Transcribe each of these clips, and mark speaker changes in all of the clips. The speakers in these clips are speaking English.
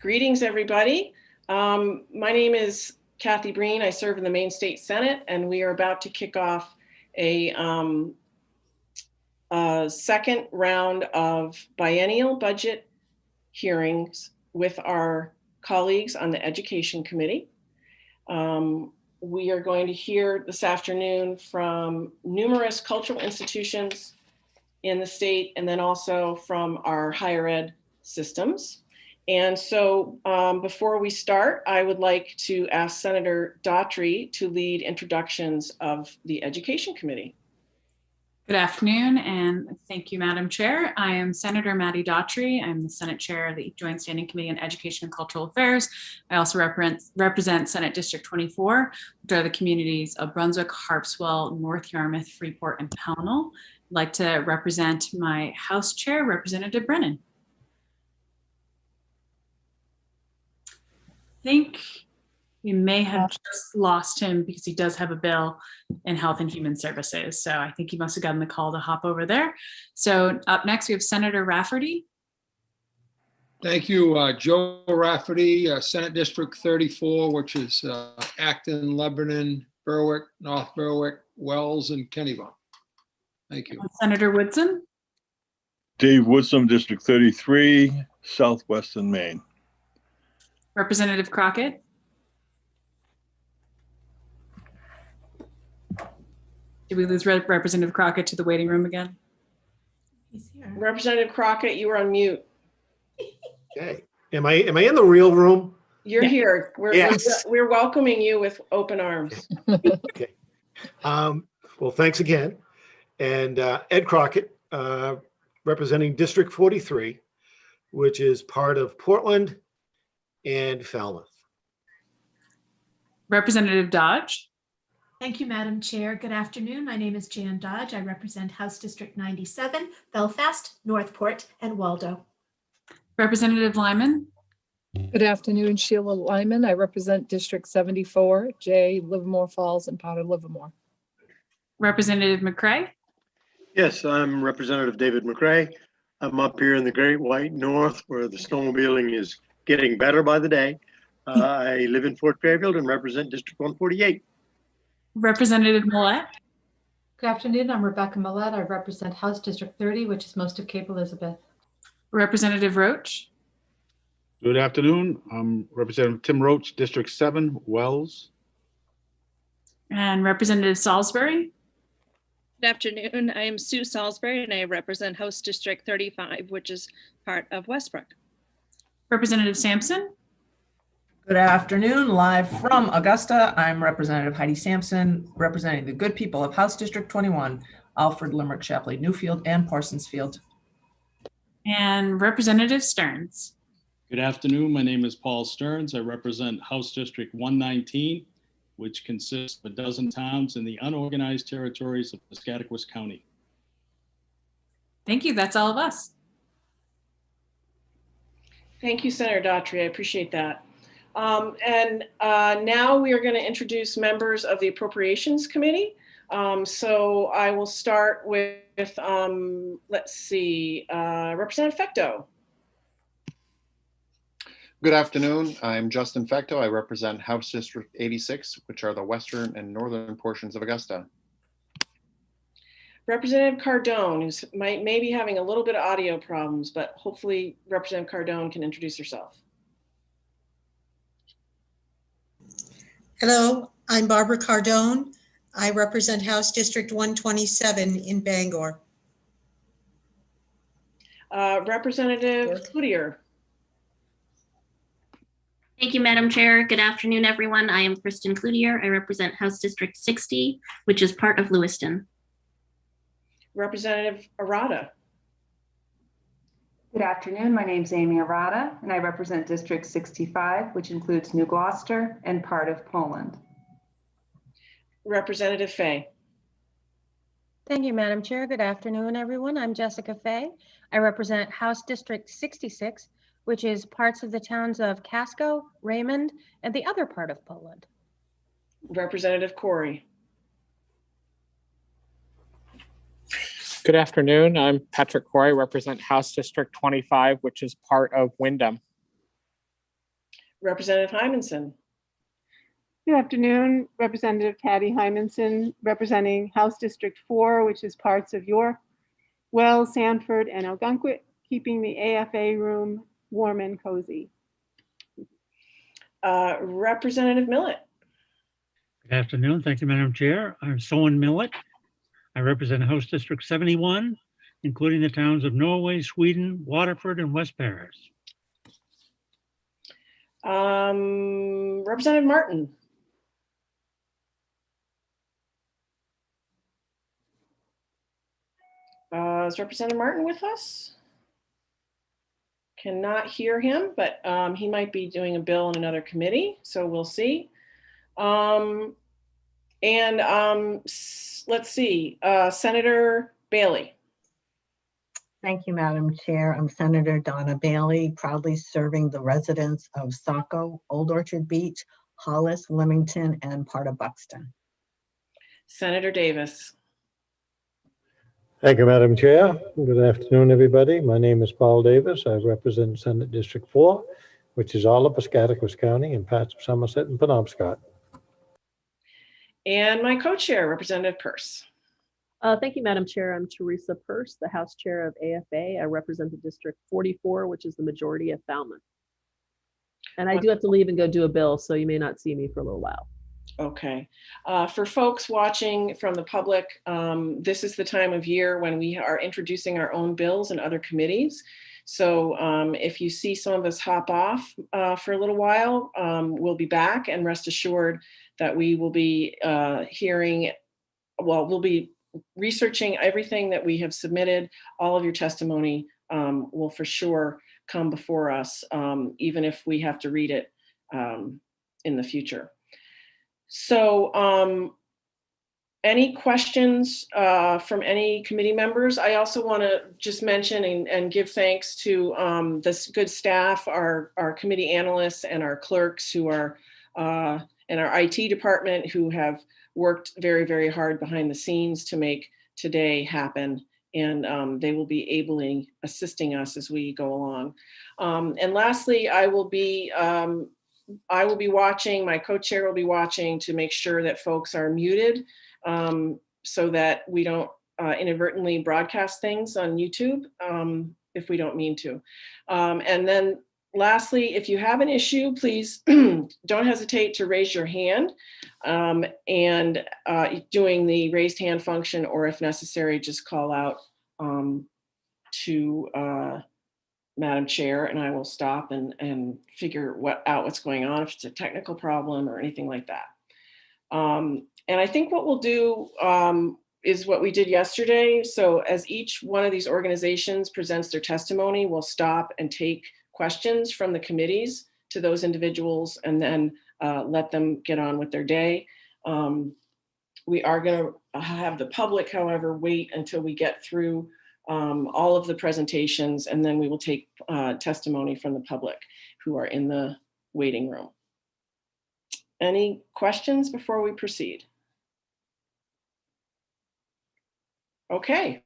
Speaker 1: Greetings, everybody. My name is Kathy Breen. I serve in the Maine State Senate, and we are about to kick off a second round of biennial budget hearings with our colleagues on the Education Committee. We are going to hear this afternoon from numerous cultural institutions in the state, and then also from our higher ed systems. And so before we start, I would like to ask Senator Daughtry to lead introductions of the Education Committee.
Speaker 2: Good afternoon, and thank you, Madam Chair. I am Senator Maddie Daughtry. I'm the Senate Chair of the Joint Standing Committee on Education and Cultural Affairs. I also represent Senate District 24, which are the communities of Brunswick, Harpswell, North Yarmouth, Freeport, and Pownell. I'd like to represent my House Chair, Representative Brennan. I think we may have just lost him because he does have a bill in Health and Human Services. So I think he must have gotten the call to hop over there. So up next, we have Senator Rafferty.
Speaker 3: Thank you, Joe Rafferty, Senate District 34, which is Acton, Lebanon, Berwick, North Berwick, Wells, and Kennebunk. Thank you.
Speaker 2: Senator Woodson.
Speaker 4: Dave Woodson, District 33, Southwestern Maine.
Speaker 2: Representative Crockett. Did we lose Representative Crockett to the waiting room again?
Speaker 1: He's here. Representative Crockett, you were on mute.
Speaker 5: Okay. Am I in the real room?
Speaker 1: You're here. We're welcoming you with open arms.
Speaker 5: Okay. Well, thanks again. And Ed Crockett, representing District 43, which is part of Portland and Falmouth.
Speaker 2: Representative Dodge.
Speaker 6: Thank you, Madam Chair. Good afternoon. My name is Jan Dodge. I represent House District 97, Belfast, Northport, and Waldo.
Speaker 2: Representative Lyman.
Speaker 7: Good afternoon, Sheila Lyman. I represent District 74, J, Livermore Falls, and part of Livermore.
Speaker 2: Representative McCray.
Speaker 8: Yes, I'm Representative David McCray. I'm up here in the Great White North where the snowmobiling is getting better by the day. I live in Fort Fairfield and represent District 148.
Speaker 2: Representative Millett.
Speaker 9: Good afternoon. I'm Rebecca Millett. I represent House District 30, which is most of Cape Elizabeth.
Speaker 2: Representative Roach.
Speaker 10: Good afternoon. I'm Representative Tim Roach, District 7, Wells.
Speaker 2: And Representative Salisbury.
Speaker 11: Good afternoon. I am Sue Salisbury and I represent House District 35, which is part of Westbrook.
Speaker 2: Representative Sampson.
Speaker 12: Good afternoon. Live from Augusta, I'm Representative Heidi Sampson, representing the good people of House District 21, Alfred, Limerick, Shapley, Newfield, and Parsonsfield.
Speaker 2: And Representative Stearns.
Speaker 13: Good afternoon. My name is Paul Stearns. I represent House District 119, which consists of a dozen towns in the unorganized territories of Piscataquis County.
Speaker 2: Thank you. That's all of us.
Speaker 1: Thank you, Senator Daughtry. I appreciate that. Now we are going to introduce members of the Appropriations Committee. So I will start with, let's see, Representative Fecteau.
Speaker 14: Good afternoon. I'm Justin Fecteau. I represent House District 86, which are the western and northern portions of Augusta.
Speaker 1: Representative Cardone, who's maybe having a little bit of audio problems, but hopefully Representative Cardone can introduce herself.
Speaker 15: Hello, I'm Barbara Cardone. I represent House District 127 in Bangor.
Speaker 1: Representative Cloutier.
Speaker 16: Thank you, Madam Chair. Good afternoon, everyone. I am Kristen Cloutier. I represent House District 60, which is part of Lewiston.
Speaker 1: Representative Arata.
Speaker 17: Good afternoon. My name is Amy Arata, and I represent District 65, which includes New Gloucester and part of Poland.
Speaker 1: Representative Fay.
Speaker 18: Thank you, Madam Chair. Good afternoon, everyone. I'm Jessica Fay. I represent House District 66, which is parts of the towns of Casco, Raymond, and the other part of Poland.
Speaker 1: Representative Corey.
Speaker 19: Good afternoon. I'm Patrick Corey, represent House District 25, which is part of Wyndham.
Speaker 1: Representative Hymanson.
Speaker 20: Good afternoon, Representative Patty Hymanson, representing House District 4, which is parts of York, Wells, Sanford, and Algonquin, keeping the AFA room warm and cozy.
Speaker 1: Representative Millett.
Speaker 21: Good afternoon. Thank you, Madam Chair. I'm Sowen Millett. I represent House District 71, including the towns of Norway, Sweden, Waterford, and West Paris.
Speaker 1: Representative Martin. Is Representative Martin with us? Cannot hear him, but he might be doing a bill in another committee, so we'll see. Let's see, Senator Bailey.
Speaker 22: Thank you, Madam Chair. I'm Senator Donna Bailey, proudly serving the residents of Saco, Old Orchard Beach, Hollis, Leamington, and part of Buxton.
Speaker 1: Senator Davis.
Speaker 23: Thank you, Madam Chair. Good afternoon, everybody. My name is Paul Davis. I represent Senate District 4, which is all of Piscataquis County and parts of Somerset and Penobscot.
Speaker 1: And my co-chair, Representative Peirce.
Speaker 24: Thank you, Madam Chair. I'm Teresa Peirce, the House Chair of AFA. I represent the District 44, which is the majority of Falmouth. And I do have to leave and go do a bill, so you may not see me for a little while.
Speaker 1: Okay. For folks watching from the public, this is the time of year when we are introducing our own bills and other committees. So if you see some of us hop off for a little while, we'll be back, and rest assured that we will be we'll be researching everything that we have submitted. All of your testimony will for sure come before us, even if we have to read it in the future. So any questions from any committee members? I also want to just mention and give thanks to this good staff, our committee analysts and our clerks who are in our IT department, who have worked very, very hard behind the scenes to make today happen. And they will be assisting us as we go along. And lastly, I will be watching, my co-chair will be watching to make sure that folks are muted so that we don't inadvertently broadcast things on YouTube if we don't mean to. And then lastly, if you have an issue, please don't hesitate to raise your hand and doing the raised hand function, or if necessary, just call out to Madam Chair, and I will stop and figure out what's going on, if it's a technical problem or anything like that. And I think what we'll do is what we did yesterday. So as each one of these organizations presents their testimony, we'll stop and take questions from the committees to those individuals, and then let them get on with their day. We are going to have the public, however, wait until we get through all of the presentations, and then we will take testimony from the public who are in the waiting room. Any questions before we proceed? Okay.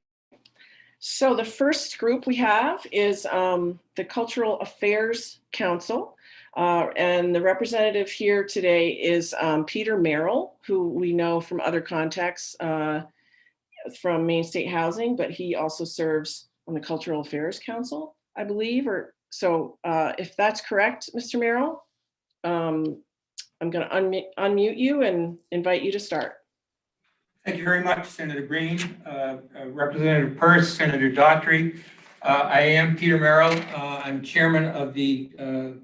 Speaker 1: So the first group we have is the Cultural Affairs Council. And the representative here today is Peter Merrill, who we know from other contexts from Maine State Housing, but he also serves on the Cultural Affairs Council, I believe. So if that's correct, Mr. Merrill, I'm going to unmute you and invite you to start.
Speaker 25: Thank you very much, Senator Green, Representative Peirce, Senator Daughtry. I am Peter Merrill. I'm chairman of the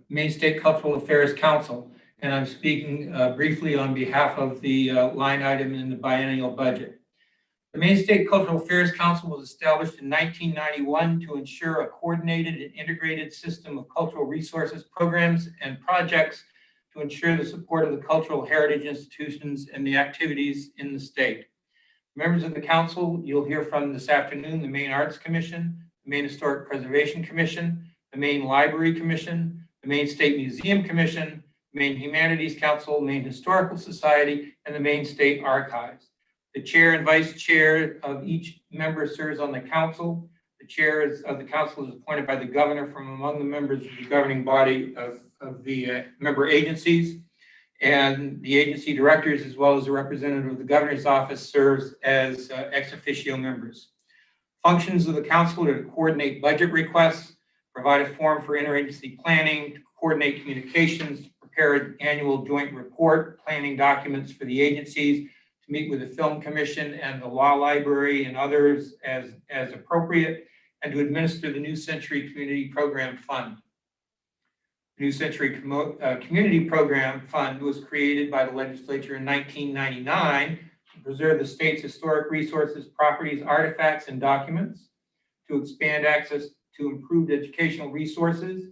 Speaker 25: Maine State Cultural Affairs Council, and I'm speaking briefly on behalf of the line item in the biennial budget. The Maine State Cultural Affairs Council was established in 1991 to ensure a coordinated and integrated system of cultural resources, programs, and projects to ensure the support of the cultural heritage institutions and the activities in the state. Members of the council you'll hear from this afternoon: the Maine Arts Commission, the Maine Historic Preservation Commission, the Maine Library Commission, the Maine State Museum Commission, the Maine Humanities Council, Maine Historical Society, and the Maine State Archives. The chair and vice chair of each member serves on the council. The chair of the council is appointed by the governor from among the members of the governing body of of the member agencies. And the agency directors, as well as a representative of the governor's office, serves as ex officio members. Functions of the council are to coordinate budget requests, provide a forum for interagency planning, to coordinate communications, prepare an annual joint report, planning documents for the agencies, to meet with the Film Commission and the Law Library and others as appropriate, and to administer the New Century Community Program Fund. The New Century Community Program Fund was created by the legislature in 1999 to preserve the state's historic resources, properties, artifacts, and documents, to expand access to improved educational resources,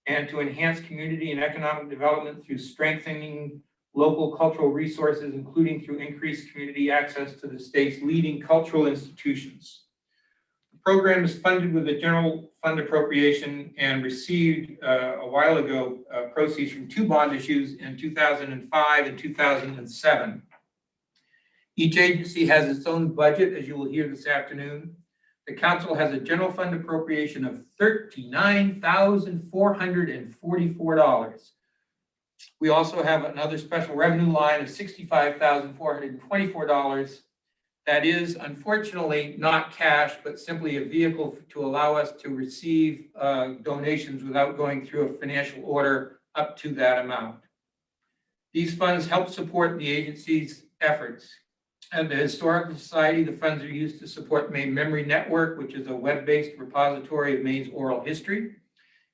Speaker 25: and to enhance community and economic development through strengthening local cultural resources, including through increased community access to the state's leading cultural institutions. The program is funded with a general fund appropriation and received a while ago proceeds from 2 bond issues in 2005 and 2007. Each agency has its own budget, as you will hear this afternoon. The council has a general fund appropriation of $39,444. We also have another special revenue line of $65,424. That is unfortunately not cash, but simply a vehicle to allow us to receive donations without going through a financial order up to that amount. These funds help support the agency's efforts. At the Historical Society, the funds are used to support Maine Memory Network, which is a web-based repository of Maine's oral history.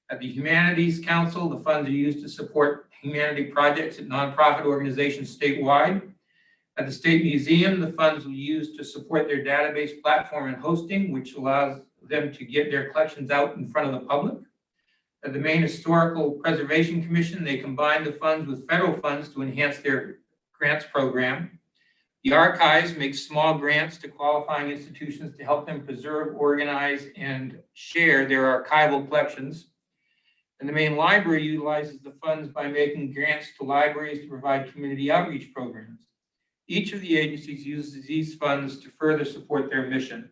Speaker 25: At the Humanities Council, the funds are used to support humanity projects at nonprofit organizations statewide. At the State Museum, the funds will be used to support their database platform and hosting, which allows them to get their collections out in front of the public. At the Maine Historical Preservation Commission, they combine the funds with federal funds to enhance their grants program. The Archives makes small grants to qualifying institutions to help them preserve, organize, and share their archival collections. And the Maine Library utilizes the funds by making grants to libraries to provide community outreach programs. Each of the agencies uses these funds to further support their mission.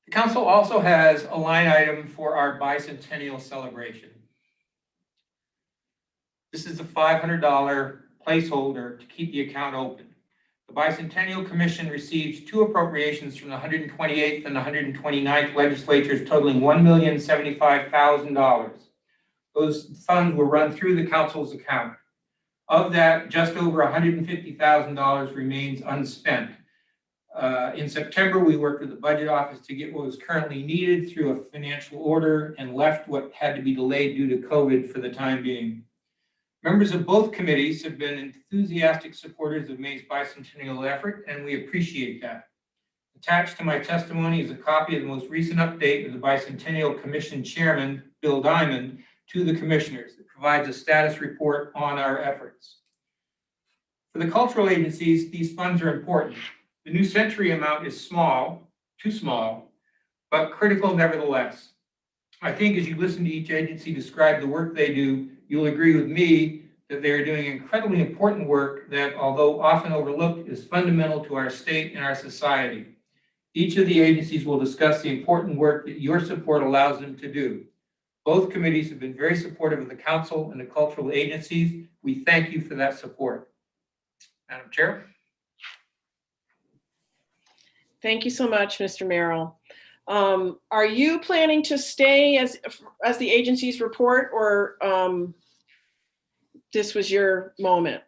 Speaker 25: The council also has a line item for our bicentennial celebration. This is a $500 placeholder to keep the account open. The Bicentennial Commission receives 2 appropriations from the 128th and the 129th legislatures totaling $1,075,000. Those funds were run through the council's account. Of that, just over $150,000 remains unspent. In September, we worked with the budget office to get what was currently needed through a financial order and left what had to be delayed due to COVID for the time being. Members of both committees have been enthusiastic supporters of Maine's bicentennial effort, and we appreciate that. Attached to my testimony is a copy of the most recent update of the Bicentennial Commission Chairman, Bill Diamond, to the commissioners. It provides a status report on our efforts. For the cultural agencies, these funds are important. The New Century amount is small, too small, but critical nevertheless. I think as you listen to each agency describe the work they do, you'll agree with me that they are doing incredibly important work that, although often overlooked, is fundamental to our state and our society. Each of the agencies will discuss the important work that your support allows them to do. Both committees have been very supportive of the council and the cultural agencies. We thank you for that support. Madam Chair.
Speaker 1: Thank you so much, Mr. Merrill. Are you planning to stay as the agencies report, or this was your moment?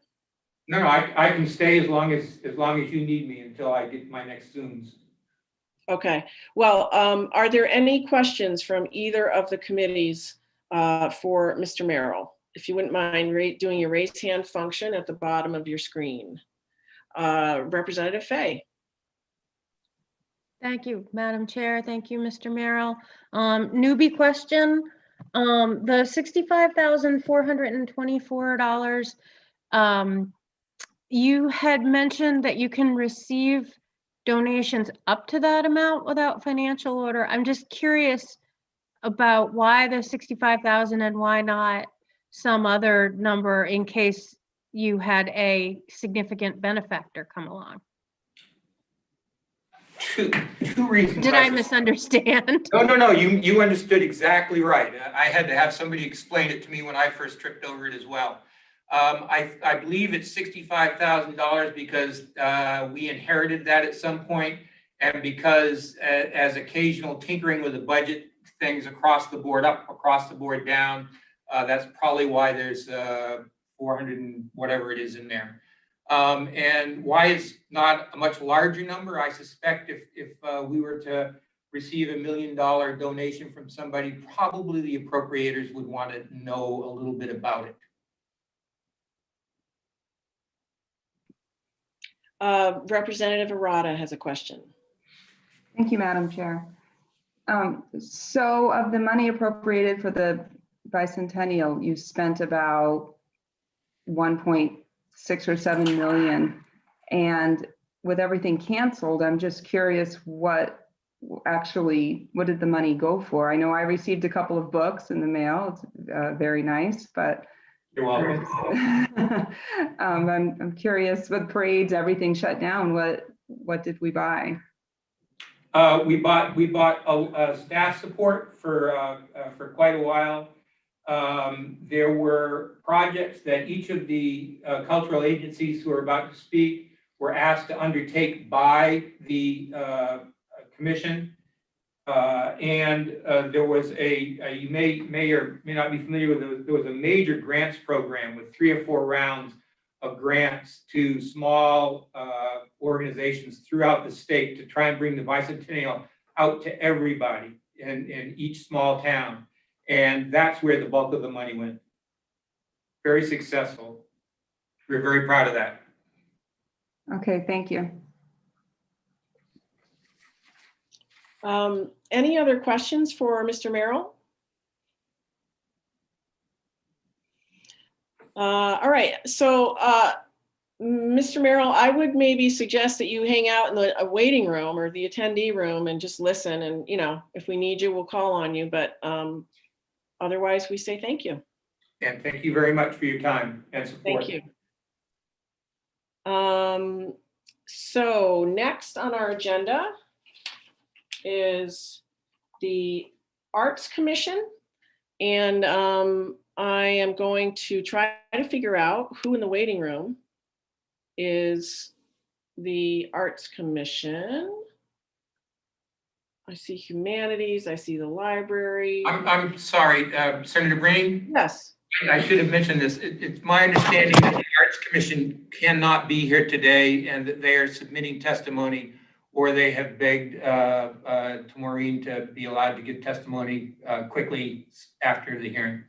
Speaker 25: No, I can stay as long as you need me until I get my next Zooms.
Speaker 1: Okay. Well, are there any questions from either of the committees for Mr. Merrill? If you wouldn't mind doing your raise hand function at the bottom of your screen. Representative Fay.
Speaker 18: Thank you, Madam Chair. Thank you, Mr. Merrill. Newbie question. The $65,424, you had mentioned that you can receive donations up to that amount without financial order. I'm just curious about why the 65,000 and why not some other number in case you had a significant benefactor come along.
Speaker 25: two reasons.
Speaker 18: Did I misunderstand?
Speaker 25: No. You understood exactly right. I had to have somebody explain it to me when I first tripped over it as well. I believe it's $65,000 because we inherited that at some point, and because as occasional tinkering with the budget, things across the board up, across the board down, that's probably why there's 400 and whatever it is in there. And why it's not a much larger number, I suspect if we were to receive $1 million donation from somebody, probably the appropriators would want to know a little bit about it.
Speaker 1: Representative Arata has a question.
Speaker 17: Thank you, Madam Chair. So of the money appropriated for the bicentennial, you spent about 1.6 or 7 million. And with everything canceled, I'm just curious what did the money go for? I know I received a couple of books in the mail. It's very nice, but
Speaker 25: you're welcome.
Speaker 17: I'm curious, with parades, everything shut down, what did we buy?
Speaker 25: We bought a staff support for quite a while. There were projects that each of the cultural agencies who are about to speak were asked to undertake by the commission. And there was you may or may not be familiar with it, there was a major grants program with 3 or 4 rounds of grants to small organizations throughout the state to try and bring the bicentennial out to everybody in each small town. And that's where the bulk of the money went. Very successful. We're very proud of that.
Speaker 17: Okay, thank you.
Speaker 1: Any other questions for Mr. Merrill? All right, so Mr. Merrill, I would maybe suggest that you hang out in the waiting room or the attendee room and just listen, and if we need you, we'll call on you, but otherwise we say thank you.
Speaker 25: And thank you very much for your time and support.
Speaker 1: Thank you. So next on our agenda is the Arts Commission, and I am going to try to figure out who in the waiting room is the Arts Commission. I see humanities, I see the library.
Speaker 25: I'm sorry, Senator Breen?
Speaker 1: Yes.
Speaker 25: I should have mentioned this. It's my understanding that the Arts Commission cannot be here today and that they are submitting testimony, or they have begged to Maureen to be allowed to give testimony quickly after the hearing.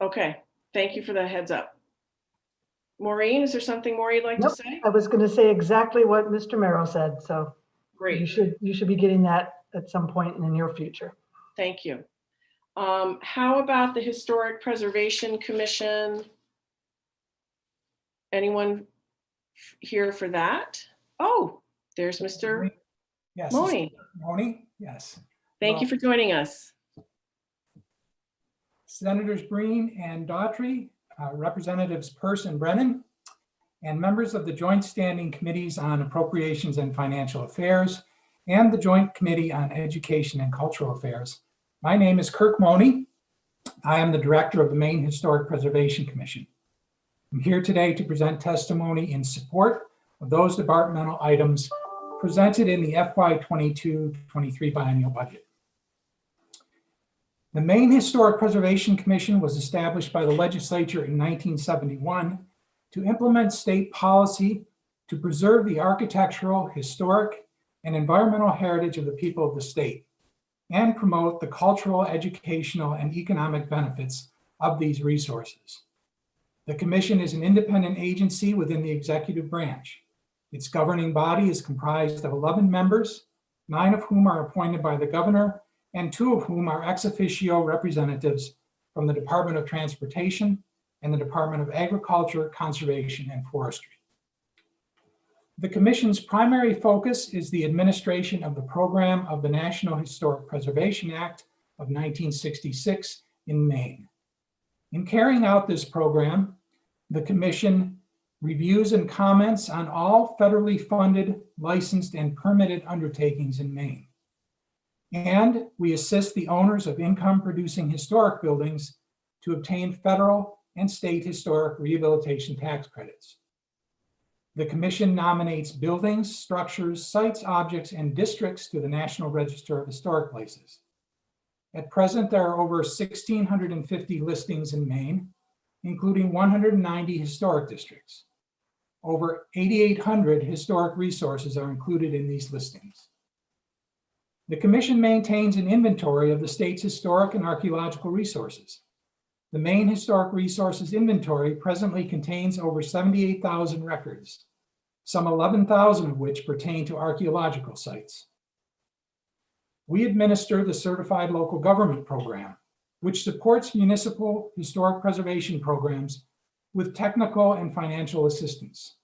Speaker 18: Okay, thank you for the heads up. Maureen, is there something more you'd like
Speaker 3: Nope.
Speaker 18: to say?
Speaker 3: I was going to say exactly what Mr. Merrill said, so
Speaker 18: Great.
Speaker 3: you should be getting that at some point in the near future.
Speaker 18: Thank you. How about the Historic Preservation Commission? Anyone here for that? Oh, there's Mr.
Speaker 4: Yes.
Speaker 18: Moni.
Speaker 4: Moni, yes.
Speaker 18: Thank you for joining us.
Speaker 4: Senators Breen and Daughtry, Representatives Peirce and Brennan, and members of the Joint Standing Committees on Appropriations and Financial Affairs and the Joint Committee on Education and Cultural Affairs. My name is Kirk Moni. I am the Director of the Maine Historic Preservation Commission. I'm here today to present testimony in support of those departmental items presented in the FY 22-23 biennial budget. The Maine Historic Preservation Commission was established by the legislature in 1971 to implement state policy to preserve the architectural, historic, and environmental heritage of the people of the state and promote the cultural, educational, and economic benefits of these resources. The commission is an independent agency within the executive branch. Its governing body is comprised of 11 members, 9 of whom are appointed by the governor, and 2 of whom are ex officio representatives from the Department of Transportation and the Department of Agriculture, Conservation, and Forestry. The Commission's primary focus is the administration of the program of the National Historic Preservation Act of 1966 in Maine. In carrying out this program, the Commission reviews and comments on all federally funded, licensed, and permitted undertakings in Maine. And we assist the owners of income-producing historic buildings to obtain federal and state historic rehabilitation tax credits. The Commission nominates buildings, structures, sites, objects, and districts to the National Register of Historic Places. At present, there are over 1,650 listings in Maine, including 190 historic districts. Over 8,800 historic resources are included in these listings. The Commission maintains an inventory of the state's historic and archaeological resources. The Maine Historic Resources Inventory presently contains over 78,000 records, some 11,000 of which pertain to archaeological sites. We administer the Certified Local Government Program, which supports municipal historic preservation programs with technical and financial assistance.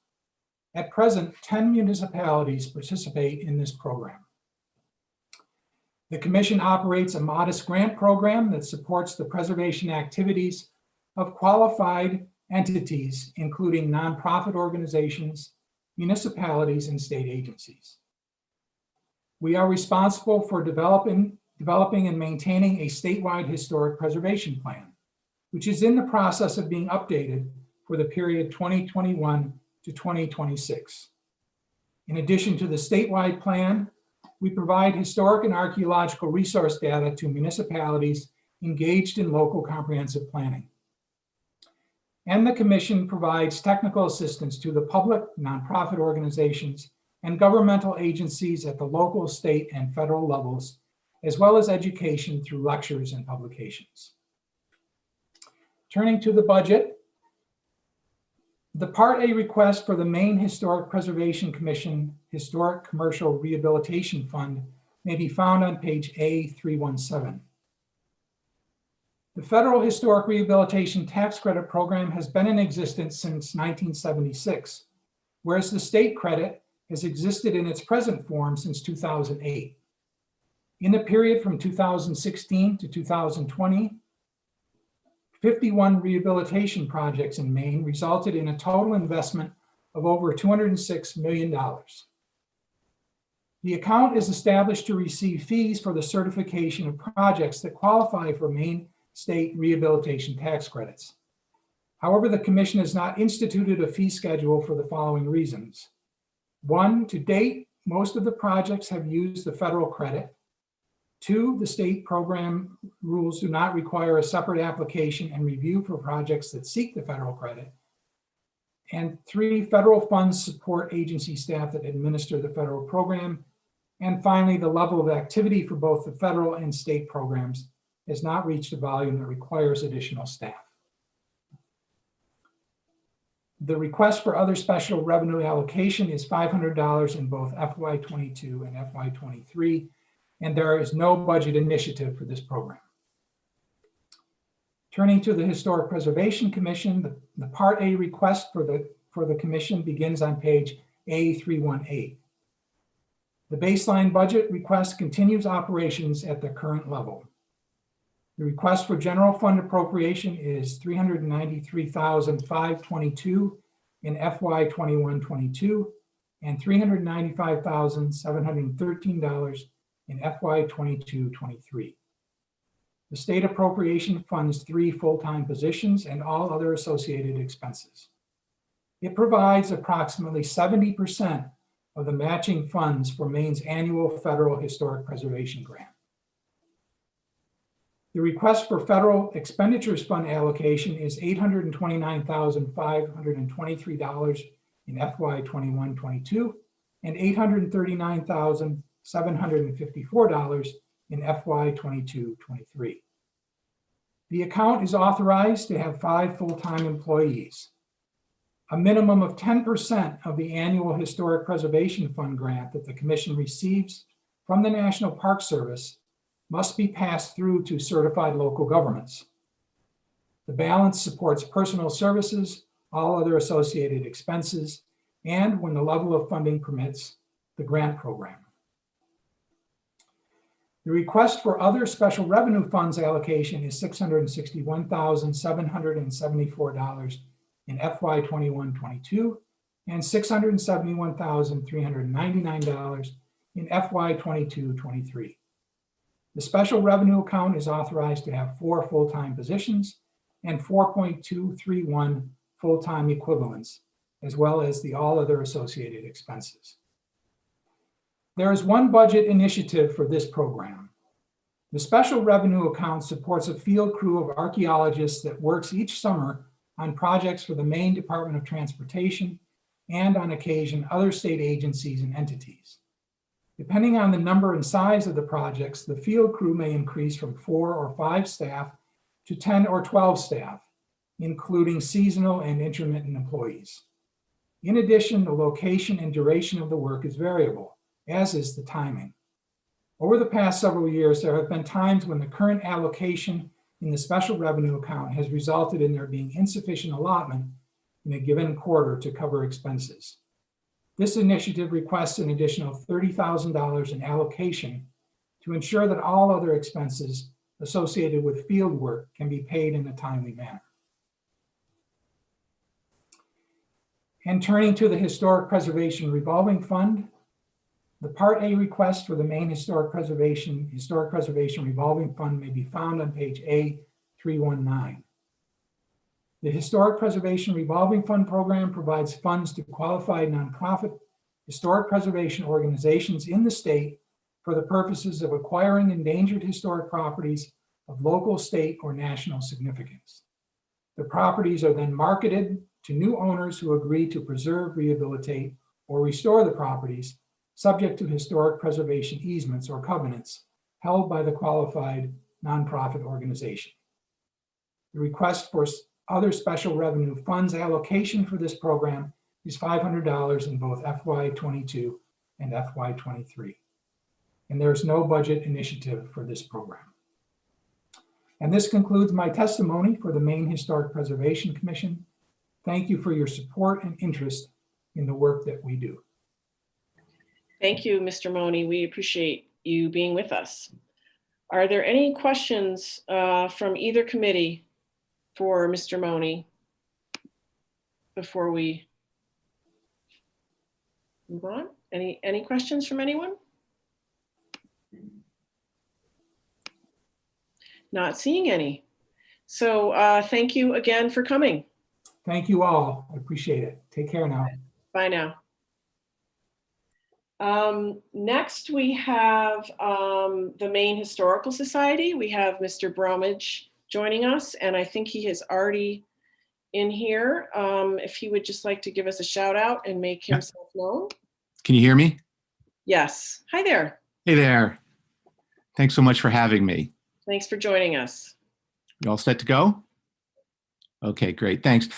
Speaker 4: At present, 10 municipalities participate in this program. The Commission operates a modest grant program that supports the preservation activities of qualified entities, including nonprofit organizations, municipalities, and state agencies. We are responsible for developing and maintaining a statewide historic preservation plan, which is in the process of being updated for the period 2021 to 2026. In addition to the statewide plan, we provide historic and archaeological resource data to municipalities engaged in local comprehensive planning. And the Commission provides technical assistance to the public, nonprofit organizations, and governmental agencies at the local, state, and federal levels, as well as education through lectures and publications. Turning to the budget, the Part A request for the Maine Historic Preservation Commission Historic Commercial Rehabilitation Fund may be found on page A317. The Federal Historic Rehabilitation Tax Credit Program has been in existence since 1976, whereas the state credit has existed in its present form since 2008. In the period from 2016 to 2020, 51 rehabilitation projects in Maine resulted in a total investment of over $206 million. The account is established to receive fees for the certification of projects that qualify for Maine state rehabilitation tax credits. However, the Commission has not instituted a fee schedule for the following reasons. One, to date, most of the projects have used the federal credit. Two, the state program rules do not require a separate application and review for projects that seek the federal credit. And three, federal funds support agency staff that administer the federal program. And finally, the level of activity for both the federal and state programs has not reached a volume that requires additional staff. The request for other special revenue allocation is $500 in both FY22 and FY23. And there is no budget initiative for this program. Turning to the Historic Preservation Commission, the Part A request for the Commission begins on page A318. The baseline budget request continues operations at the current level. The request for general fund appropriation is $393,522 in FY21-22 and $395,713 in FY22-23. The state appropriation funds 3 full-time positions and all other associated expenses. It provides approximately 70% of the matching funds for Maine's annual federal historic preservation grant. The request for federal expenditures fund allocation is $829,523 in FY21-22 and $839,754 in FY22-23. The account is authorized to have 5 full-time employees. A minimum of 10% of the annual Historic Preservation Fund grant that the Commission receives from the National Park Service must be passed through to certified local governments. The balance supports personal services, all other associated expenses, and when the level of funding permits, the grant program. The request for other special revenue funds allocation is $661,774 in FY 21-22 and $671,399 in FY 22-23. The special revenue account is authorized to have 4 full-time positions and 4.231 full-time equivalents, as well as the all other associated expenses. There is one budget initiative for this program. The special revenue account supports a field crew of archaeologists that works each summer on projects for the Maine Department of Transportation and on occasion other state agencies and entities. Depending on the number and size of the projects, the field crew may increase from 4 or 5 staff to 10 or 12 staff, including seasonal and intermittent employees. In addition, the location and duration of the work is variable, as is the timing. Over the past several years, there have been times when the current allocation in the special revenue account has resulted in there being insufficient allotment in a given quarter to cover expenses. This initiative requests an additional $30,000 in allocation to ensure that all other expenses associated with field work can be paid in a timely manner. And turning to the Historic Preservation Revolving Fund, the Part A request for the Maine Historic Preservation Revolving Fund may be found on page A319. The Historic Preservation Revolving Fund program provides funds to qualified nonprofit historic preservation organizations in the state for the purposes of acquiring endangered historic properties of local, state, or national significance. The properties are then marketed to new owners who agree to preserve, rehabilitate, or restore the properties, subject to historic preservation easements or covenants held by the qualified nonprofit organization. The request for other special revenue funds allocation for this program is $500 in both FY22 and FY23. And there is no budget initiative for this program. And this concludes my testimony for the Maine Historic Preservation Commission. Thank you for your support and interest in the work that we do.
Speaker 1: Thank you, Mr. Money. We appreciate you being with us. Are there any questions from either committee for Mr. Money before we move on? Any questions from anyone? Not seeing any. So thank you again for coming.
Speaker 4: Thank you all. I appreciate it. Take care now.
Speaker 1: Bye now. Next, we have the Maine Historical Society. We have Mr. Bromage joining us, and I think he is already in here. If he would just like to give us a shout out and make himself known.
Speaker 5: Can you hear me?
Speaker 1: Yes. Hi there.
Speaker 5: Hey there. Thanks so much for having me.
Speaker 1: Thanks for joining us.
Speaker 5: You all set to go? Okay, great. Thanks.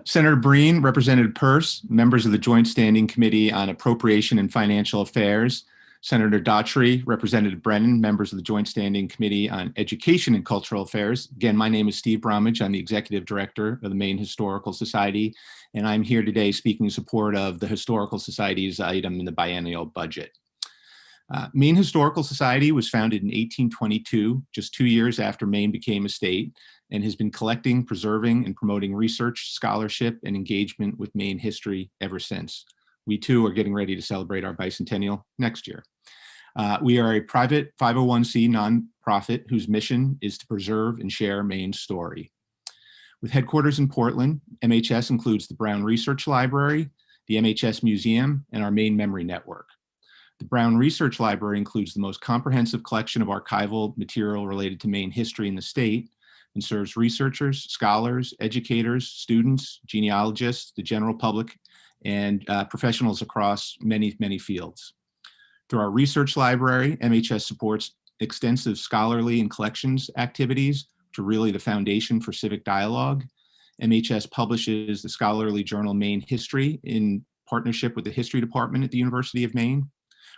Speaker 5: Senator Breen, Representative Peirce, members of the Joint Standing Committee on Appropriation and Financial Affairs, Senator Daughtry, Representative Brennan, members of the Joint Standing Committee on Education and Cultural Affairs. Again, my name is Steve Bromage. I'm the Executive Director of the Maine Historical Society, and I'm here today speaking in support of the Historical Society's item in the biennial budget. Maine Historical Society was founded in 1822, just 2 years after Maine became a state, and has been collecting, preserving, and promoting research, scholarship, and engagement with Maine history ever since. We too are getting ready to celebrate our bicentennial next year. We are a private 501c nonprofit whose mission is to preserve and share Maine's story. With headquarters in Portland, MHS includes the Brown Research Library, the MHS Museum, and our Maine Memory Network. The Brown Research Library includes the most comprehensive collection of archival material related to Maine history in the state and serves researchers, scholars, educators, students, genealogists, the general public, and professionals across many, many fields. Through our research library, MHS supports extensive scholarly and collections activities, which are really the foundation for civic dialogue. MHS publishes the scholarly journal Maine History in partnership with the History Department at the University of Maine.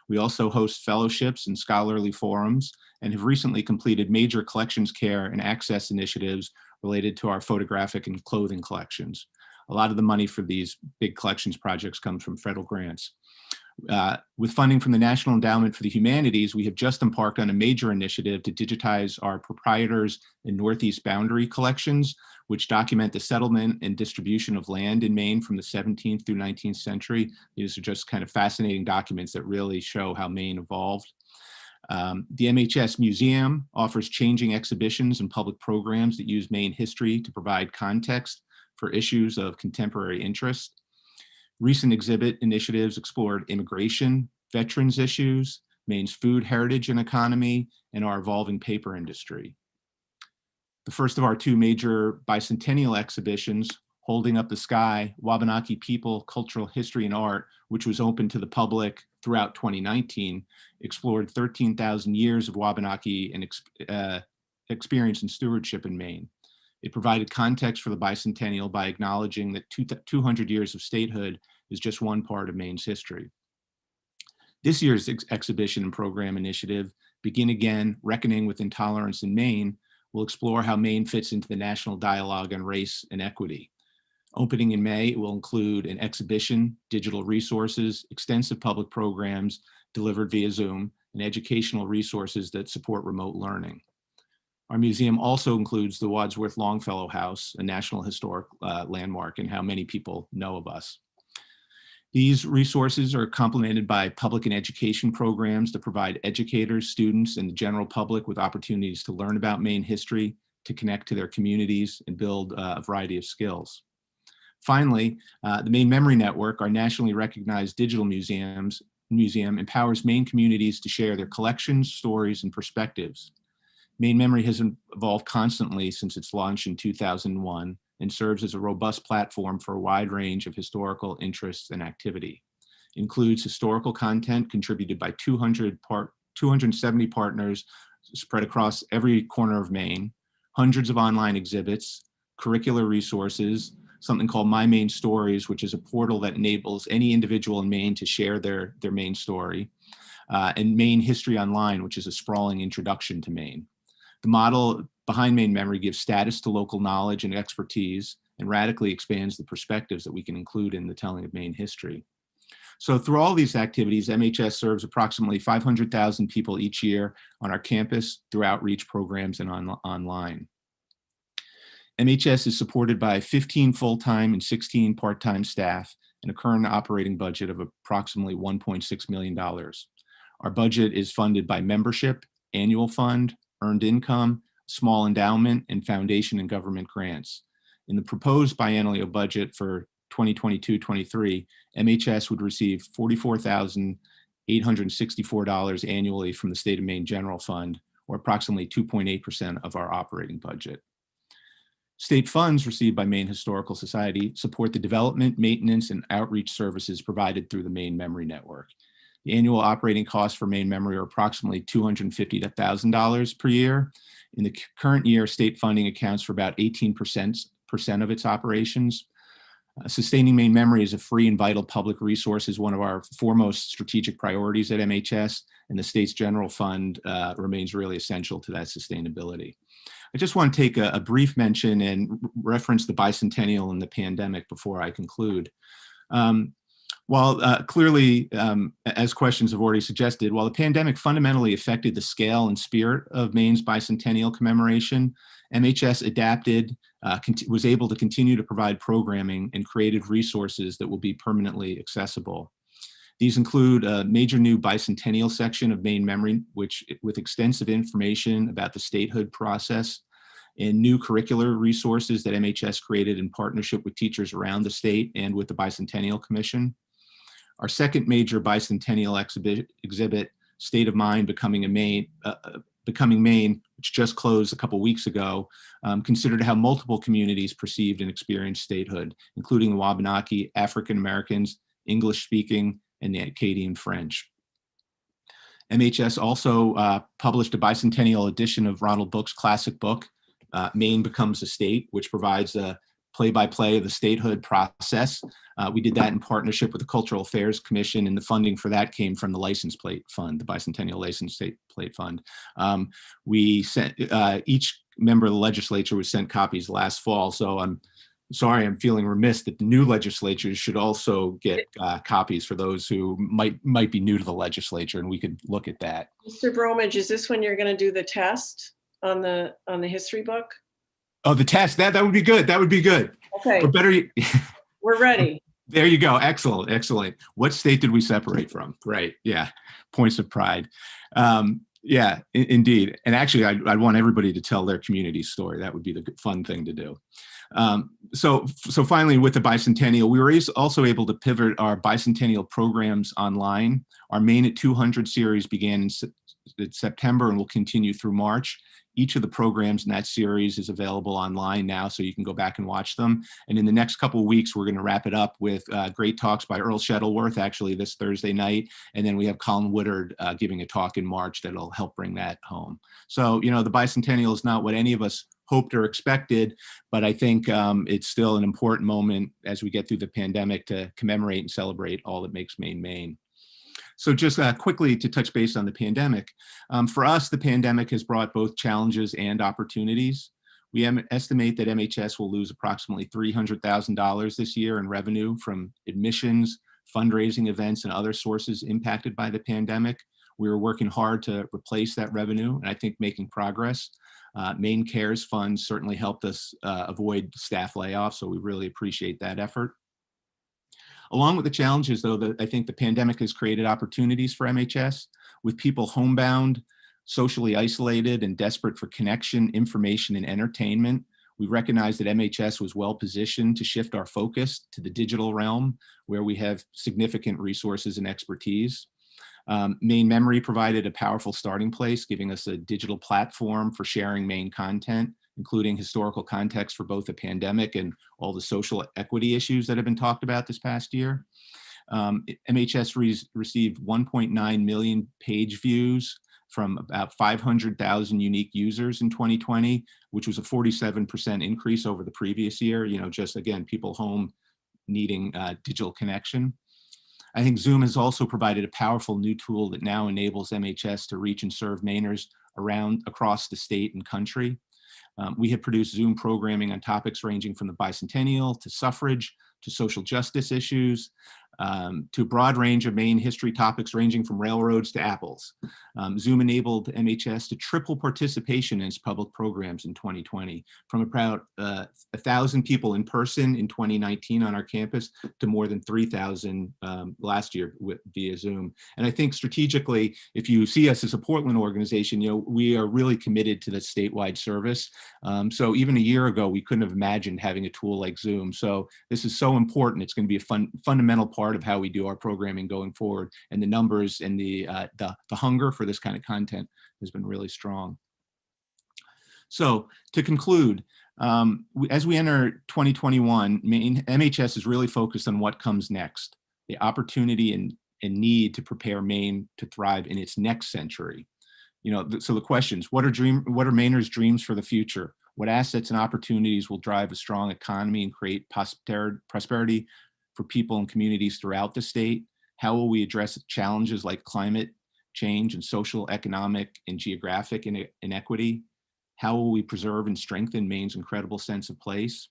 Speaker 5: We also host fellowships and scholarly forums and have recently completed major collections care and access initiatives related to our photographic and clothing collections. A lot of the money for these big collections projects comes from federal grants. With funding from the National Endowment for the Humanities, we have just embarked on a major initiative to digitize our proprietors and Northeast boundary collections, which document the settlement and distribution of land in Maine from the 17th through 19th century. These are just kind of fascinating documents that really show how Maine evolved. The MHS Museum offers changing exhibitions and public programs that use Maine history to provide context for issues of contemporary interest. Recent exhibit initiatives explored immigration, veterans issues, Maine's food heritage and economy, and our evolving paper industry. The first of our two major bicentennial exhibitions, Holding Up the Sky, Wabanaki People, Cultural History and Art, which was open to the public throughout 2019, explored 13,000 years of Wabanaki and experience and stewardship in Maine. It provided context for the bicentennial by acknowledging that 200 years of statehood is just one part of Maine's history. This year's exhibition and program initiative, Begin Again, Reckoning with Intolerance in Maine, will explore how Maine fits into the national dialogue on race and equity. Opening in May, it will include an exhibition, digital resources, extensive public programs delivered via Zoom, and educational resources that support remote learning. Our museum also includes the Wadsworth Longfellow House, a National Historic Landmark, and how many people know of us. These resources are complemented by public and education programs that provide educators, students, and the general public with opportunities to learn about Maine history, to connect to their communities, and build a variety of skills. Finally, the Maine Memory Network, our nationally recognized digital museum, empowers Maine communities to share their collections, stories, and perspectives. Maine Memory has evolved constantly since its launch in 2001 and serves as a robust platform for a wide range of historical interests and activity. It includes historical content contributed by 270 partners spread across every corner of Maine, hundreds of online exhibits, curricular resources, something called My Maine Stories, which is a portal that enables any individual in Maine to share their Maine story, and Maine History Online, which is a sprawling introduction to Maine. The model behind Maine Memory gives status to local knowledge and expertise and radically expands the perspectives that we can include in the telling of Maine history. So through all these activities, MHS serves approximately 500,000 people each year on our campus through outreach programs and online. MHS is supported by 15 full-time and 16 part-time staff and a current operating budget of approximately $1.6 million. Our budget is funded by membership, annual fund, earned income, small endowment, and foundation and government grants. In the proposed biennial budget for 2022-23, MHS would receive $44,864 annually from the State of Maine General Fund, or approximately 2.8% of our operating budget. State funds received by Maine Historical Society support the development, maintenance, and outreach services provided through the Maine Memory Network. The annual operating costs for Maine Memory are approximately $250,000 to $1,000 per year. In the current year, state funding accounts for about 18% of its operations. Sustaining Maine Memory as a free and vital public resource is one of our foremost strategic priorities at MHS, and the state's general fund remains really essential to that sustainability. I just want to take a brief mention and reference the bicentennial and the pandemic before I conclude. While clearly, as questions have already suggested, while the pandemic fundamentally affected the scale and spirit of Maine's bicentennial commemoration, MHS adapted, was able to continue to provide programming and created resources that will be permanently accessible. These include a major new bicentennial section of Maine Memory, with extensive information about the statehood process, and new curricular resources that MHS created in partnership with teachers around the state and with the Bicentennial Commission. Our second major bicentennial exhibit, State of Mind, Becoming Maine, which just closed a couple weeks ago, considered how multiple communities perceived and experienced statehood, including the Wabanaki, African Americans, English speaking, and the Acadian French. MHS also published a bicentennial edition of Ronald Book's classic book, Maine Becomes a State, which provides a play-by-play of the statehood process. We did that in partnership with the Cultural Affairs Commission, and the funding for that came from the License Plate Fund, the Bicentennial License Plate Fund. We sent, each member of the legislature was sent copies last fall, so I'm sorry, I'm feeling remiss that the new legislatures should also get copies for those who might be new to the legislature, and we could look at that.
Speaker 1: Mr. Bromage, is this when you're going to do the test on the history book?
Speaker 5: Oh, the test, that would be good. That would be good.
Speaker 1: Okay.
Speaker 5: Or better,
Speaker 1: we're ready.
Speaker 5: There you go. Excellent. Excellent. What state did we separate from? Right. Yeah. Points of pride. Yeah, indeed. And actually, I'd want everybody to tell their community story. That would be the fun thing to do. So finally, with the bicentennial, we were also able to pivot our bicentennial programs online. Our Maine at 200 series began in September and will continue through March. Each of the programs in that series is available online now, so you can go back and watch them. And in the next couple of weeks, we're going to wrap it up with great talks by Earl Shuttleworth, actually this Thursday night. And then we have Colin Woodard giving a talk in March that'll help bring that home. So, you know, the bicentennial is not what any of us hoped or expected, but I think it's still an important moment as we get through the pandemic to commemorate and celebrate all that makes Maine, Maine. So just quickly to touch base on the pandemic. For us, the pandemic has brought both challenges and opportunities. We estimate that MHS will lose approximately $300,000 this year in revenue from admissions, fundraising events, and other sources impacted by the pandemic. We are working hard to replace that revenue, and I think making progress. Maine Cares Fund certainly helped us avoid staff layoffs, so we really appreciate that effort. Along with the challenges, though, I think the pandemic has created opportunities for MHS. With people homebound, socially isolated, and desperate for connection, information, and entertainment, we recognize that MHS was well positioned to shift our focus to the digital realm, where we have significant resources and expertise. Maine Memory provided a powerful starting place, giving us a digital platform for sharing Maine content, including historical context for both the pandemic and all the social equity issues that have been talked about this past year. MHS received 1.9 million page views from about 500,000 unique users in 2020, which was a 47% increase over the previous year. You know, just again, people home needing digital connection. I think Zoom has also provided a powerful new tool that now enables MHS to reach and serve Mainers across the state and country. We have produced Zoom programming on topics ranging from the bicentennial to suffrage to social justice issues, to a broad range of Maine history topics ranging from railroads to apples. Zoom enabled MHS to triple participation in its public programs in 2020, from about 1,000 people in person in 2019 on our campus to more than 3,000 last year via Zoom. And I think strategically, if you see us as a Portland organization, you know, we are really committed to the statewide service. So even a year ago, we couldn't have imagined having a tool like Zoom. So this is so important. It's going to be a fundamental part of how we do our programming going forward, and the numbers and the hunger for this kind of content has been really strong. So to conclude, as we enter 2021, MHS is really focused on what comes next, the opportunity and need to prepare Maine to thrive in its next century. You know, so the questions: what are Mainers' dreams for the future? What assets and opportunities will drive a strong economy and create prosperity for people and communities throughout the state? How will we address challenges like climate change and social, economic, and geographic inequity? How will we preserve and strengthen Maine's incredible sense of place?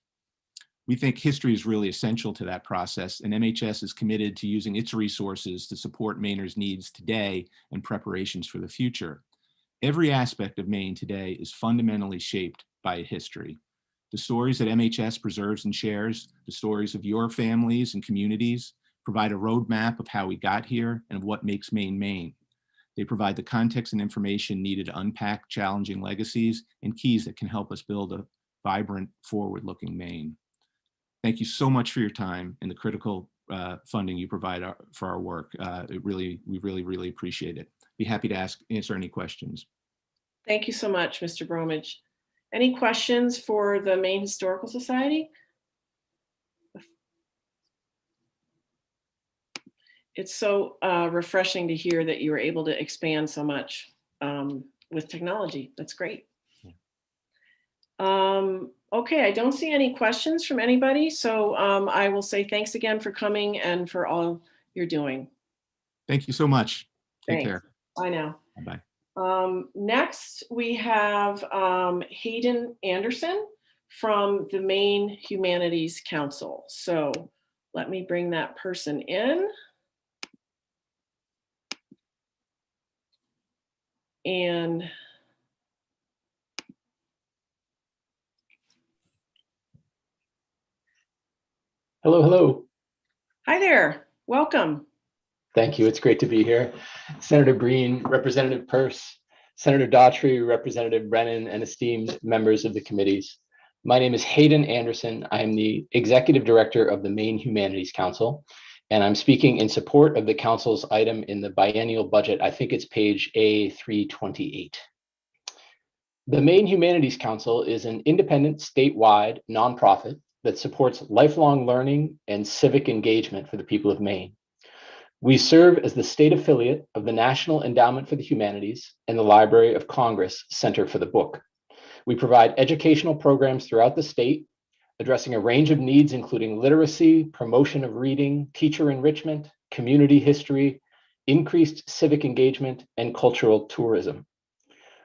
Speaker 5: We think history is really essential to that process, and MHS is committed to using its resources to support Mainers' needs today and preparations for the future. Every aspect of Maine today is fundamentally shaped by history. The stories that MHS preserves and shares, the stories of your families and communities, provide a roadmap of how we got here and of what makes Maine, Maine. They provide the context and information needed to unpack challenging legacies and keys that can help us build a vibrant, forward-looking Maine. Thank you so much for your time and the critical funding you provide for our work. We really appreciate it. Be happy to answer any questions.
Speaker 1: Thank you so much, Mr. Bromage. Any questions for the Maine Historical Society? It's so refreshing to hear that you were able to expand so much with technology. That's great. Okay, I don't see any questions from anybody, so I will say thanks again for coming and for all you're doing.
Speaker 5: Thank you so much. Take care.
Speaker 1: Bye now.
Speaker 5: Bye-bye.
Speaker 1: Next, we have Hayden Anderson from the Maine Humanities Council. So let me bring that person in. And
Speaker 6: hello, hello.
Speaker 1: Hi there, welcome.
Speaker 6: Thank you, it's great to be here. Senator Breen, Representative Peirce, Senator Daughtry, Representative Brennan, and esteemed members of the committees. My name is Hayden Anderson. I am the Executive Director of the Maine Humanities Council, and I'm speaking in support of the Council's item in the biennial budget. I think it's page A328. The Maine Humanities Council is an independent statewide nonprofit that supports lifelong learning and civic engagement for the people of Maine. We serve as the state affiliate of the National Endowment for the Humanities and the Library of Congress Center for the Book. We provide educational programs throughout the state, addressing a range of needs, including literacy, promotion of reading, teacher enrichment, community history, increased civic engagement, and cultural tourism.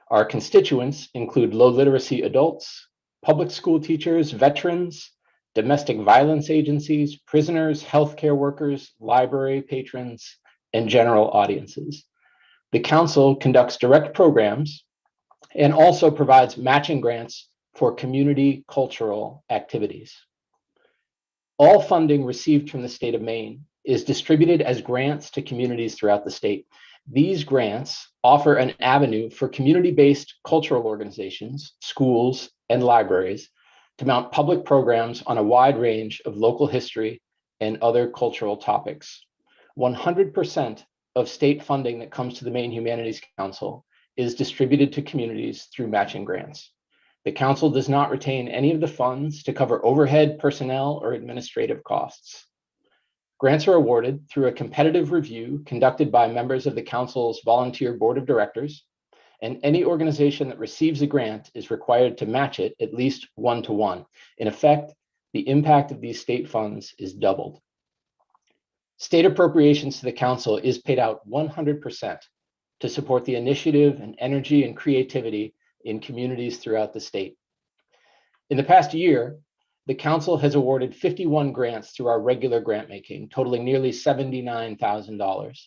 Speaker 6: Our constituents include low literacy adults, public school teachers, veterans, domestic violence agencies, prisoners, healthcare workers, library patrons, and general audiences. The council conducts direct programs and also provides matching grants for community cultural activities. All funding received from the state of Maine is distributed as grants to communities throughout the state. These grants offer an avenue for community-based cultural organizations, schools, and libraries to mount public programs on a wide range of local history and other cultural topics. 100% of state funding that comes to the Maine Humanities Council is distributed to communities through matching grants. The council does not retain any of the funds to cover overhead, personnel, or administrative costs. Grants are awarded through a competitive review conducted by members of the council's volunteer board of directors, and any organization that receives a grant is required to match it at least 1-to-1. In effect, the impact of these state funds is doubled. State appropriations to the council is paid out 100% to support the initiative and energy and creativity in communities throughout the state. In the past year, the council has awarded 51 grants through our regular grant making, totaling nearly $79,000.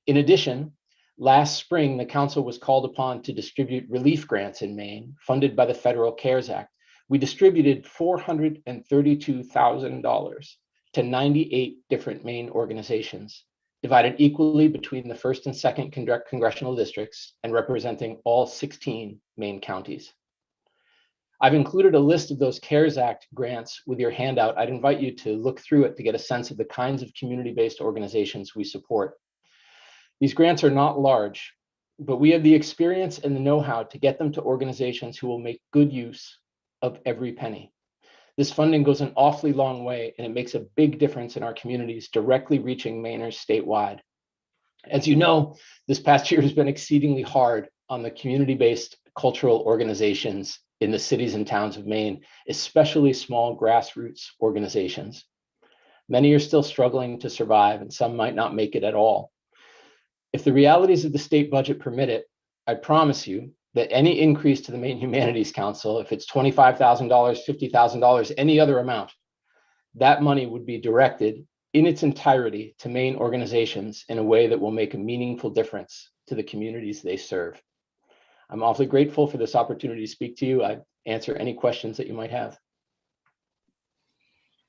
Speaker 6: In addition, last spring, the council was called upon to distribute relief grants in Maine, funded by the Federal CARES Act. We distributed $432,000 to 98 different Maine organizations, divided equally between the 1st and 2nd congressional districts and representing all 16 Maine counties. I've included a list of those CARES Act grants with your handout. I'd invite you to look through it to get a sense of the kinds of community-based organizations we support. These grants are not large, but we have the experience and the know-how to get them to organizations who will make good use of every penny. This funding goes an awfully long way, and it makes a big difference in our communities, directly reaching Mainers statewide. As you know, this past year has been exceedingly hard on the community-based cultural organizations in the cities and towns of Maine, especially small grassroots organizations. Many are still struggling to survive, and some might not make it at all. If the realities of the state budget permit it, I promise you that any increase to the Maine Humanities Council, if it's $25,000, $50,000, any other amount, that money would be directed in its entirety to Maine organizations in a way that will make a meaningful difference to the communities they serve. I'm awfully grateful for this opportunity to speak to you. I answer any questions that you might have.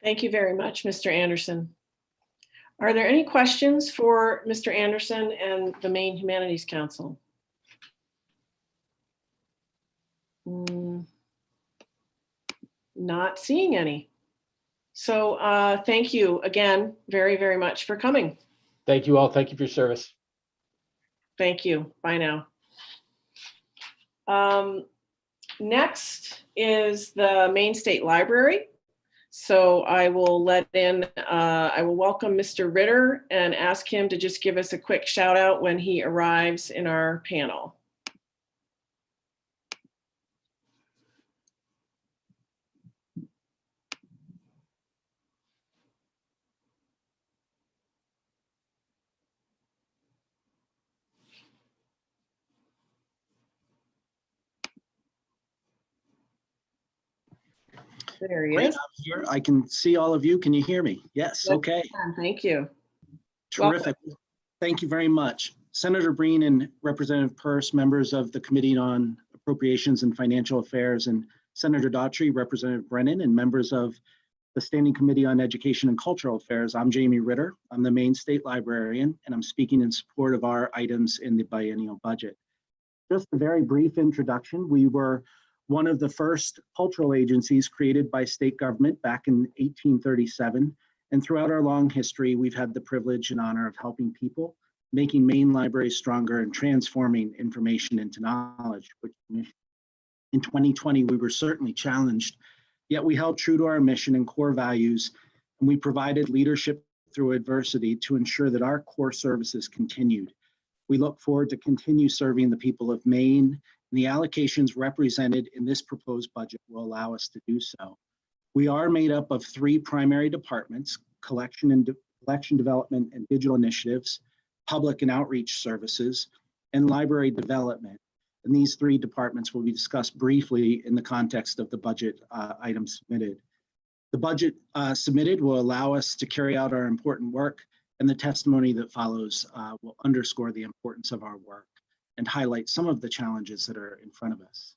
Speaker 1: Thank you very much, Mr. Anderson. Are there any questions for Mr. Anderson and the Maine Humanities Council? Not seeing any. So thank you again very, very much for coming.
Speaker 6: Thank you all. Thank you for your service.
Speaker 1: Thank you. Bye now. Next is the Maine State Library. So I will I will welcome Mr. Ritter and ask him to just give us a quick shout out when he arrives in our panel.
Speaker 12: There he
Speaker 7: Great,
Speaker 12: is.
Speaker 7: I'm here. I can see all of you. Can you hear me? Yes, okay.
Speaker 12: Thank you.
Speaker 7: Terrific. Thank you very much. Senator Breen and Representative Peirce, members of the Committee on Appropriations and Financial Affairs, and Senator Daughtry, Representative Brennan, and members of the Standing Committee on Education and Cultural Affairs. I'm Jamie Ritter. I'm the Maine State Librarian, and I'm speaking in support of our items in the biennial budget. Just a very brief introduction. We were one of the first cultural agencies created by state government back in 1837. And throughout our long history, we've had the privilege and honor of helping people, making Maine libraries stronger and transforming information into knowledge. In 2020, we were certainly challenged, yet we held true to our mission and core values, and we provided leadership through adversity to ensure that our core services continued. We look forward to continue serving the people of Maine, and the allocations represented in this proposed budget will allow us to do so. We are made up of three primary departments: collection development and digital initiatives, public and outreach services, and library development. And these three departments will be discussed briefly in the context of the budget items submitted. The budget submitted will allow us to carry out our important work, and the testimony that follows will underscore the importance of our work and highlight some of the challenges that are in front of us.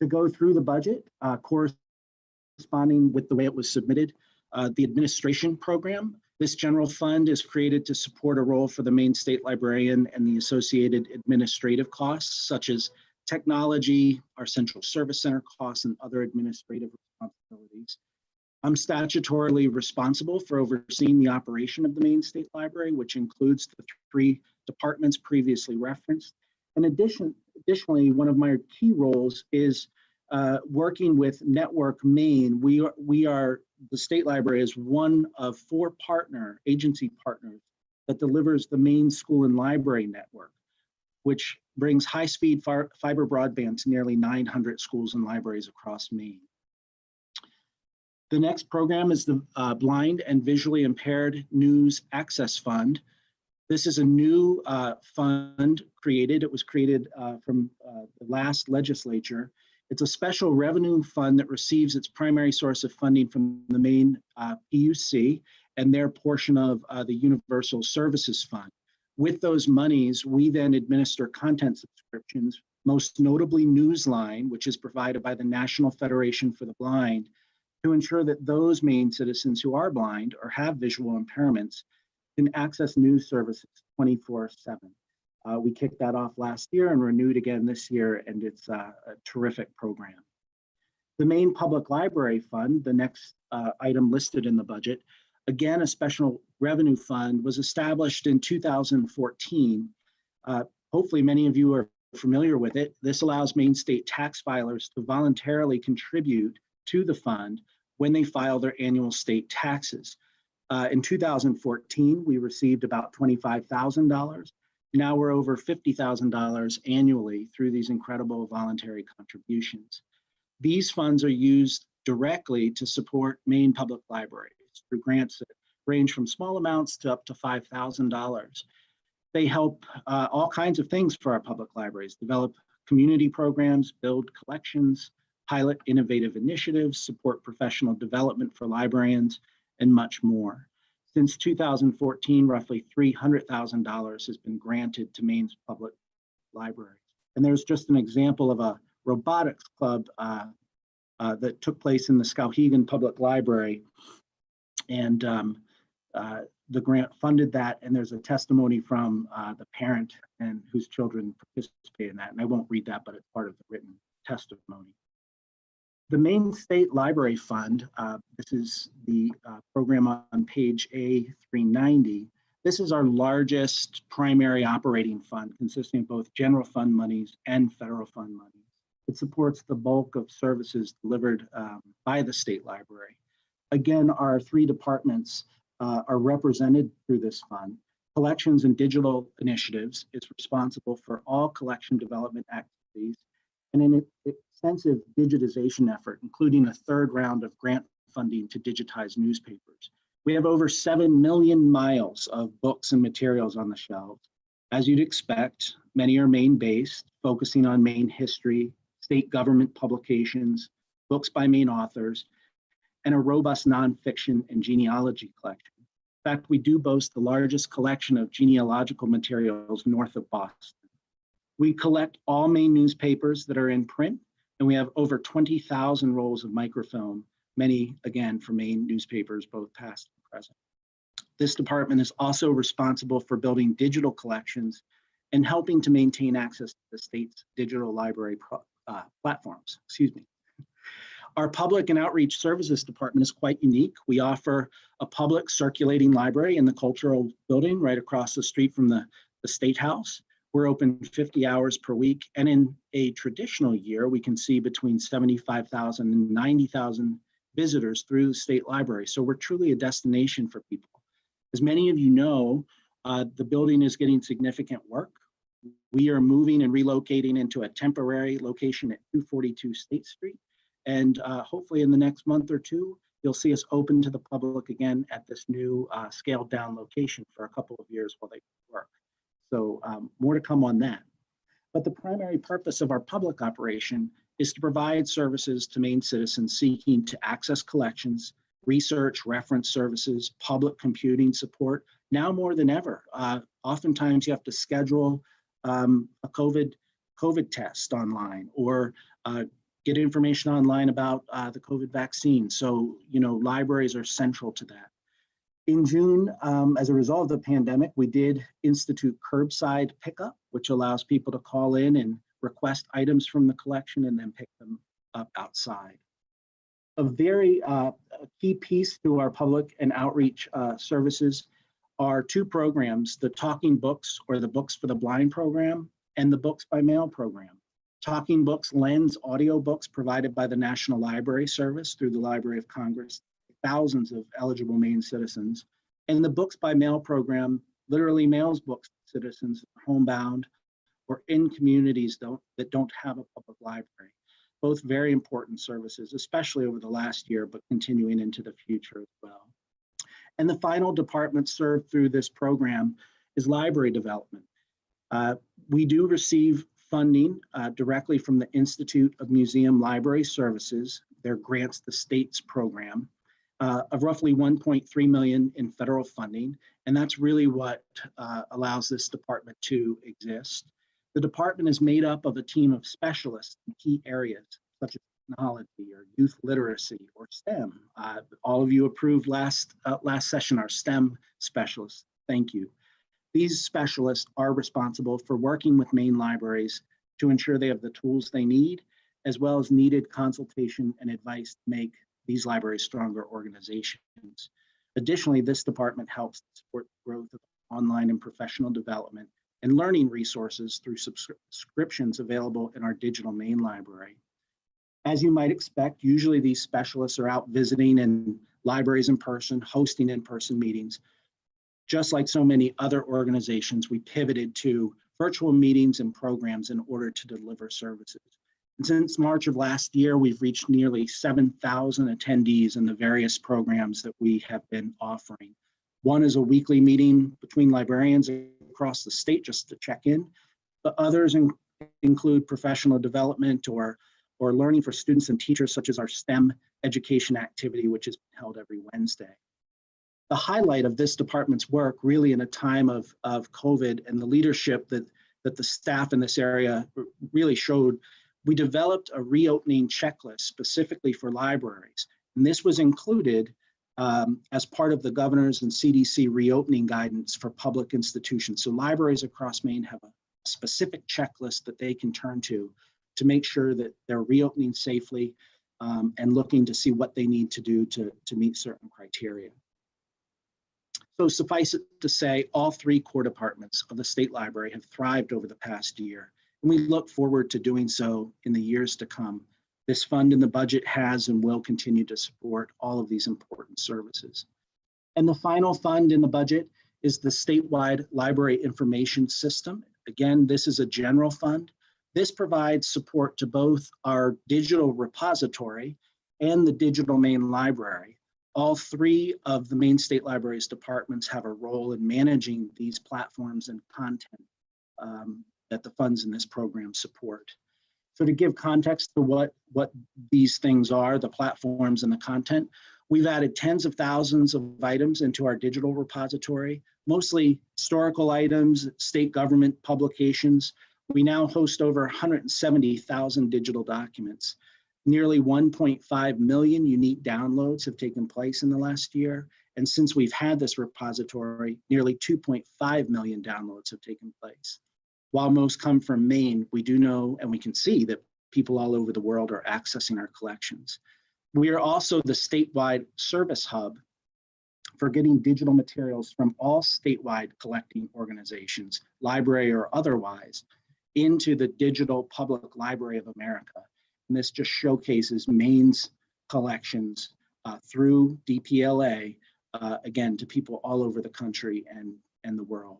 Speaker 7: To go through the budget, corresponding with the way it was submitted, the administration program. This general fund is created to support a role for the Maine State Librarian and the associated administrative costs, such as technology, our central service center costs, and other administrative responsibilities. I'm statutorily responsible for overseeing the operation of the Maine State Library, which includes the three departments previously referenced. In additionally, one of my key roles is working with Network Maine. The State Library is one of four agency partners that delivers the Maine School and Library Network, which brings high-speed fiber broadband to nearly 900 schools and libraries across Maine. The next program is the Blind and Visually Impaired News Access Fund. This is a new fund created. It was created from the last legislature. It's a special revenue fund that receives its primary source of funding from the Maine PUC and their portion of the Universal Services Fund. With those monies, we then administer content subscriptions, most notably Newsline, which is provided by the National Federation for the Blind, to ensure that those Maine citizens who are blind or have visual impairments can access news services 24/7. We kicked that off last year and renewed again this year, and it's a terrific program. The Maine Public Library Fund, the next item listed in the budget, again, a special revenue fund, was established in 2014. Hopefully many of you are familiar with it. This allows Maine state tax filers to voluntarily contribute to the fund when they file their annual state taxes. In 2014, we received about $25,000. Now we're over $50,000 annually through these incredible voluntary contributions. These funds are used directly to support Maine public libraries through grants that range from small amounts to up to $5,000. They help all kinds of things for our public libraries: develop community programs, build collections, pilot innovative initiatives, support professional development for librarians, and much more. Since 2014, roughly $300,000 has been granted to Maine's public libraries. And there's just an example of a robotics club that took place in the Skowhegan Public Library. And the grant funded that, and there's a testimony from the parent and whose children participate in that. And I won't read that, but it's part of the written testimony. The Maine State Library Fund, this is the program on page A390. This is our largest primary operating fund, consisting of both general fund monies and federal fund monies. It supports the bulk of services delivered by the state library. Again, our three departments are represented through this fund. Collections and Digital Initiatives is responsible for all collection development activities and an extensive digitization effort, including a third round of grant funding to digitize newspapers. We have over 7 million miles of books and materials on the shelves. As you'd expect, many are Maine-based, focusing on Maine history, state government publications, books by Maine authors, and a robust nonfiction and genealogy collection. In fact, we do boast the largest collection of genealogical materials north of Boston. We collect all Maine newspapers that are in print, and we have over 20,000 rolls of microfilm, many, again, for Maine newspapers, both past and present. This department is also responsible for building digital collections and helping to maintain access to the state's digital library platforms. Excuse me. Our Public and Outreach Services Department is quite unique. We offer a public circulating library in the Cultural Building right across the street from the State House. We're open 50 hours per week, and in a traditional year, we can see between 75,000 and 90,000 visitors through the State Library. So we're truly a destination for people. As many of you know, the building is getting significant work. We are moving and relocating into a temporary location at 242 State Street. And hopefully in the next month or two, you'll see us open to the public again at this new scaled down location for a couple of years while they work. So more to come on that. But the primary purpose of our public operation is to provide services to Maine citizens seeking to access collections, research, reference services, public computing support, now more than ever. Oftentimes you have to schedule a COVID test online or get information online about the COVID vaccine. So, libraries are central to that. In June, as a result of the pandemic, we did institute curbside pickup, which allows people to call in and request items from the collection and then pick them up outside. A very key piece to our public and outreach services are two programs, the Talking Books or the Books for the Blind program and the Books by Mail program. Talking Books lends audiobooks provided by the National Library Service through the Library of Congress, thousands of eligible Maine citizens. And the Books by Mail program literally mails books to citizens homebound or in communities that don't have a public library. Both very important services, especially over the last year, but continuing into the future as well. And the final department served through this program is library development. We do receive funding directly from the Institute of Museum Library Services, their Grants the States program, of roughly $1.3 million in federal funding. And that's really what allows this department to exist. The department is made up of a team of specialists in key areas, such as technology or youth literacy or STEM. All of you approved last session our STEM specialists. Thank you. These specialists are responsible for working with Maine libraries to ensure they have the tools they need, as well as needed consultation and advice to make these libraries stronger organizations. Additionally, this department helps support the growth of online and professional development and learning resources through subscriptions available in our digital Maine library. As you might expect, usually these specialists are out visiting in libraries in person, hosting in-person meetings. Just like so many other organizations, we pivoted to virtual meetings and programs in order to deliver services. And since March of last year, we've reached nearly 7,000 attendees in the various programs that we have been offering. One is a weekly meeting between librarians across the state just to check in, but others include professional development or learning for students and teachers, such as our STEM education activity, which is held every Wednesday. The highlight of this department's work, really in a time of COVID and the leadership that the staff in this area really showed, we developed a reopening checklist specifically for libraries. And this was included as part of the governor's and CDC reopening guidance for public institutions. So libraries across Maine have a specific checklist that they can turn to make sure that they're reopening safely and looking to see what they need to do to meet certain criteria. So suffice it to say, all three core departments of the State Library have thrived over the past year, and we look forward to doing so in the years to come. This fund in the budget has and will continue to support all of these important services. And the final fund in the budget is the statewide library information system. Again, this is a general fund. This provides support to both our digital repository and the digital Maine library. All three of the Maine State Library's departments have a role in managing these platforms and content that the funds in this program support. So to give context to what these things are, the platforms and the content, we've added tens of thousands of items into our digital repository, mostly historical items, state government publications. We now host over 170,000 digital documents. Nearly 1.5 million unique downloads have taken place in the last year. And since we've had this repository, nearly 2.5 million downloads have taken place. While most come from Maine, we do know and we can see that people all over the world are accessing our collections. We are also the statewide service hub for getting digital materials from all statewide collecting organizations, library or otherwise, into the Digital Public Library of America. And this just showcases Maine's collections through DPLA, again, to people all over the country and the world.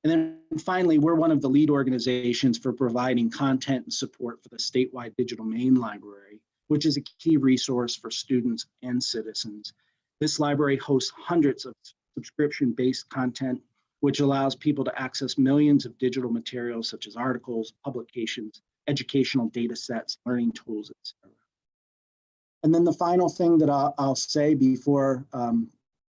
Speaker 7: And then finally, we're one of the lead organizations for providing content and support for the statewide Digital Maine Library, which is a key resource for students and citizens. This library hosts hundreds of subscription-based content, which allows people to access millions of digital materials such as articles, publications, educational data sets, learning tools, etc. And then the final thing that I'll say before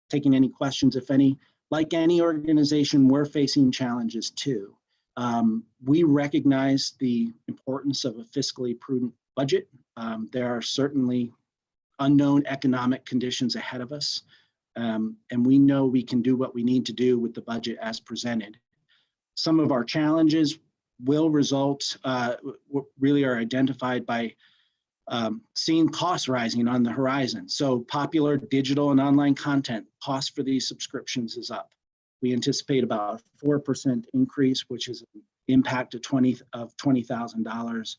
Speaker 7: taking any questions, if any, like any organization, we're facing challenges too. We recognize the importance of a fiscally prudent budget. There are certainly unknown economic conditions ahead of us. And we know we can do what we need to do with the budget as presented. Some of our challenges will result, really are identified by seeing costs rising on the horizon. So popular digital and online content, cost for these subscriptions is up. We anticipate about a 4% increase, which is an impact of $20,000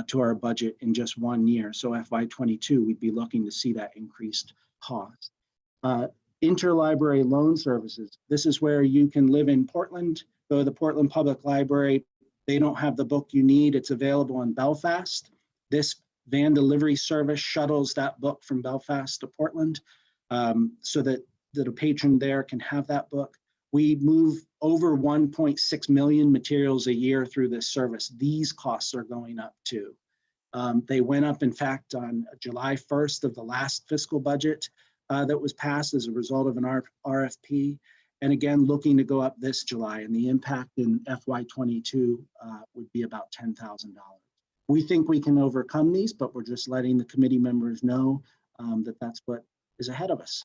Speaker 7: to our budget in just 1 year. So FY22, we'd be looking to see that increased cost. Interlibrary loan services. This is where you can live in Portland, go to the Portland Public Library. They don't have the book you need. It's available in Belfast. This van delivery service shuttles that book from Belfast to Portland so that a patron there can have that book. We move over 1.6 million materials a year through this service. These costs are going up too. They went up, in fact, on July 1st of the last fiscal budget that was passed as a result of an RFP. And again, looking to go up this July, and the impact in FY22 would be about $10,000. We think we can overcome these, but we're just letting the committee members know that that's what is ahead of us.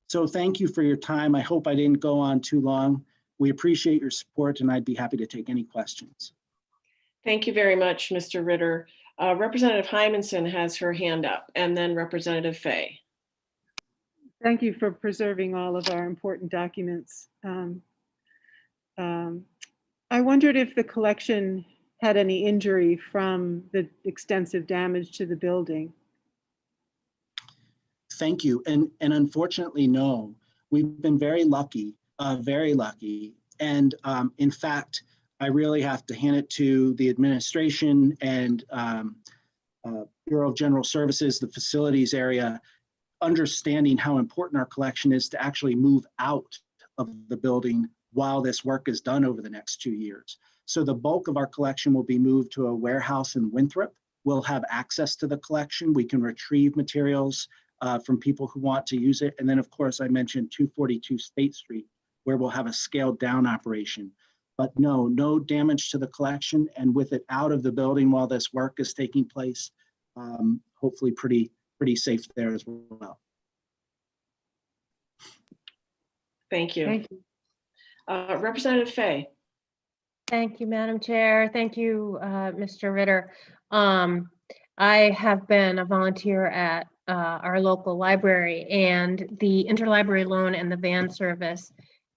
Speaker 7: So thank you for your time. I hope I didn't go on too long. We appreciate your support, and I'd be happy to take any questions.
Speaker 1: Thank you very much, Mr. Ritter. Representative Hymanson has her hand up, and then Representative Fay.
Speaker 20: Thank you for preserving all of our important documents. I wondered if the collection had any injury from the extensive damage to the building.
Speaker 7: Thank you. And unfortunately, no. We've been very lucky, very lucky. And in fact, I really have to hand it to the administration and Bureau of General Services, the facilities area, understanding how important our collection is to actually move out of the building while this work is done over the next 2 years. So the bulk of our collection will be moved to a warehouse in Winthrop. We'll have access to the collection. We can retrieve materials from people who want to use it. And then, of course, I mentioned 242 State Street, where we'll have a scaled down operation. But no damage to the collection, and with it out of the building while this work is taking place, hopefully pretty safe there as well.
Speaker 1: Thank you.
Speaker 18: Thank you.
Speaker 1: Representative Fay.
Speaker 18: Thank you, Madam Chair. Thank you, Mr. Ritter. I have been a volunteer at our local library, and the interlibrary loan and the van service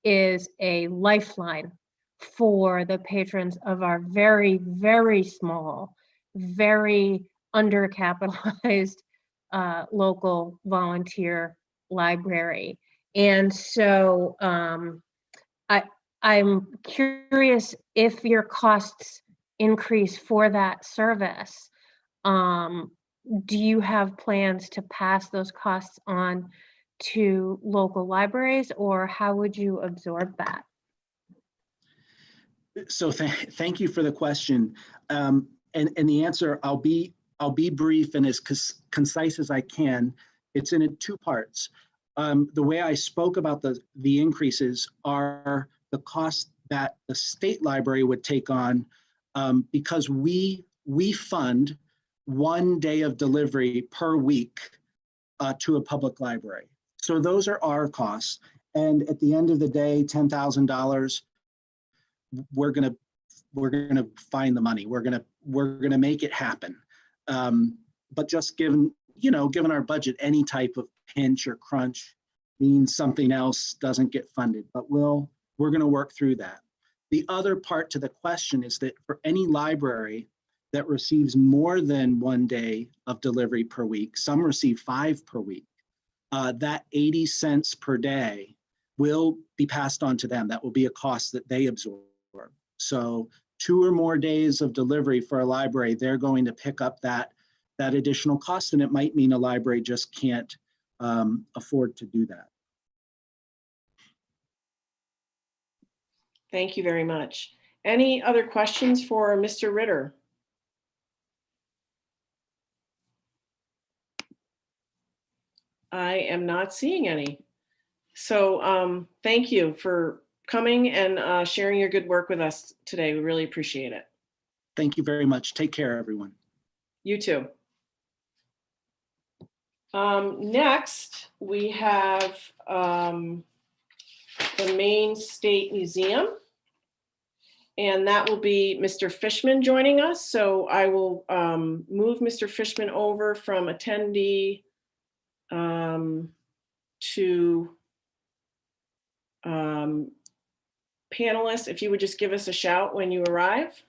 Speaker 18: is a lifeline for the patrons of our very, very small, very undercapitalized local volunteer library. And so I'm curious if your costs increase for that service. Do you have plans to pass those costs on to local libraries, or how would you absorb that?
Speaker 7: So thank you for the question. And And the answer, I'll be brief and as concise as I can. It's in two parts. The way I spoke about the increases are the costs that the state library would take on because we fund 1 day of delivery per week to a public library. So those are our costs. And at the end of the day, $10,000, we're gonna find the money. We're gonna make it happen. But just given our budget, any type of pinch or crunch means something else doesn't get funded. But we're gonna work through that. The other part to the question is that for any library that receives more than 1 day of delivery per week, some receive 5 per week, that 80 cents per day will be passed on to them. That will be a cost that they absorb. So 2 or more days of delivery for a library, they're going to pick up that additional cost, and it might mean a library just can't afford to do that.
Speaker 1: Thank you very much. Any other questions for Mr. Ritter? I am not seeing any. So thank you for coming and sharing your good work with us today. We really appreciate it.
Speaker 7: Thank you very much. Take care, everyone.
Speaker 1: You too. Next, we have the Maine State Museum, and that will be Mr. Fishman joining us. So I will move Mr. Fishman over from attendee to panelist. If you would just give us a shout when you arrive.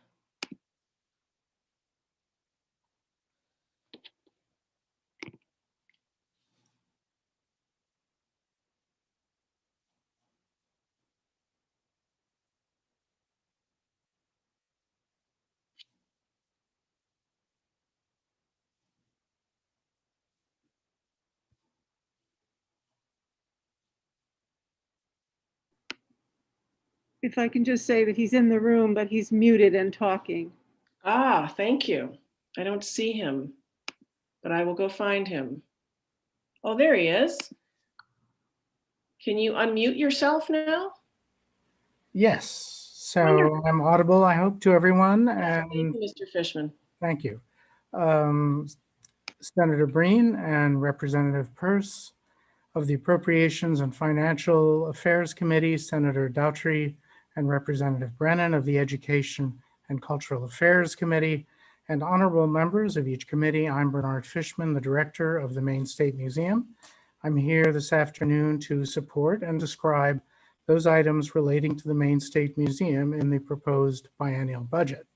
Speaker 20: If I can just say that he's in the room, but he's muted and talking.
Speaker 1: Ah, thank you. I don't see him, but I will go find him. Oh, there he is. Can you unmute yourself now?
Speaker 8: Yes, so
Speaker 1: Wonderful.
Speaker 8: I'm audible, I hope, to everyone.
Speaker 1: Thank you, Mr. Fishman.
Speaker 8: Thank you. Senator Breen and Representative Peirce of the Appropriations and Financial Affairs Committee, Senator Daughtry and Representative Brennan of the Education and Cultural Affairs Committee, and honorable members of each committee. I'm Bernard Fishman, the director of the Maine State Museum. I'm here this afternoon to support and describe those items relating to the Maine State Museum in the proposed biennial budget.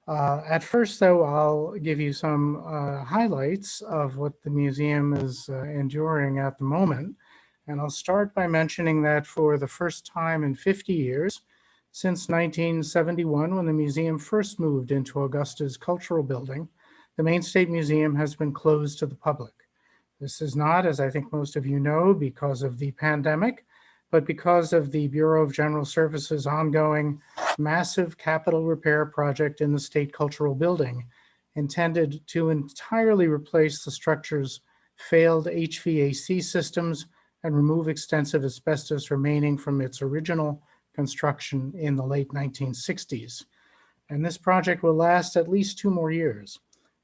Speaker 8: At first, though, I'll give you some highlights of what the museum is enduring at the moment. And I'll start by mentioning that for the first time in 50 years, since 1971, when the museum first moved into Augusta's cultural building, the Maine State Museum has been closed to the public. This is not, as I think most of you know, because of the pandemic, but because of the Bureau of General Services' ongoing massive capital repair project in the state cultural building, intended to entirely replace the structure's failed HVAC systems and remove extensive asbestos remaining from its original construction in the late 1960s. And this project will last at least 2 more years.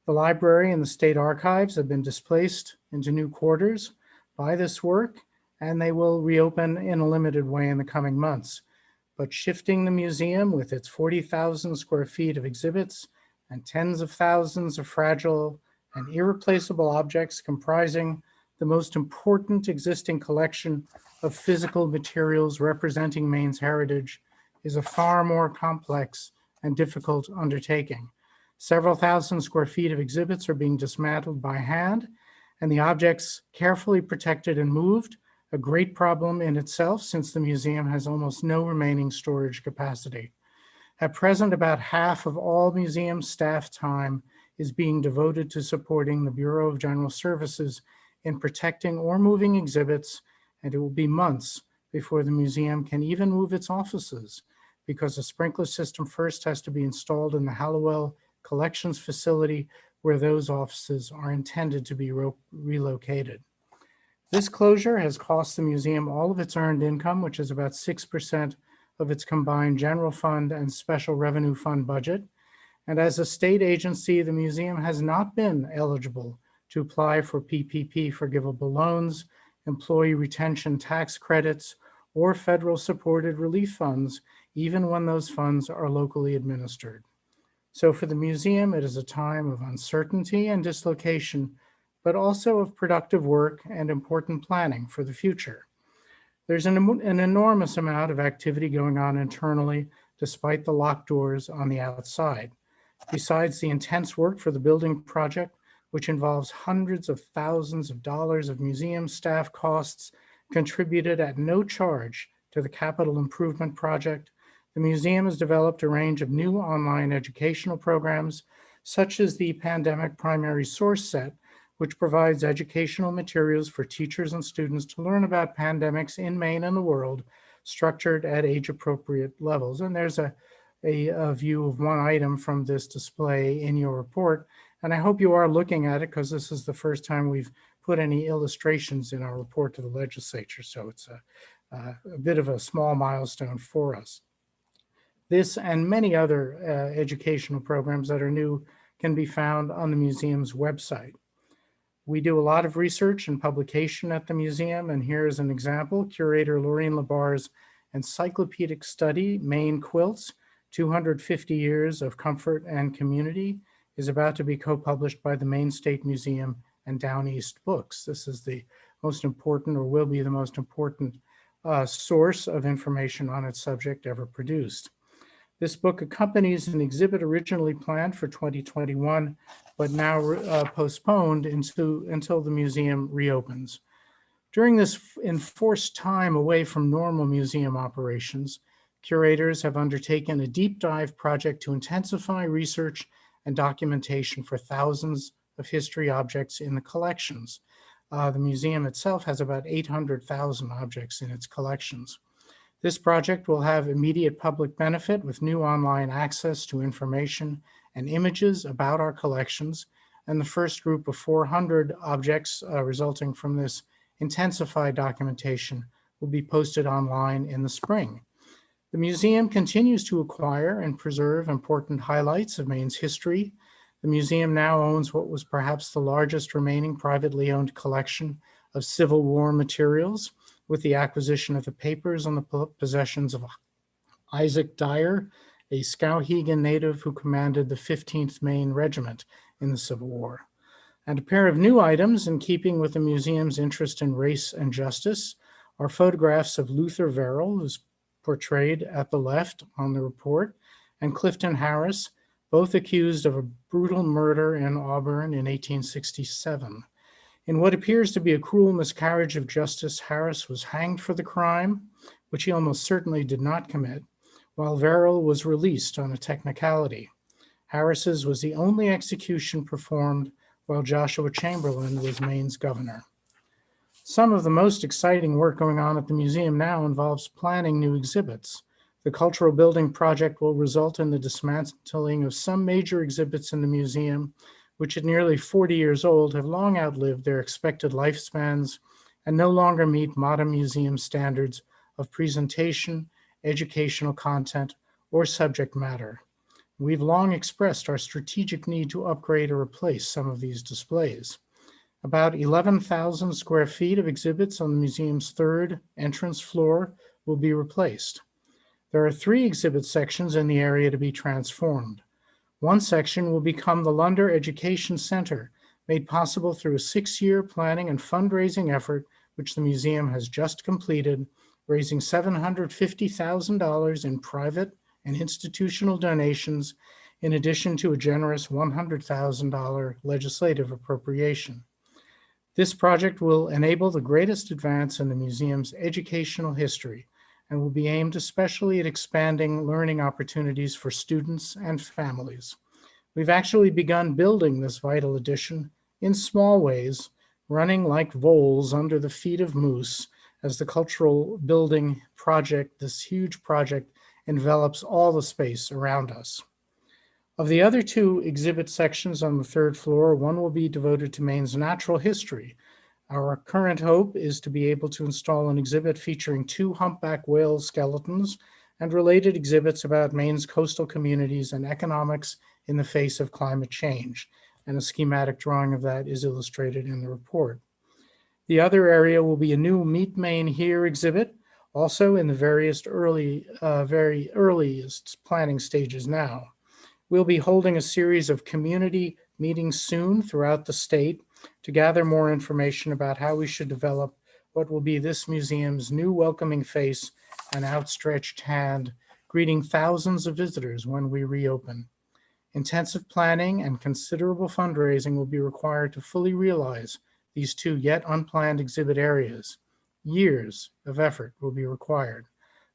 Speaker 8: The library and the state archives have been displaced into new quarters by this work, and they will reopen in a limited way in the coming months. But shifting the museum with its 40,000 square feet of exhibits and tens of thousands of fragile and irreplaceable objects comprising the most important existing collection of physical materials representing Maine's heritage is a far more complex and difficult undertaking. Several thousand square feet of exhibits are being dismantled by hand, and the objects carefully protected and moved, a great problem in itself since the museum has almost no remaining storage capacity. At present, about half of all museum staff time is being devoted to supporting the Bureau of General Services in protecting or moving exhibits, and it will be months before the museum can even move its offices because a sprinkler system first has to be installed in the Hallowell collections facility where those offices are intended to be relocated. This closure has cost the museum all of its earned income, which is about 6% of its combined general fund and special revenue fund budget. And as a state agency, the museum has not been eligible to apply for PPP forgivable loans, employee retention tax credits, or federal supported relief funds, even when those funds are locally administered. So for the museum, it is a time of uncertainty and dislocation, but also of productive work and important planning for the future. There's an enormous amount of activity going on internally, despite the locked doors on the outside. Besides the intense work for the building project, which involves hundreds of thousands of dollars of museum staff costs contributed at no charge to the capital improvement project, the museum has developed a range of new online educational programs, such as the Pandemic Primary Source Set, which provides educational materials for teachers and students to learn about pandemics in Maine and the world, structured at age-appropriate levels. And there's a view of one item from this display in your report. And I hope you are looking at it, because this is the first time we've put any illustrations in our report to the legislature. So it's a bit of a small milestone for us. This and many other educational programs that are new can be found on the museum's website. We do a lot of research and publication at the museum, and here is an example. Curator Laureen Labar's encyclopedic study, Maine Quilts, 250 Years of Comfort and Community, is about to be co-published by the Maine State Museum and Down East Books. This is the most important, or will be the most important, source of information on its subject ever produced. This book accompanies an exhibit originally planned for 2021, but now postponed until the museum reopens. During this enforced time away from normal museum operations, curators have undertaken a deep dive project to intensify research and documentation for thousands of history objects in the collections. The museum itself has about 800,000 objects in its collections. This project will have immediate public benefit with new online access to information and images about our collections, and the first group of 400 objects resulting from this intensified documentation will be posted online in the spring. The museum continues to acquire and preserve important highlights of Maine's history. The museum now owns what was perhaps the largest remaining privately owned collection of Civil War materials, with the acquisition of the papers and the possessions of Isaac Dyer, a Skowhegan native who commanded the 15th Maine Regiment in the Civil War. And a pair of new items in keeping with the museum's interest in race and justice are photographs of Luther Verrill, who's portrayed at the left on the report, and Clifton Harris, both accused of a brutal murder in Auburn in 1867. In what appears to be a cruel miscarriage of justice, Harris was hanged for the crime, which he almost certainly did not commit, while Verrill was released on a technicality. Harris's was the only execution performed while Joshua Chamberlain was Maine's governor. Some of the most exciting work going on at the museum now involves planning new exhibits. The cultural building project will result in the dismantling of some major exhibits in the museum, which at nearly 40 years old have long outlived their expected lifespans and no longer meet modern museum standards of presentation, educational content, or subject matter. We've long expressed our strategic need to upgrade or replace some of these displays. About 11,000 square feet of exhibits on the museum's third entrance floor will be replaced. There are 3 exhibit sections in the area to be transformed. One section will become the Lunder Education Center, made possible through a 6-year planning and fundraising effort, which the museum has just completed, raising $750,000 in private and institutional donations, in addition to a generous $100,000 legislative appropriation. This project will enable the greatest advance in the museum's educational history and will be aimed especially at expanding learning opportunities for students and families. We've actually begun building this vital addition in small ways, running like voles under the feet of moose, as the cultural building project, this huge project, envelops all the space around us. Of the other two exhibit sections on the third floor, one will be devoted to Maine's natural history. Our current hope is to be able to install an exhibit featuring 2 humpback whale skeletons and related exhibits about Maine's coastal communities and economics in the face of climate change. And a schematic drawing of that is illustrated in the report. The other area will be a new Meet Maine Here exhibit, also in the very earliest planning stages now. We'll be holding a series of community meetings soon throughout the state to gather more information about how we should develop what will be this museum's new welcoming face and outstretched hand, greeting thousands of visitors when we reopen. Intensive planning and considerable fundraising will be required to fully realize these 2 yet unplanned exhibit areas. Years of effort will be required,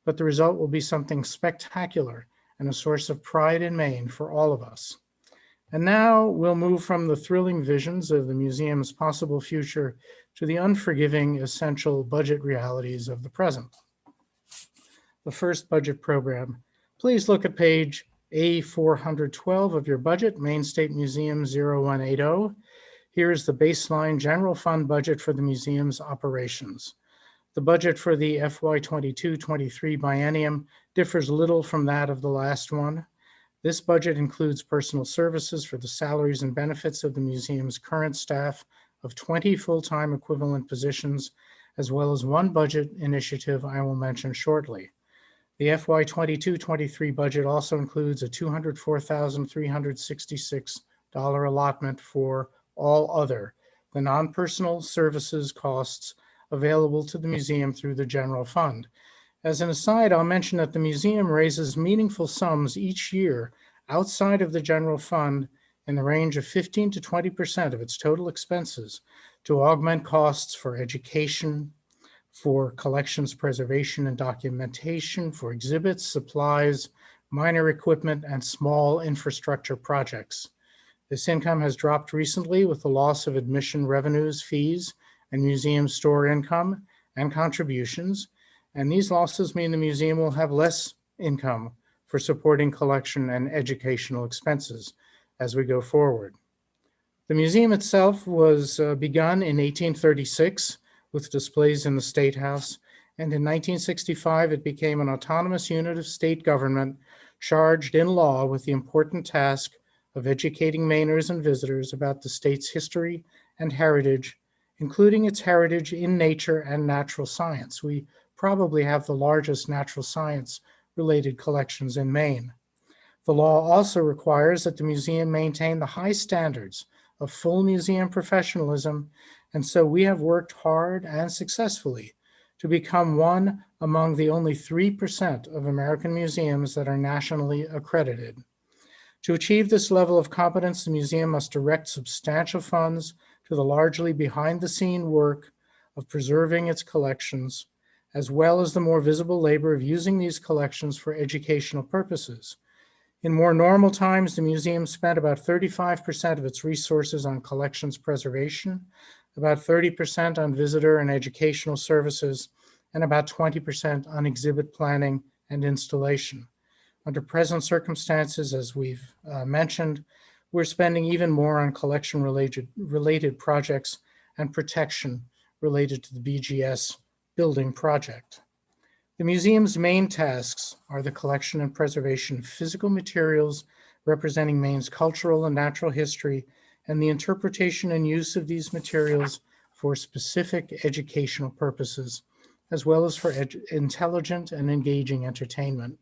Speaker 8: but the result will be something spectacular and a source of pride in Maine for all of us. And now we'll move from the thrilling visions of the museum's possible future to the unforgiving, essential budget realities of the present. The first budget program. Please look at page A412 of your budget, Maine State Museum 0180. Here is the baseline general fund budget for the museum's operations. The budget for the FY22-23 biennium differs little from that of the last one. This budget includes personal services for the salaries and benefits of the museum's current staff of 20 full-time equivalent positions, as well as one budget initiative I will mention shortly. The FY22-23 budget also includes a $204,366 allotment for all other, the non-personal services costs available to the museum through the general fund. As an aside, I'll mention that the museum raises meaningful sums each year outside of the general fund in the range of 15 to 20% of its total expenses to augment costs for education, for collections preservation and documentation, for exhibits, supplies, minor equipment, and small infrastructure projects. This income has dropped recently with the loss of admission revenues, fees, and museum store income and contributions, and these losses mean the museum will have less income for supporting collection and educational expenses as we go forward. The museum itself was begun in 1836 with displays in the State House, and in 1965 it became an autonomous unit of state government charged in law with the important task of educating Mainers and visitors about the state's history and heritage, including its heritage in nature and natural science. We probably have the largest natural science related collections in Maine. The law also requires that the museum maintain the high standards of full museum professionalism, and so we have worked hard and successfully to become one among the only 3% of American museums that are nationally accredited. To achieve this level of competence, the museum must direct substantial funds to the largely behind-the-scene work of preserving its collections, as well as the more visible labor of using these collections for educational purposes. In more normal times, the museum spent about 35% of its resources on collections preservation, about 30% on visitor and educational services, and about 20% on exhibit planning and installation. Under present circumstances, as we've mentioned, we're spending even more on collection-related projects and protection related to the BGS building project. The museum's main tasks are the collection and preservation of physical materials representing Maine's cultural and natural history, and the interpretation and use of these materials for specific educational purposes, as well as for intelligent and engaging entertainment.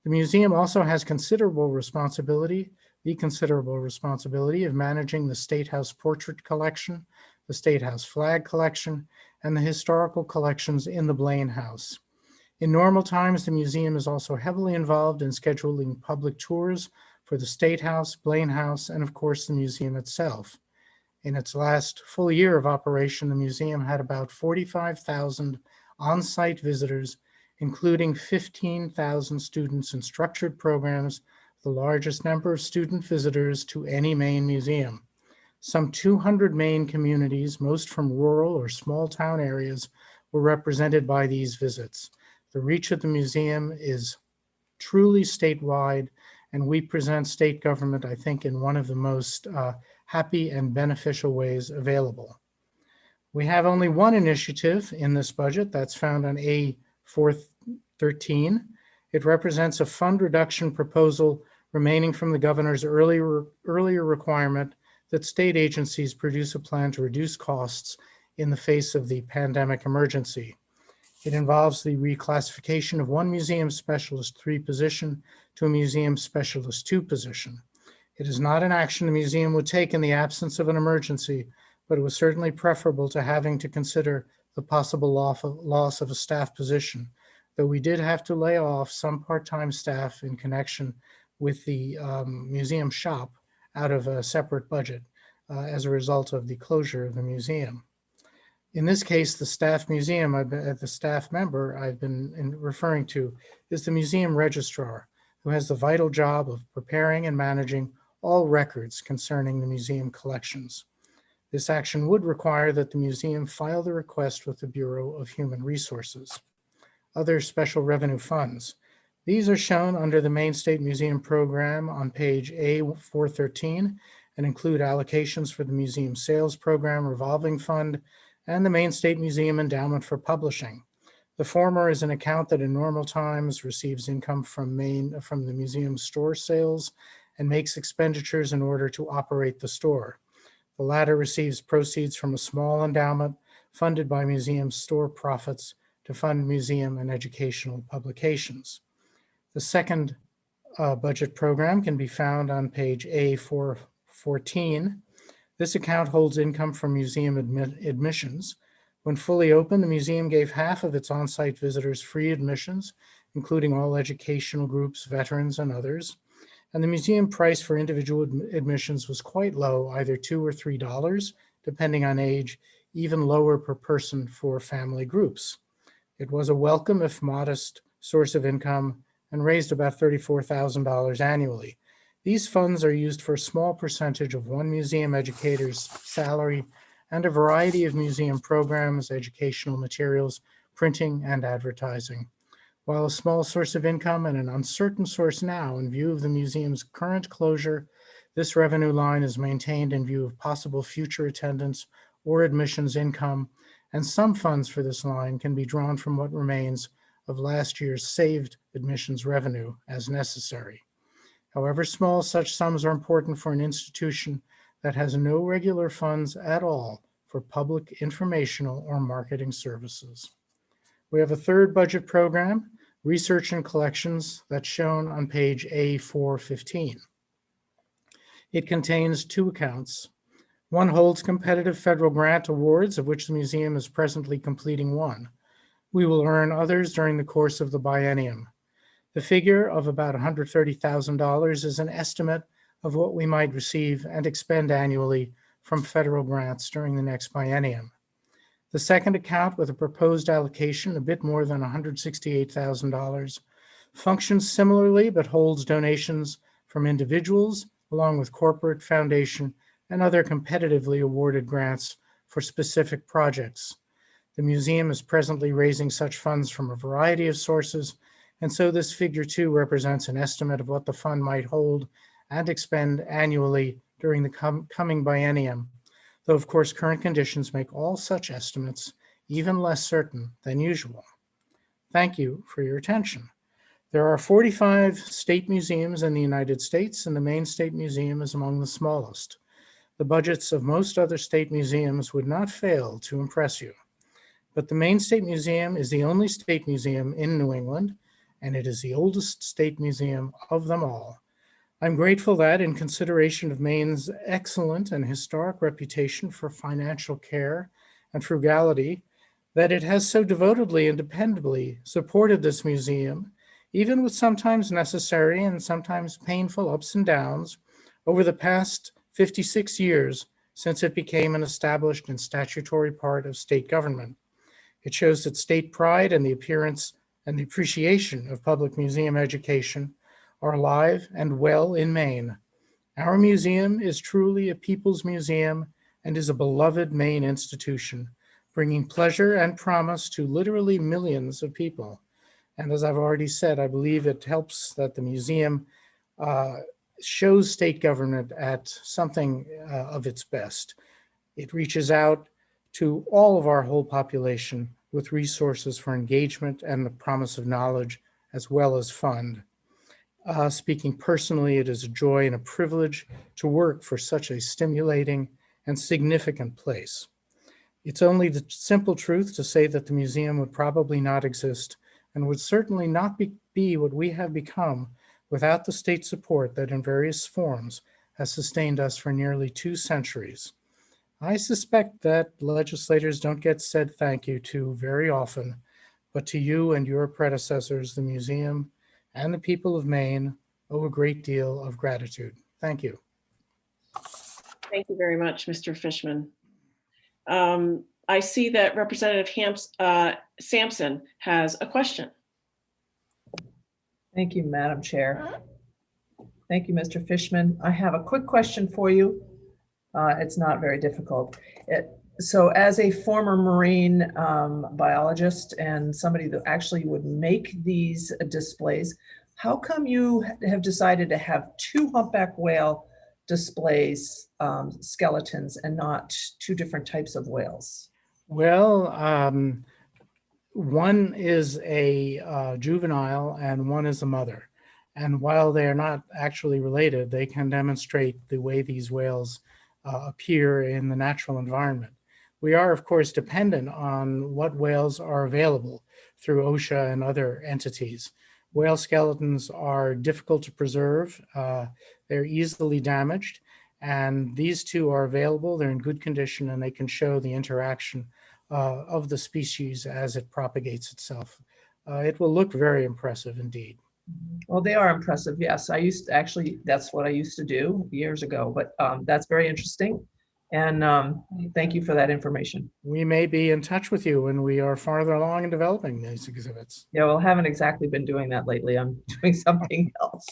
Speaker 8: The museum also has the considerable responsibility of managing the State House portrait collection, the State House flag collection, and the historical collections in the Blaine House. In normal times, the museum is also heavily involved in scheduling public tours for the State House, Blaine House, and of course the museum itself. In its last full year of operation, the museum had about 45,000 on-site visitors, including 15,000 students in structured programs, the largest number of student visitors to any Maine museum. Some 200 Maine communities, most from rural or small town areas, were represented by these visits. The reach of the museum is truly statewide, and we present state government, I think, in one of the most happy and beneficial ways available. We have only one initiative in this budget that's found on A413. It represents a fund reduction proposal remaining from the governor's earlier requirement that state agencies produce a plan to reduce costs in the face of the pandemic emergency. It involves the reclassification of one museum specialist 3 position to a museum specialist 2 position. It is not an action the museum would take in the absence of an emergency, but it was certainly preferable to having to consider the possible loss of a staff position, though we did have to lay off some part-time staff in connection with the museum shop out of a separate budget as a result of the closure of the museum. In this case, the staff member I've been referring to is the museum registrar, who has the vital job of preparing and managing all records concerning the museum collections. This action would require that the museum file the request with the Bureau of Human Resources. Other special revenue funds. These are shown under the Maine State Museum program on page A413 and include allocations for the Museum Sales Program Revolving Fund and the Maine State Museum Endowment for Publishing. The former is an account that in normal times receives income from the museum store sales and makes expenditures in order to operate the store. The latter receives proceeds from a small endowment funded by museum store profits to fund museum and educational publications. The second budget program can be found on page A414. This account holds income from museum admissions. When fully open, the museum gave half of its on-site visitors free admissions, including all educational groups, veterans, and others. And the museum price for individual admissions was quite low, either $2 or $3, depending on age, even lower per person for family groups. It was a welcome, if modest, source of income and raised about $34,000 annually. These funds are used for a small percentage of one museum educator's salary and a variety of museum programs, educational materials, printing, and advertising. While a small source of income and an uncertain source now in view of the museum's current closure, this revenue line is maintained in view of possible future attendance or admissions income, and some funds for this line can be drawn from what remains of last year's saved admissions revenue as necessary. However small, such sums are important for an institution that has no regular funds at all for public informational or marketing services. We have a third budget program, Research and Collections, that's shown on page A415. It contains 2 accounts. One holds competitive federal grant awards, of which the museum is presently completing 1. We will earn others during the course of the biennium. The figure of about $130,000 is an estimate of what we might receive and expend annually from federal grants during the next biennium. The second account, with a proposed allocation a bit more than $168,000, functions similarly but holds donations from individuals along with corporate, foundation, and other competitively awarded grants for specific projects. The museum is presently raising such funds from a variety of sources, and so this figure too represents an estimate of what the fund might hold and expend annually during the coming biennium, though of course current conditions make all such estimates even less certain than usual. Thank you for your attention. There are 45 state museums in the United States, and the Maine State Museum is among the smallest. The budgets of most other state museums would not fail to impress you. But the Maine State Museum is the only state museum in New England, and it is the oldest state museum of them all. I'm grateful that, in consideration of Maine's excellent and historic reputation for financial care and frugality, that it has so devotedly and dependably supported this museum, even with sometimes necessary and sometimes painful ups and downs, over the past 56 years since it became an established and statutory part of state government. It shows that state pride and the appearance and the appreciation of public museum education are alive and well in Maine. Our museum is truly a people's museum and is a beloved Maine institution, bringing pleasure and promise to literally millions of people. And as I've already said, I believe it helps that the museum shows state government at something of its best. It reaches out to all of our whole population with resources for engagement and the promise of knowledge, as well as fun. Speaking personally, it is a joy and a privilege to work for such a stimulating and significant place. It's only the simple truth to say that the museum would probably not exist and would certainly not be what we have become without the state support that in various forms has sustained us for nearly 2 centuries. I suspect that legislators don't get said thank you to very often, but to you and your predecessors, the museum and the people of Maine owe a great deal of gratitude. Thank you.
Speaker 1: Thank you very much, Mr. Fishman. I see that Representative Sampson has a question.
Speaker 12: Thank you, Madam Chair. Thank you, Mr. Fishman. I have a quick question for you. It's not very difficult. So as a former Marine biologist and somebody that actually would make these displays, how come you have decided to have 2 humpback whale displays, skeletons, and not 2 different types of whales?
Speaker 8: Well, one is a juvenile and one is a mother. And while they are not actually related, they can demonstrate the way these whales appear in the natural environment. We are, of course, dependent on what whales are available through OSHA and other entities. Whale skeletons are difficult to preserve. They're easily damaged. And these 2 are available. They're in good condition and they can show the interaction of the species as it propagates itself. It will look very impressive indeed.
Speaker 12: Well, they are impressive. Yes, that's what I used to do years ago, but that's very interesting. And thank you for that information.
Speaker 8: We may be in touch with you when we are farther along in developing these exhibits.
Speaker 12: Yeah, well, haven't exactly been doing that lately. I'm doing something else.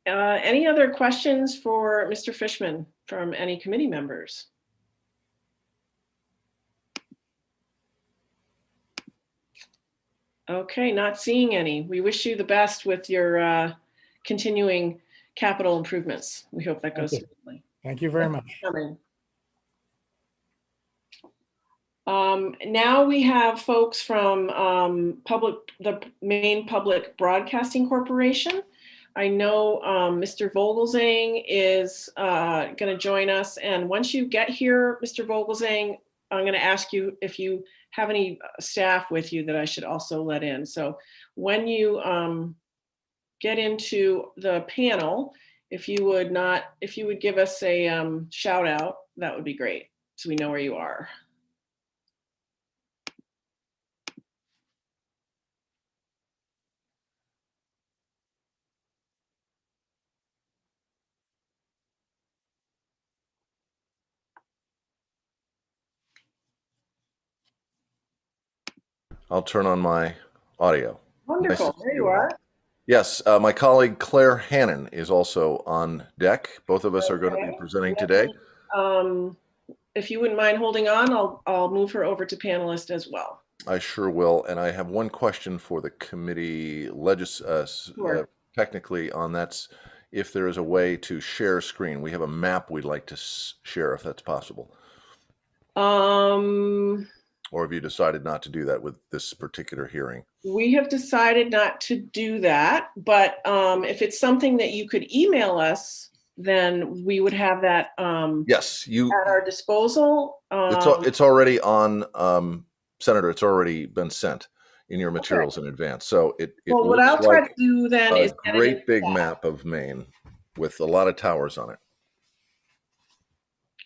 Speaker 1: Any other questions for Mr. Fishman from any committee members? Okay, not seeing any. We wish you the best with your continuing capital improvements. We hope that goes smoothly.
Speaker 8: Thank you very much.
Speaker 1: Now we have folks from the Maine Public Broadcasting Corporation. I know Mr. Vogelzang is going to join us. And once you get here, Mr. Vogelzang, I'm going to ask you if you have any staff with you that I should also let in. So when you get into the panel, if you would give us a shout out, that would be great, so we know where you are.
Speaker 2: I'll turn on my audio.
Speaker 1: Wonderful, there you are.
Speaker 2: Yes, my colleague Claire Hannon is also on deck. Both of us are going to be presenting today.
Speaker 1: If you wouldn't mind holding on, I'll move her over to panelist as well.
Speaker 2: I sure will. And I have one question for the committee technically on that's if there is a way to share screen. We have a map we'd like to share if that's possible. Or have you decided not to do that with this particular hearing?
Speaker 1: We have decided not to do that, but if it's something that you could email us, then we would have that
Speaker 2: yes,
Speaker 1: at our disposal.
Speaker 2: It's already on, Senator, it's already been sent in your materials in advance. So it
Speaker 1: well, what I'll try to do then is
Speaker 2: a great big map of Maine with a lot of towers on it.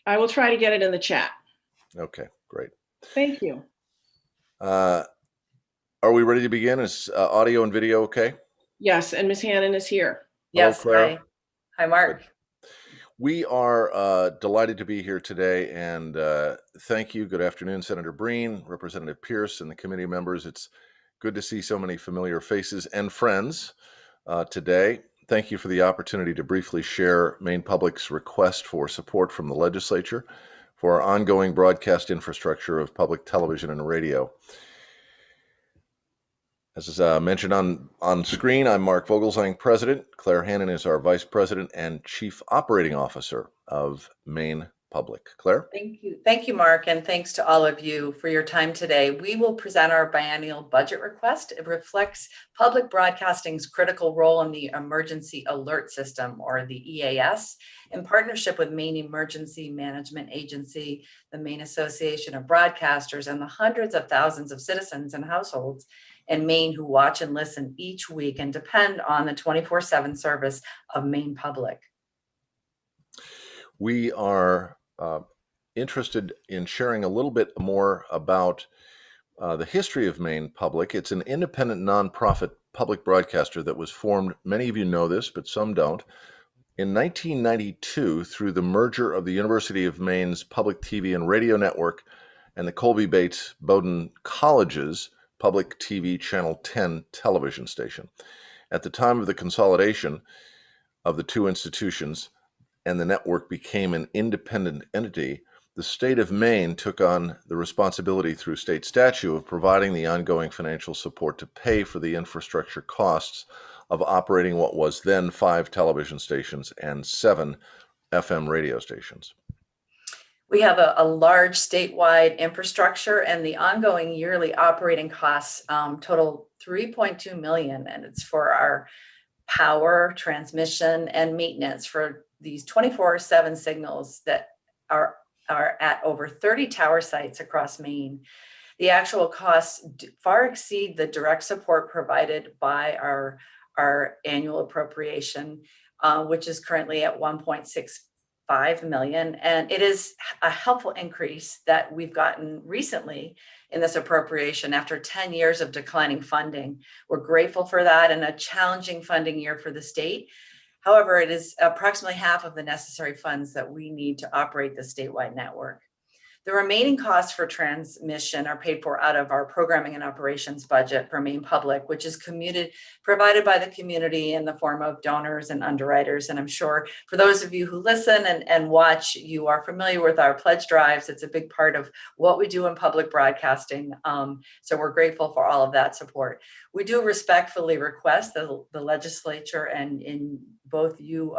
Speaker 1: I will try to get it in the chat.
Speaker 2: Okay, great.
Speaker 1: Thank you.
Speaker 2: Are we ready to begin? Is audio and video okay?
Speaker 1: Yes, and Ms. Hannon is here.
Speaker 9: Yes,
Speaker 2: hello, Claire.
Speaker 9: Hi, Mark.
Speaker 2: Good. We are delighted to be here today, and thank you. Good afternoon, Senator Breen, Representative Pierce, and the committee members. It's good to see so many familiar faces and friends today. Thank you for the opportunity to briefly share Maine Public's request for support from the legislature for our ongoing broadcast infrastructure of public television and radio. As mentioned on screen, I'm Mark Vogelsang, President. Claire Hannon is our Vice President and Chief Operating Officer of Maine Public. Claire?
Speaker 9: Thank you. Thank you, Mark, and thanks to all of you for your time today. We will present our biennial budget request. It reflects public broadcasting's critical role in the Emergency Alert System, or the EAS, in partnership with Maine Emergency Management Agency, the Maine Association of Broadcasters, and the hundreds of thousands of citizens and households in Maine who watch and listen each week and depend on the 24/7 service of Maine Public.
Speaker 2: We are interested in sharing a little bit more about the history of Maine Public. It's an independent nonprofit public broadcaster that was formed, many of you know this, but some don't, in 1992 through the merger of the University of Maine's Public TV and Radio Network and the Colby Bates Bowdoin College's Public TV Channel 10 television station. At the time of the consolidation of the two institutions and the network became an independent entity, the state of Maine took on the responsibility through state statute of providing the ongoing financial support to pay for the infrastructure costs of operating what was then 5 television stations and 7 FM radio stations.
Speaker 9: We have a large statewide infrastructure, and the ongoing yearly operating costs total $3.2 million, and it's for our power, transmission, and maintenance for these 24/7 signals that are at over 30 tower sites across Maine. The actual costs far exceed the direct support provided by our annual appropriation, which is currently at $1.65 million. And it is a helpful increase that we've gotten recently in this appropriation after 10 years of declining funding. We're grateful for that and a challenging funding year for the state. However, it is approximately half of the necessary funds that we need to operate the statewide network. The remaining costs for transmission are paid for out of our programming and operations budget for Maine Public, which is provided by the community in the form of donors and underwriters. And I'm sure for those of you who listen and watch, you are familiar with our pledge drives. It's a big part of what we do in public broadcasting. So we're grateful for all of that support. We do respectfully request the legislature and in both you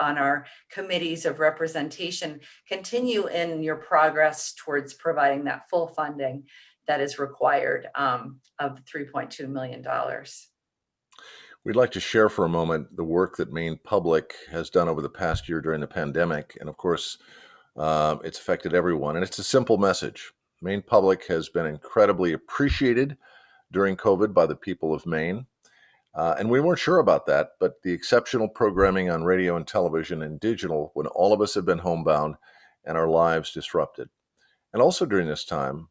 Speaker 9: on our committees of representation, continue in your progress towards providing that full funding that is required of $3.2 million.
Speaker 2: We'd like to share for a moment the work that Maine Public has done over the past year during the pandemic. And of course, it's affected everyone. And it's a simple message. Maine Public has been incredibly appreciated during COVID by the people of Maine. And we weren't sure about that, but the exceptional programming on radio and television and digital when all of us have been homebound and our lives disrupted. And also during this time,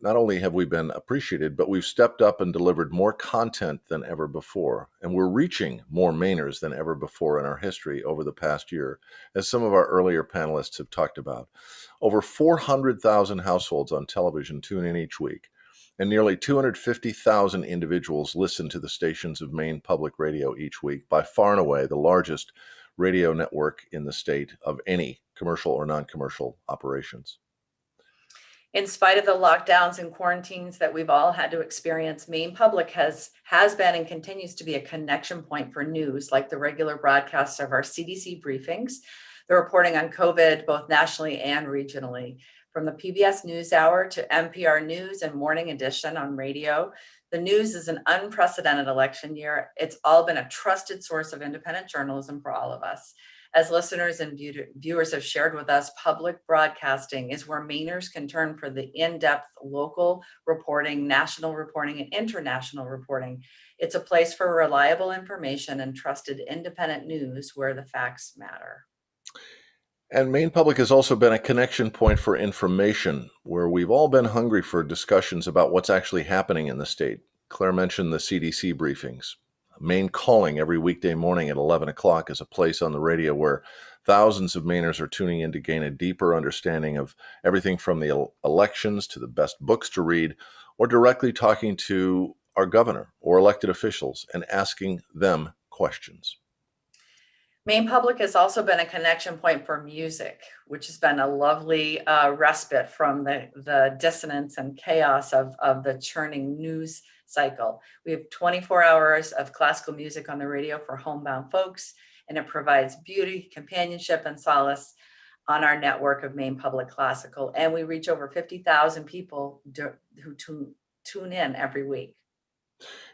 Speaker 2: not only have we been appreciated, but we've stepped up and delivered more content than ever before. And we're reaching more Mainers than ever before in our history over the past year, as some of our earlier panelists have talked about. Over 400,000 households on television tune in each week. And nearly 250,000 individuals listen to the stations of Maine Public Radio each week, by far and away the largest radio network in the state of any commercial or non-commercial operations.
Speaker 9: In spite of the lockdowns and quarantines that we've all had to experience, Maine Public has been and continues to be a connection point for news, like the regular broadcasts of our CDC briefings, the reporting on COVID, both nationally and regionally. From the PBS NewsHour to NPR News and Morning Edition on radio, the news is an unprecedented election year. It's all been a trusted source of independent journalism for all of us. As listeners and viewers have shared with us, public broadcasting is where Mainers can turn for the in-depth local reporting, national reporting, and international reporting. It's a place for reliable information and trusted independent news where the facts matter.
Speaker 2: And Maine Public has also been a connection point for information, where we've all been hungry for discussions about what's actually happening in the state. Claire mentioned the CDC briefings. Maine Calling every weekday morning at 11 o'clock is a place on the radio where thousands of Mainers are tuning in to gain a deeper understanding of everything from the elections to the best books to read, or directly talking to our governor or elected officials and asking them questions.
Speaker 9: Maine Public has also been a connection point for music, which has been a lovely respite from the dissonance and chaos of the churning news cycle. We have 24 hours of classical music on the radio for homebound folks, and it provides beauty, companionship, and solace on our network of Maine Public Classical. And we reach over 50,000 people who tune in every week.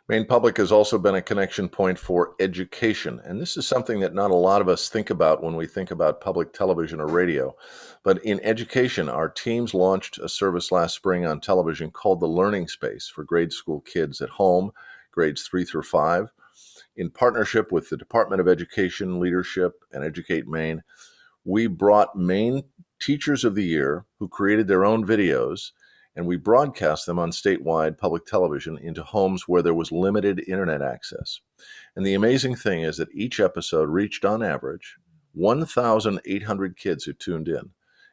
Speaker 2: Maine Public has also been a connection point for education. And this is something that not a lot of us think about when we think about public television or radio. But in education, our teams launched a service last spring on television called The Learning Space for grade school kids at home, grades 3 through 5. In partnership with the Department of Education, Leadership, and Educate Maine, we brought Maine Teachers of the Year who created their own videos, and we broadcast them on statewide public television into homes where there was limited internet access. And the amazing thing is that each episode reached, on average, 1,800 kids who tuned in.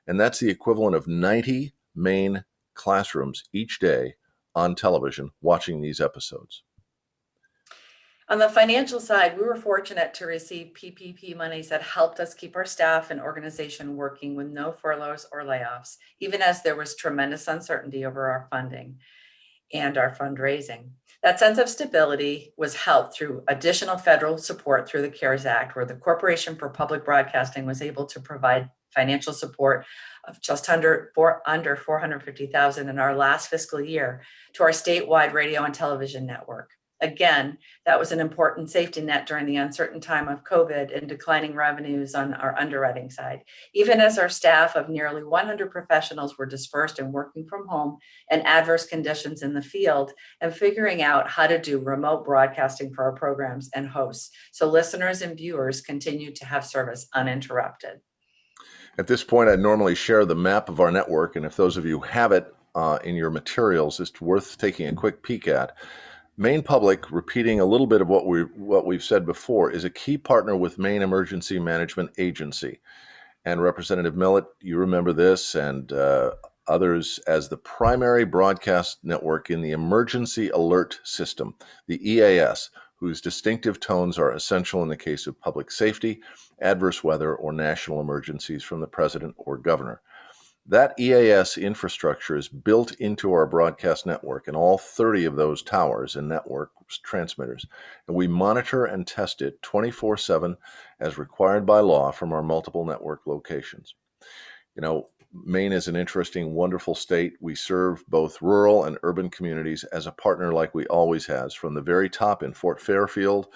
Speaker 2: And that's the equivalent of 90 Maine classrooms each day on television watching these episodes.
Speaker 9: On the financial side, we were fortunate to receive PPP monies that helped us keep our staff and organization working with no furloughs or layoffs, even as there was tremendous uncertainty over our funding and our fundraising. That sense of stability was helped through additional federal support through the CARES Act, where the Corporation for Public Broadcasting was able to provide financial support of just under $450,000 in our last fiscal year to our statewide radio and television network. Again, that was an important safety net during the uncertain time of COVID and declining revenues on our underwriting side. Even as our staff of nearly 100 professionals were dispersed and working from home and adverse conditions in the field and figuring out how to do remote broadcasting for our programs and hosts, so listeners and viewers continued to have service uninterrupted.
Speaker 2: At this point, I'd normally share the map of our network, and if those of you have it in your materials, it's worth taking a quick peek at. Maine Public, repeating a little bit of what we've said before, is a key partner with Maine Emergency Management Agency. And Representative Millett, you remember this and others as the primary broadcast network in the Emergency Alert System, the EAS, whose distinctive tones are essential in the case of public safety, adverse weather, or national emergencies from the president or governor. That EAS infrastructure is built into our broadcast network and all 30 of those towers and network transmitters, and we monitor and test it 24/7 as required by law from our multiple network locations. You know, Maine is an interesting, wonderful state. We serve both rural and urban communities as a partner like we always has, from the very top in Fort Fairfield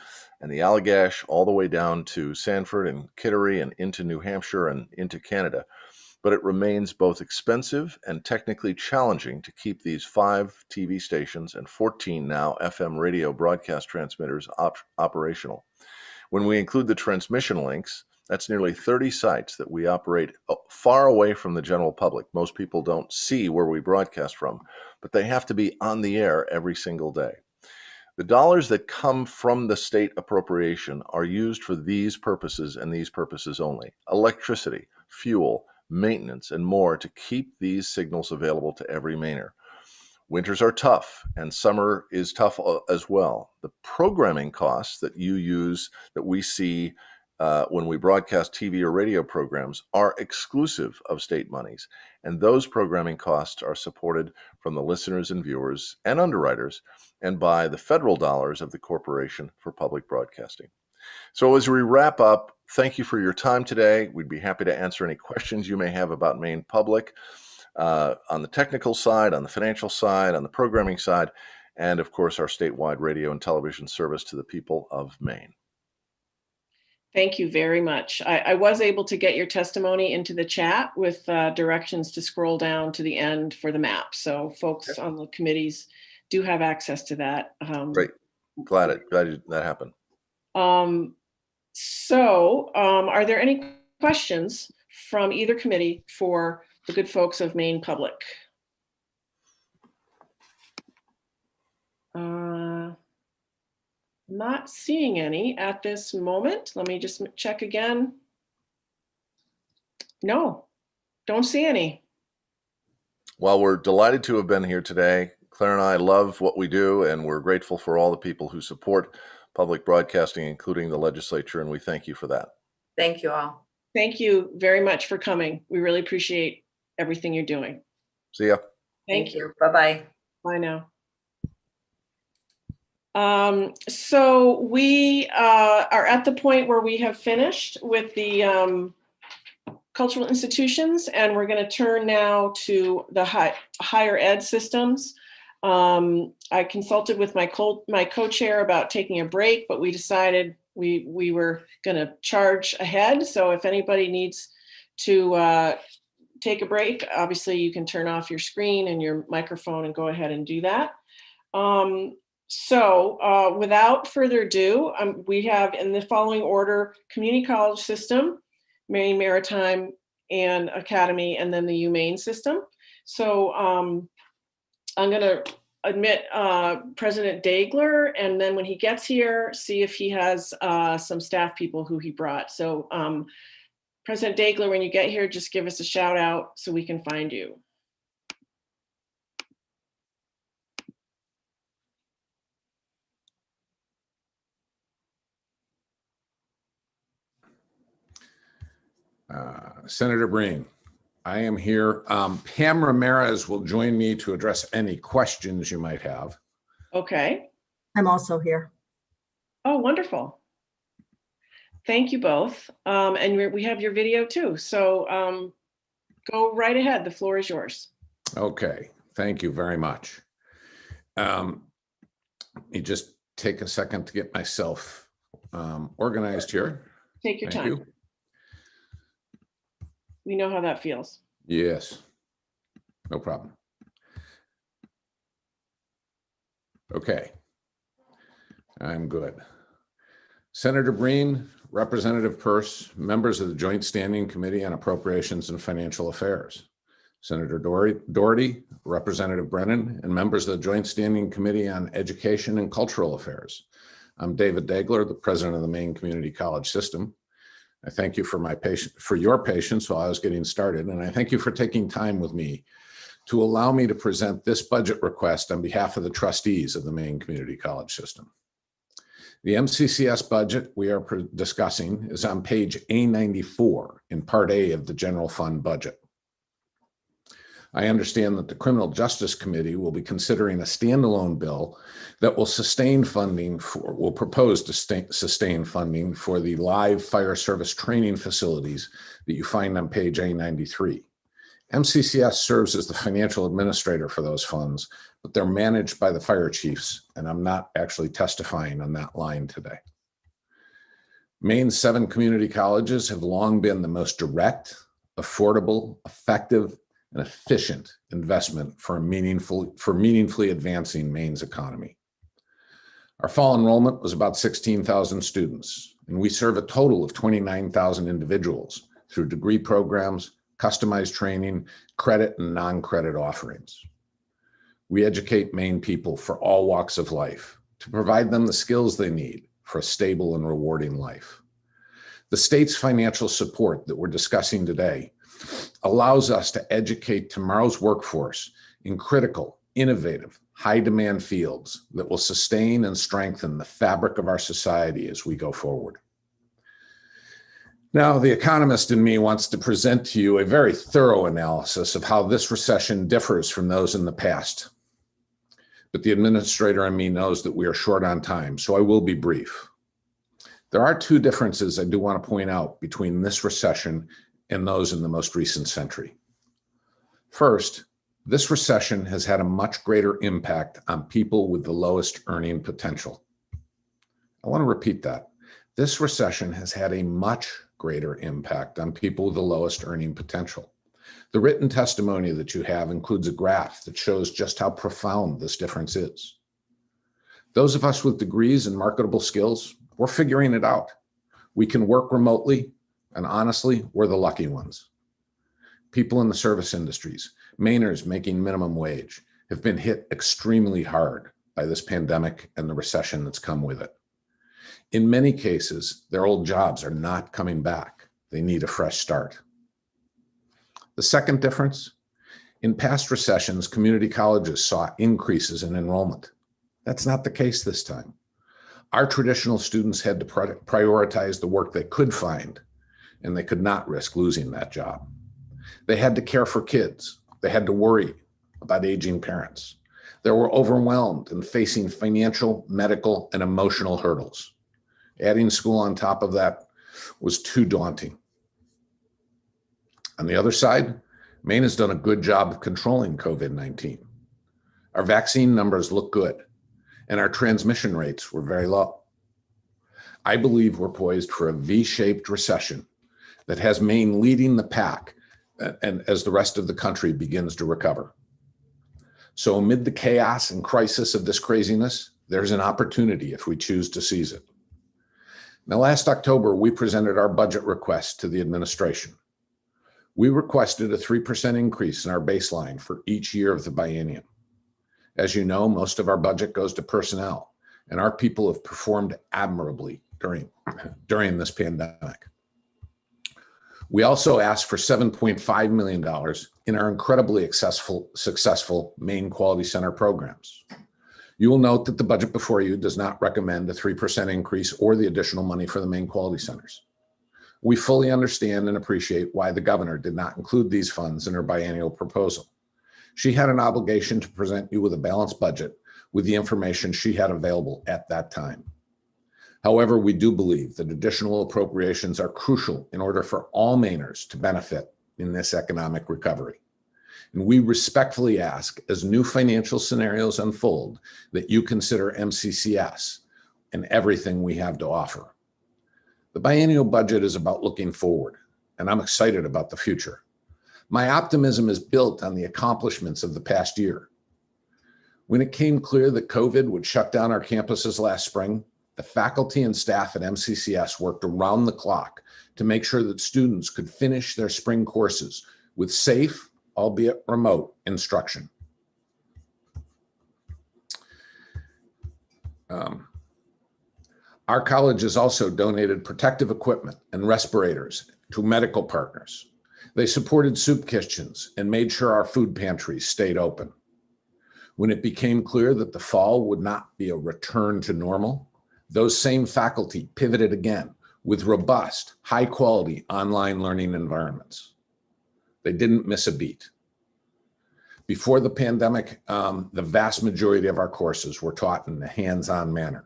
Speaker 2: and the Allagash all the way down to Sanford and Kittery and into New Hampshire and into Canada. But it remains both expensive and technically challenging to keep these 5 TV stations and 14 now FM radio broadcast transmitters operational. When we include the transmission links, that's nearly 30 sites that we operate far away from the general public. Most people don't see where we broadcast from, but they have to be on the air every single day. The dollars that come from the state appropriation are used for these purposes and these purposes only: electricity, fuel, maintenance, and more to keep these signals available to every Mainer. Winters are tough, and summer is tough as well. The programming costs that you use, that we see when we broadcast TV or radio programs, are exclusive of state monies, and those programming costs are supported from the listeners and viewers and underwriters and by the federal dollars of the Corporation for Public Broadcasting. So as we wrap up, thank you for your time today. We'd be happy to answer any questions you may have about Maine Public on the technical side, on the financial side, on the programming side, and of course our statewide radio and television service to the people of Maine.
Speaker 1: Thank you very much. I was able to get your testimony into the chat with directions to scroll down to the end for the map. So folks on the committees do have access to that.
Speaker 2: Great. Glad that happened.
Speaker 1: Are there any questions from either committee for the good folks of Maine Public? Not seeing any at this moment. Let me just check again. No, don't see any.
Speaker 2: Well, we're delighted to have been here today. Claire and I love what we do, and we're grateful for all the people who support public broadcasting, including the legislature, and we thank you for that.
Speaker 9: Thank you all.
Speaker 1: Thank you very much for coming. We really appreciate everything you're doing.
Speaker 2: See ya.
Speaker 9: Thank you. Bye-bye.
Speaker 1: Bye now. So we are at the point where we have finished with the cultural institutions, and we're going to turn now to the higher ed systems. I consulted with my co-chair about taking a break, but we decided we were going to charge ahead. So if anybody needs to take a break, obviously you can turn off your screen and your microphone and go ahead and do that. So without further ado, we have in the following order: community college system, Maine Maritime and Academy, and then the UMaine system. So I'm going to admit President Dagler, and then when he gets here, see if he has some staff people who he brought. So President Dagler, when you get here, just give us a shout out so we can find you.
Speaker 10: Senator Breen, I am here. Pam Ramirez will join me to address any questions you might have.
Speaker 1: Okay.
Speaker 12: I'm also here.
Speaker 1: Oh, wonderful. Thank you both. And we have your video too. So go right ahead. The floor is yours.
Speaker 10: Okay, thank you very much. Let me just take a second to get myself organized here.
Speaker 1: Take your
Speaker 10: Thank
Speaker 1: time.
Speaker 10: you.
Speaker 1: We know how that feels.
Speaker 10: Yes, no problem. Okay, I'm good. Senator Breen, Representative Peirce, members of the Joint Standing Committee on Appropriations and Financial Affairs, Senator Doherty, Representative Brennan, and members of the Joint Standing Committee on Education and Cultural Affairs. I'm David Dagler, the president of the Maine Community College System. I thank you for your patience while I was getting started, and I thank you for taking time with me to allow me to present this budget request on behalf of the trustees of the Maine Community College System. The MCCS budget we are discussing is on page A94 in Part A of the General Fund budget. I understand that the Criminal Justice Committee will be considering a standalone bill that will propose to sustain funding for the live fire service training facilities that you find on page A93. MCCS serves as the financial administrator for those funds, but they're managed by the fire chiefs, and I'm not actually testifying on that line today. Maine's 7 community colleges have long been the most direct, affordable, effective, and efficient investment for meaningfully advancing Maine's economy. Our fall enrollment was about 16,000 students, and we serve a total of 29,000 individuals through degree programs, customized training, credit and non-credit offerings. We educate Maine people for all walks of life to provide them the skills they need for a stable and rewarding life. The state's financial support that we're discussing today allows us to educate tomorrow's workforce in critical, innovative, high-demand fields that will sustain and strengthen the fabric of our society as we go forward. Now, the economist in me wants to present to you a very thorough analysis of how this recession differs from those in the past. But the administrator in me knows that we are short on time, so I will be brief. There are 2 differences I do want to point out between this recession and those in the most recent century. First, this recession has had a much greater impact on people with the lowest earning potential. I want to repeat that. This recession has had a much greater impact on people with the lowest earning potential. The written testimony that you have includes a graph that shows just how profound this difference is. Those of us with degrees and marketable skills, we're figuring it out. We can work remotely, and honestly, we're the lucky ones. People in the service industries, Mainers making minimum wage, have been hit extremely hard by this pandemic and the recession that's come with it. In many cases, their old jobs are not coming back. They need a fresh start. The second difference, in past recessions, community colleges saw increases in enrollment. That's not the case this time. Our traditional students had to prioritize the work they could find and they could not risk losing that job. They had to care for kids. They had to worry about aging parents. They were overwhelmed and facing financial, medical, and emotional hurdles. Adding school on top of that was too daunting. On the other side, Maine has done a good job of controlling COVID-19. Our vaccine numbers look good, and our transmission rates were very low. I believe we're poised for a V-shaped recession that has Maine leading the pack and as the rest of the country begins to recover. So amid the chaos and crisis of this craziness, there's an opportunity if we choose to seize it. Now, last October, we presented our budget request to the administration. We requested a 3% increase in our baseline for each year of the biennium. As you know, most of our budget goes to personnel, and our people have performed admirably during this pandemic. We also asked for $7.5 million in our incredibly successful Maine Quality Center programs. You will note that the budget before you does not recommend a 3% increase or the additional money for the Maine Quality Centers. We fully understand and appreciate why the governor did not include these funds in her biennial proposal. She had an obligation to present you with a balanced budget with the information she had available at that time. However, we do believe that additional appropriations are crucial in order for all Mainers to benefit in this economic recovery. And we respectfully ask, as new financial scenarios unfold, that you consider MCCS and everything we have to offer. The biennial budget is about looking forward, and I'm excited about the future. My optimism is built on the accomplishments of the past year. When it came clear that COVID would shut down our campuses last spring, the faculty and staff at MCCS worked around the clock to make sure that students could finish their spring courses with safe, albeit remote, instruction. Our college has also donated protective equipment and respirators to medical partners. They supported soup kitchens and made sure our food pantries stayed open. When it became clear that the fall would not be a return to normal, those same faculty pivoted again with robust, high-quality online learning environments. They didn't miss a beat. Before the pandemic, the vast majority of our courses were taught in a hands-on manner.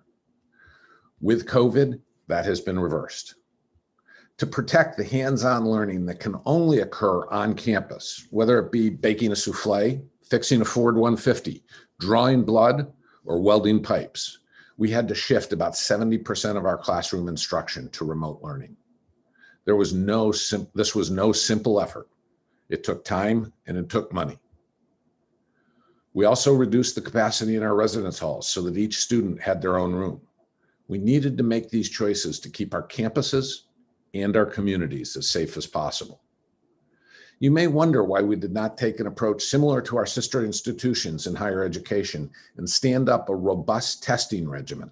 Speaker 10: With COVID, that has been reversed. To protect the hands-on learning that can only occur on campus, whether it be baking a souffle, fixing a Ford 150, drawing blood, or welding pipes, we had to shift about 70% of our classroom instruction to remote learning. This was no simple effort. It took time and it took money. We also reduced the capacity in our residence halls so that each student had their own room. We needed to make these choices to keep our campuses and our communities as safe as possible. You may wonder why we did not take an approach similar to our sister institutions in higher education and stand up a robust testing regimen.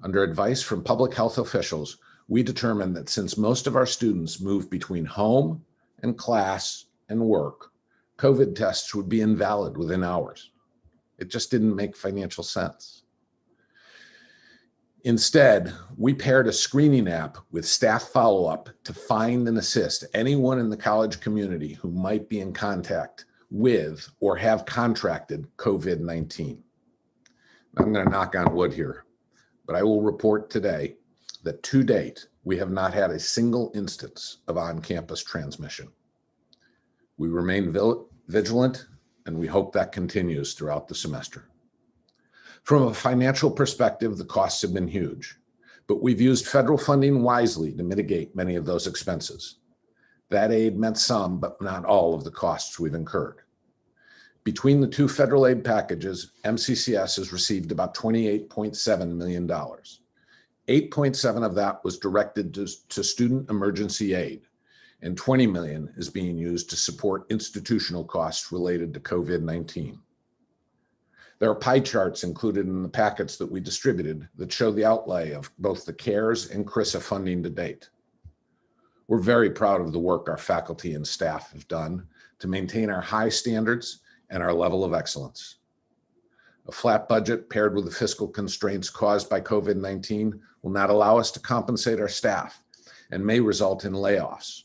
Speaker 10: Under advice from public health officials, we determined that since most of our students move between home and class and work, COVID tests would be invalid within hours. It just didn't make financial sense. Instead, we paired a screening app with staff follow-up to find and assist anyone in the college community who might be in contact with or have contracted COVID-19. I'm going to knock on wood here, but I will report today that to date, we have not had a single instance of on-campus transmission. We remain vigilant, and we hope that continues throughout the semester. From a financial perspective, the costs have been huge, but we've used federal funding wisely to mitigate many of those expenses. That aid met some, but not all of the costs we've incurred. Between the two federal aid packages, MCCS has received about $28.7 million. 8.7 of that was directed to student emergency aid, and 20 million is being used to support institutional costs related to COVID-19. There are pie charts included in the packets that we distributed that show the outlay of both the CARES and CRISA funding to date. We're very proud of the work our faculty and staff have done to maintain our high standards and our level of excellence. A flat budget paired with the fiscal constraints caused by COVID-19 will not allow us to compensate our staff and may result in layoffs.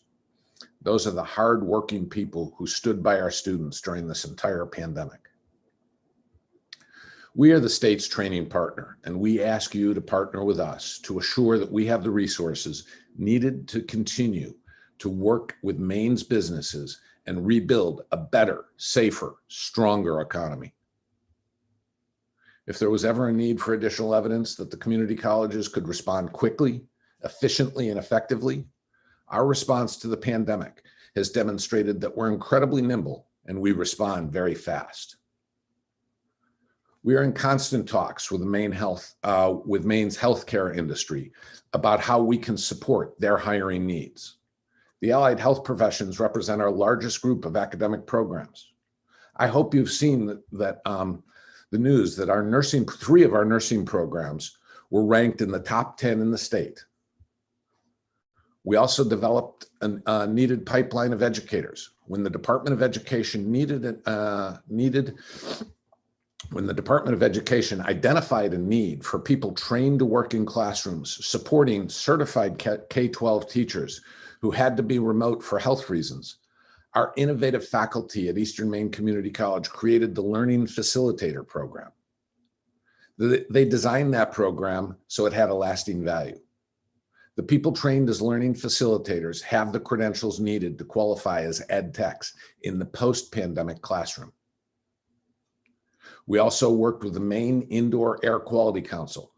Speaker 10: Those are the hardworking people who stood by our students during this entire pandemic. We are the state's training partner, and we ask you to partner with us to assure that we have the resources needed to continue to work with Maine's businesses and rebuild a better, safer, stronger economy. If there was ever a need for additional evidence that the community colleges could respond quickly, efficiently, and effectively, our response to the pandemic has demonstrated that we're incredibly nimble and we respond very fast. We are in constant talks with Maine's healthcare industry about how we can support their hiring needs. The allied health professions represent our largest group of academic programs. I hope you've seen that the news that three of our nursing programs were ranked in the top 10 in the state. We also developed a needed pipeline of educators. When the Department of Education identified a need for people trained to work in classrooms, supporting certified K-12 teachers who had to be remote for health reasons, our innovative faculty at Eastern Maine Community College created the Learning Facilitator Program. They designed that program so it had a lasting value. The people trained as learning facilitators have the credentials needed to qualify as ed techs in the post-pandemic classroom. We also worked with the Maine Indoor Air Quality Council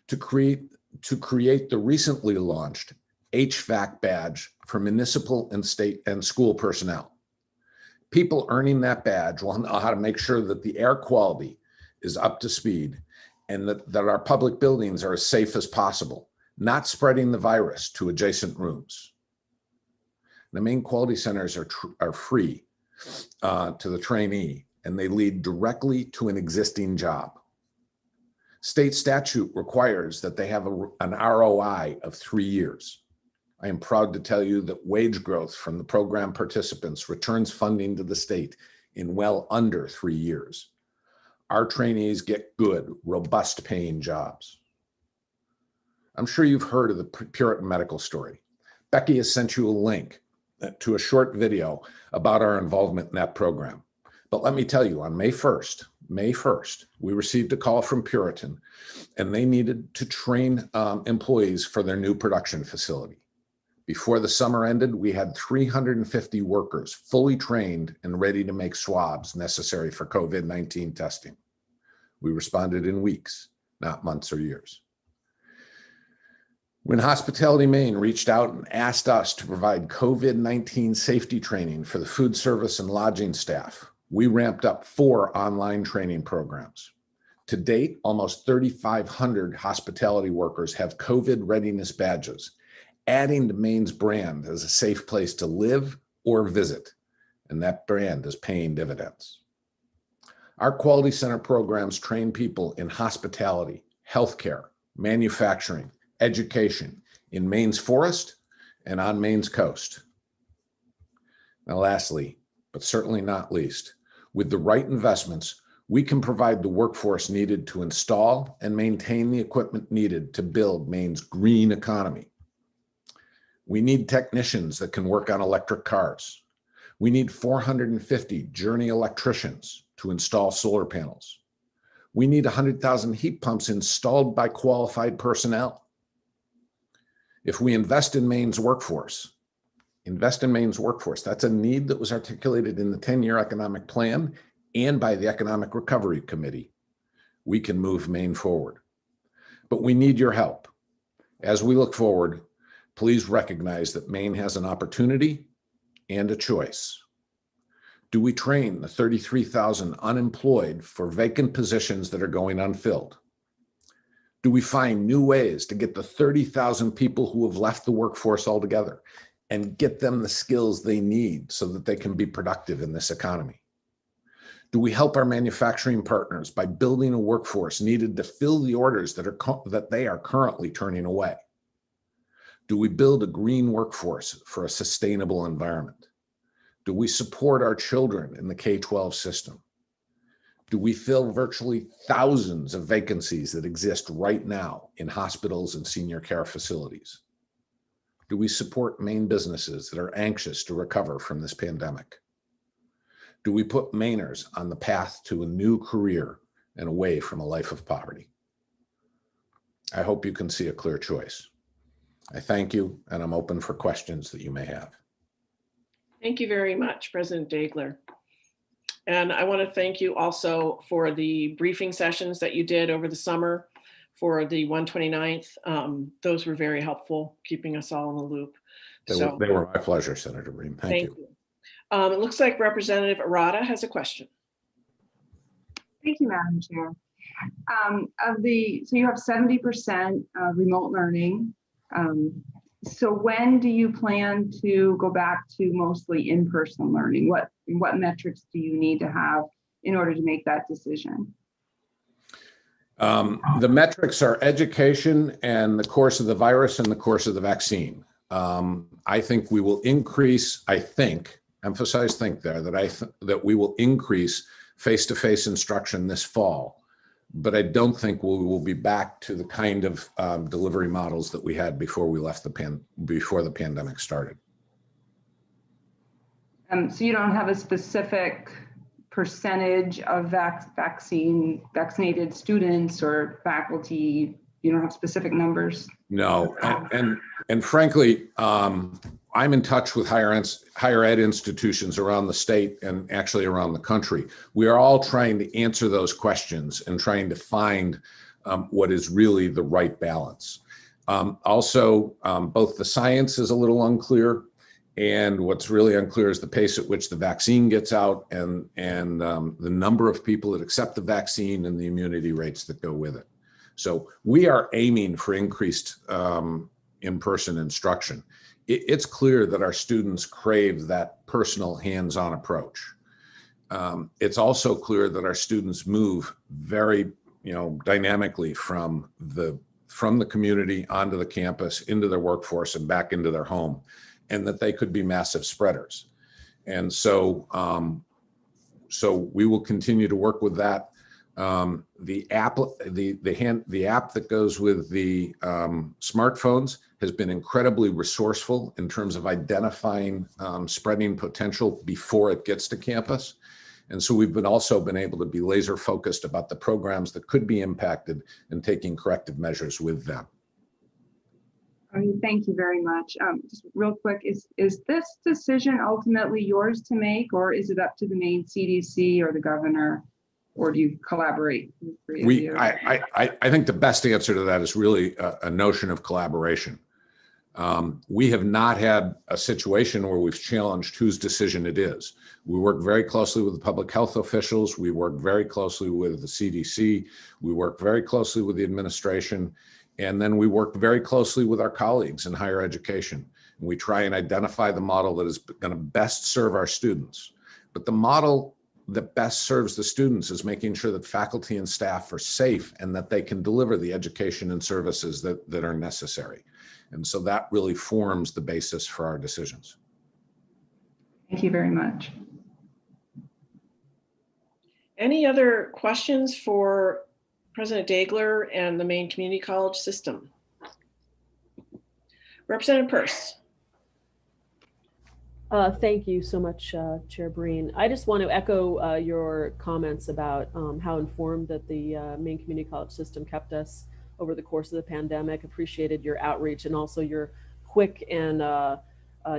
Speaker 10: to create the recently launched HVAC badge for municipal and state and school personnel. People earning that badge will know how to make sure that the air quality is up to speed and that our public buildings are as safe as possible, not spreading the virus to adjacent rooms. The Maine Quality Centers are free to the trainee, and they lead directly to an existing job. State statute requires that they have an ROI of 3 years. I am proud to tell you that wage growth from the program participants returns funding to the state in well under 3 years. Our trainees get good, robust paying jobs. I'm sure you've heard of the Puritan Medical story. Becky has sent you a link to a short video about our involvement in that program. But let me tell you, on May 1st, we received a call from Puritan, and they needed to train employees for their new production facility. Before the summer ended, we had 350 workers fully trained and ready to make swabs necessary for COVID-19 testing. We responded in weeks, not months or years. When Hospitality Maine reached out and asked us to provide COVID-19 safety training for the food service and lodging staff, we ramped up 4 online training programs. To date, almost 3,500 hospitality workers have COVID readiness badges, adding to Maine's brand as a safe place to live or visit, and that brand is paying dividends. Our Quality Center programs train people in hospitality, healthcare, manufacturing, education in Maine's forest and on Maine's coast. Now, lastly, but certainly not least, with the right investments, we can provide the workforce needed to install and maintain the equipment needed to build Maine's green economy. We need technicians that can work on electric cars. We need 450 Journey electricians to install solar panels. We need 100,000 heat pumps installed by qualified personnel. If we invest in Maine's workforce, that's a need that was articulated in the 10-year economic plan and by the Economic Recovery Committee. We can move Maine forward. But we need your help. As we look forward, please recognize that Maine has an opportunity and a choice. Do we train the 33,000 unemployed for vacant positions that are going unfilled? Do we find new ways to get the 30,000 people who have left the workforce altogether and get them the skills they need so that they can be productive in this economy? Do we help our manufacturing partners by building a workforce needed to fill the orders that they are currently turning away? Do we build a green workforce for a sustainable environment? Do we support our children in the K-12 system? Do we fill virtually thousands of vacancies that exist right now in hospitals and senior care facilities? Do we support Maine businesses that are anxious to recover from this pandemic? Do we put Mainers on the path to a new career and away from a life of poverty? I hope you can see a clear choice. I thank you, and I'm open for questions that you may have.
Speaker 1: Thank you very much, President Dagler. And I want to thank you also for the briefing sessions that you did over the summer for the 129th. Those were very helpful, keeping us all in the loop.
Speaker 10: They were my pleasure, Senator Breen. Thank you.
Speaker 1: It looks like Representative Arata has a question.
Speaker 17: Thank you, Madam Chair. So you have 70% remote learning. So when do you plan to go back to mostly in-person learning? What metrics do you need to have in order to make that decision?
Speaker 10: The metrics are education and the course of the virus and the course of the vaccine. I think we will increase, emphasize think there, that we will increase face-to-face instruction this fall. But I don't think we will be back to the kind of delivery models that we had before we left before the pandemic started.
Speaker 17: So you don't have a specific percentage of vaccinated students or faculty? You don't have specific numbers?
Speaker 10: No, and frankly, I'm in touch with higher ed institutions around the state and actually around the country. We are all trying to answer those questions and trying to find what is really the right balance. Also, both the science is a little unclear, and what's really unclear is the pace at which the vaccine gets out and the number of people that accept the vaccine and the immunity rates that go with it. So we are aiming for increased in-person instruction. It's clear that our students crave that personal hands-on approach. It's also clear that our students move very, dynamically from the community onto the campus, into their workforce and back into their home, and that they could be massive spreaders. And so, we will continue to work with that. The app that goes with the smartphones has been incredibly resourceful in terms of identifying spreading potential before it gets to campus. And so we've also been able to be laser focused about the programs that could be impacted and taking corrective measures with them.
Speaker 17: Thank you very much. Just real quick, is this decision ultimately yours to make, or is it up to the Maine CDC or the governor? Or do you collaborate with the three of you?
Speaker 10: I think the best answer to that is really a notion of collaboration. We have not had a situation where we've challenged whose decision it is. We work very closely with the public health officials. We work very closely with the CDC. We work very closely with the administration. And then we work very closely with our colleagues in higher education. And we try and identify the model that is going to best serve our students. But the model that best serves the students is making sure that faculty and staff are safe and that they can deliver the education and services that are necessary. And so that really forms the basis for our decisions.
Speaker 17: Thank you very much.
Speaker 1: Any other questions for President Dagler and the Maine Community College system? Representative Peirce.
Speaker 24: Thank you so much, Chair Breen. I just want to echo your comments about how informed that the Maine Community College system kept us over the course of the pandemic. Appreciated your outreach and also your quick and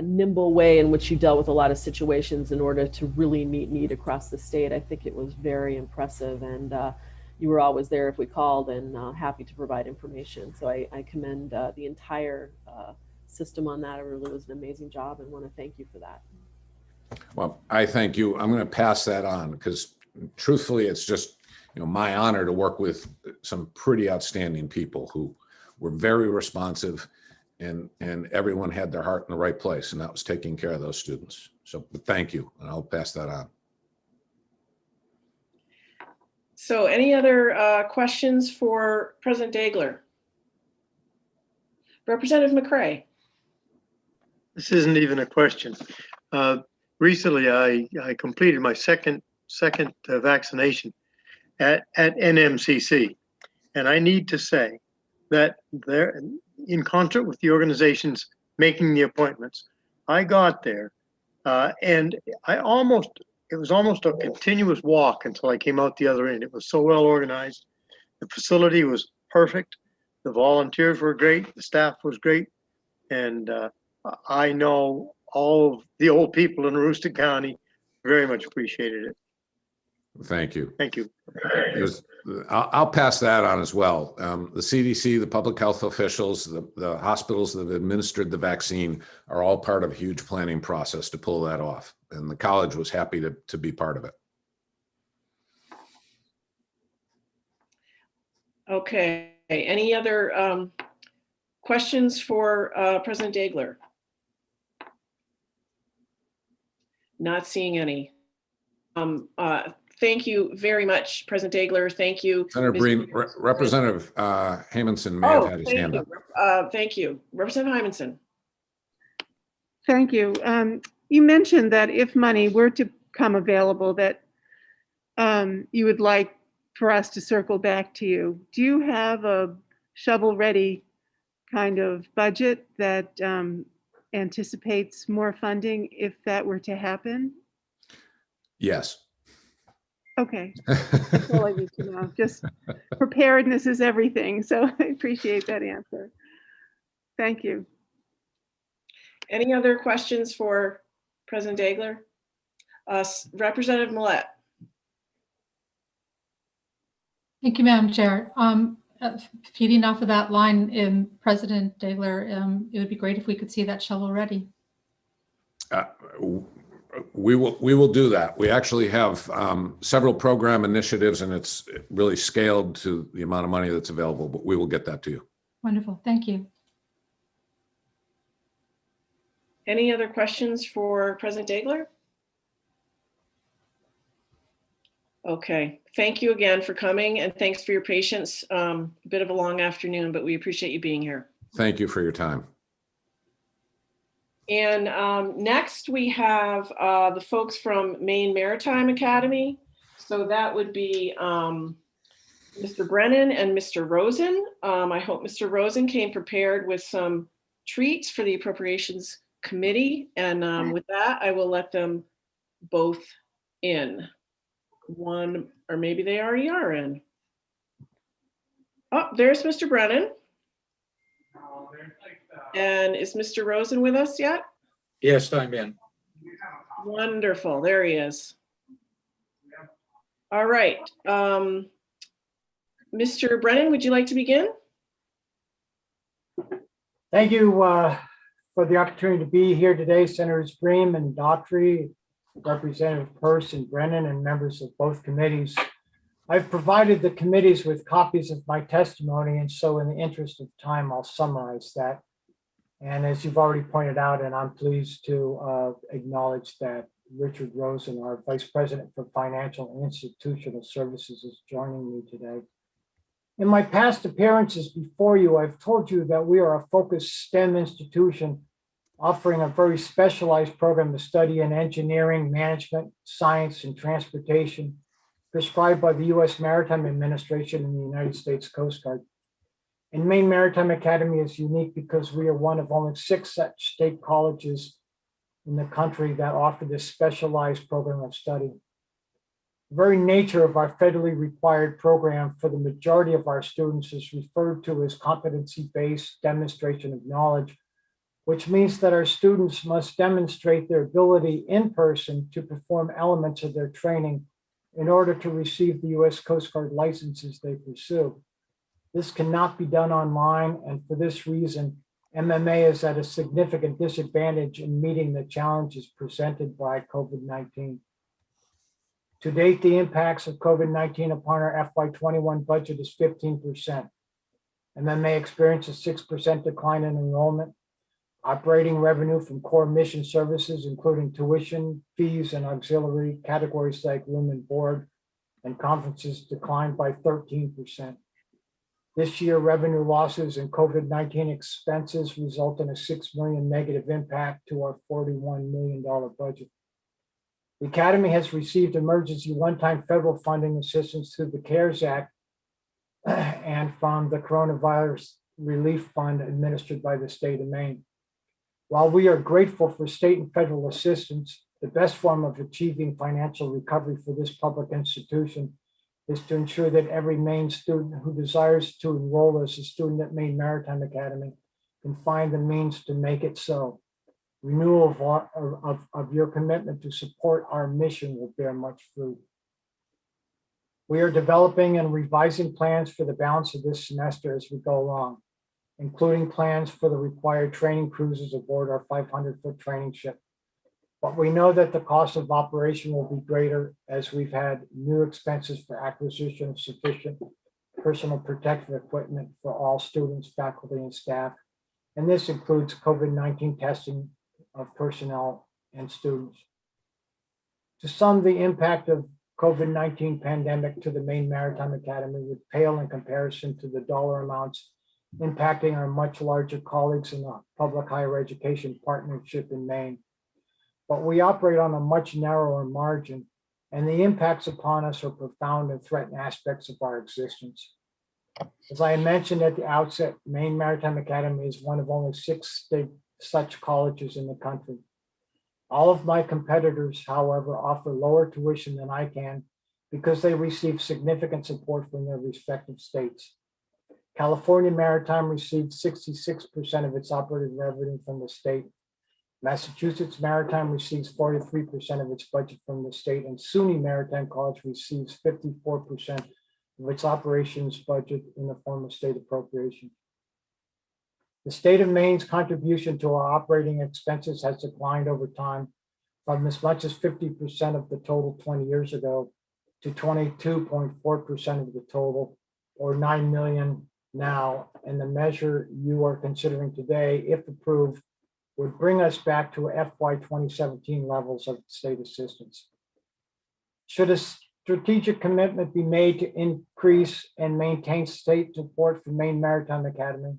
Speaker 24: nimble way in which you dealt with a lot of situations in order to really meet need across the state. I think it was very impressive, and you were always there if we called and happy to provide information. So I commend the entire system on that. It really was an amazing job and want to thank you for that.
Speaker 10: Well, I thank you. I'm going to pass that on because truthfully, it's just my honor to work with some pretty outstanding people who were very responsive and everyone had their heart in the right place, and that was taking care of those students. So thank you, and I'll pass that on.
Speaker 1: So any other questions for President Dagler? Representative McCray.
Speaker 11: This isn't even a question. Recently, I completed my second vaccination at NMCC, and I need to say that there, in concert with the organizations making the appointments. I got there and it was almost a continuous walk until I came out the other end. It was so well organized. The facility was perfect. The volunteers were great. The staff was great. And I know all of the old people in Aroostook County very much appreciated it.
Speaker 10: Thank you.
Speaker 11: Thank you.
Speaker 10: I'll pass that on as well. The CDC, the public health officials, the hospitals that have administered the vaccine are all part of a huge planning process to pull that off. And the college was happy to be part of it.
Speaker 1: Okay, any other questions for President Daigle? Not seeing any. Thank you very much, President Daigle. Thank you.
Speaker 10: Senator Breen, Representative Hymanson may have had his hand up.
Speaker 1: Thank you. Representative Hymanson.
Speaker 20: Thank you. You mentioned that if money were to come available, that you would like for us to circle back to you. Do you have a shovel-ready kind of budget that anticipates more funding if that were to happen?
Speaker 10: Yes.
Speaker 20: Okay, that's all I need to know. Just preparedness is everything, so I appreciate that answer. Thank you.
Speaker 1: Any other questions for President Daigle? Representative Millett.
Speaker 13: Thank you, Madam Chair. Feeding off of that line, President Daigle, it would be great if we could see that shovel ready.
Speaker 10: We will do that. We actually have several program initiatives, and it's really scaled to the amount of money that's available, but we will get that to you.
Speaker 13: Wonderful. Thank you.
Speaker 1: Any other questions for President Daigle? Okay, thank you again for coming, and thanks for your patience. A bit of a long afternoon, but we appreciate you being here.
Speaker 10: Thank you for your time.
Speaker 1: And next we have the folks from Maine Maritime Academy. So that would be Mr. Brennan and Mr. Rosen. I hope Mr. Rosen came prepared with some treats for the Appropriations Committee. And with that, I will let them both in. One, or maybe they already are in. Oh, there's Mr. Brennan. And is Mr. Rosen with us yet?
Speaker 14: Yes, I'm in.
Speaker 1: Wonderful. There he is. All right. Mr. Brennan, would you like to begin?
Speaker 15: Thank you for the opportunity to be here today, Senators Bream and Daughtry, Representative Peirce and Brennan, and members of both committees. I've provided the committees with copies of my testimony, and so in the interest of time, I'll summarize that. And as you've already pointed out, and I'm pleased to acknowledge that Richard Rosen, our Vice President for Financial and Institutional Services, is joining me today. In my past appearances before you, I've told you that we are a focused STEM institution offering a very specialized program of study in engineering, management, science, and transportation prescribed by the U.S. Maritime Administration and the United States Coast Guard. And Maine Maritime Academy is unique because we are one of only 6 such state colleges in the country that offer this specialized program of study. The very nature of our federally required program for the majority of our students is referred to as competency-based demonstration of knowledge, which means that our students must demonstrate their ability in person to perform elements of their training in order to receive the U.S. Coast Guard licenses they pursue. This cannot be done online, and for this reason, MMA is at a significant disadvantage in meeting the challenges presented by COVID-19. To date, the impacts of COVID-19 upon our FY21 budget is 15%. MMA experienced a 6% decline in enrollment. Operating revenue from core mission services, including tuition, fees, and auxiliary categories like room and board and conferences, declined by 13%. This year, revenue losses and COVID-19 expenses result in a $6 million negative impact to our $41 million budget. The Academy has received emergency one-time federal funding assistance through the CARES Act and from the Coronavirus Relief Fund administered by the state of Maine. While we are grateful for state and federal assistance, the best form of achieving financial recovery for this public institution is to ensure that every Maine student who desires to enroll as a student at Maine Maritime Academy can find the means to make it so. Renewal of your commitment to support our mission will bear much fruit. We are developing and revising plans for the balance of this semester as we go along, including plans for the required training cruises aboard our 500-foot training ship. But we know that the cost of operation will be greater as we've had new expenses for acquisition of sufficient personal protective equipment for all students, faculty, and staff. And this includes COVID-19 testing of personnel and students. To sum, the impact of COVID-19 pandemic to the Maine Maritime Academy would pale in comparison to the dollar amounts impacting our much larger colleagues in the public higher education partnership in Maine. But we operate on a much narrower margin, and the impacts upon us are profound and threaten aspects of our existence. As I mentioned at the outset, Maine Maritime Academy is one of only 6 such colleges in the country. All of my competitors, however, offer lower tuition than I can because they receive significant support from their respective states. California Maritime receives 66% of its operating revenue from the state. Massachusetts Maritime receives 43% of its budget from the state, and SUNY Maritime College receives 54% of its operations budget in the form of state appropriation. The state of Maine's contribution to our operating expenses has declined over time from as much as 50% of the total 20 years ago to 22.4% of the total, or 9 million now. And the measure you are considering today, if approved, would bring us back to FY 2017 levels of state assistance. Should a strategic commitment be made to increase and maintain state support for Maine Maritime Academy,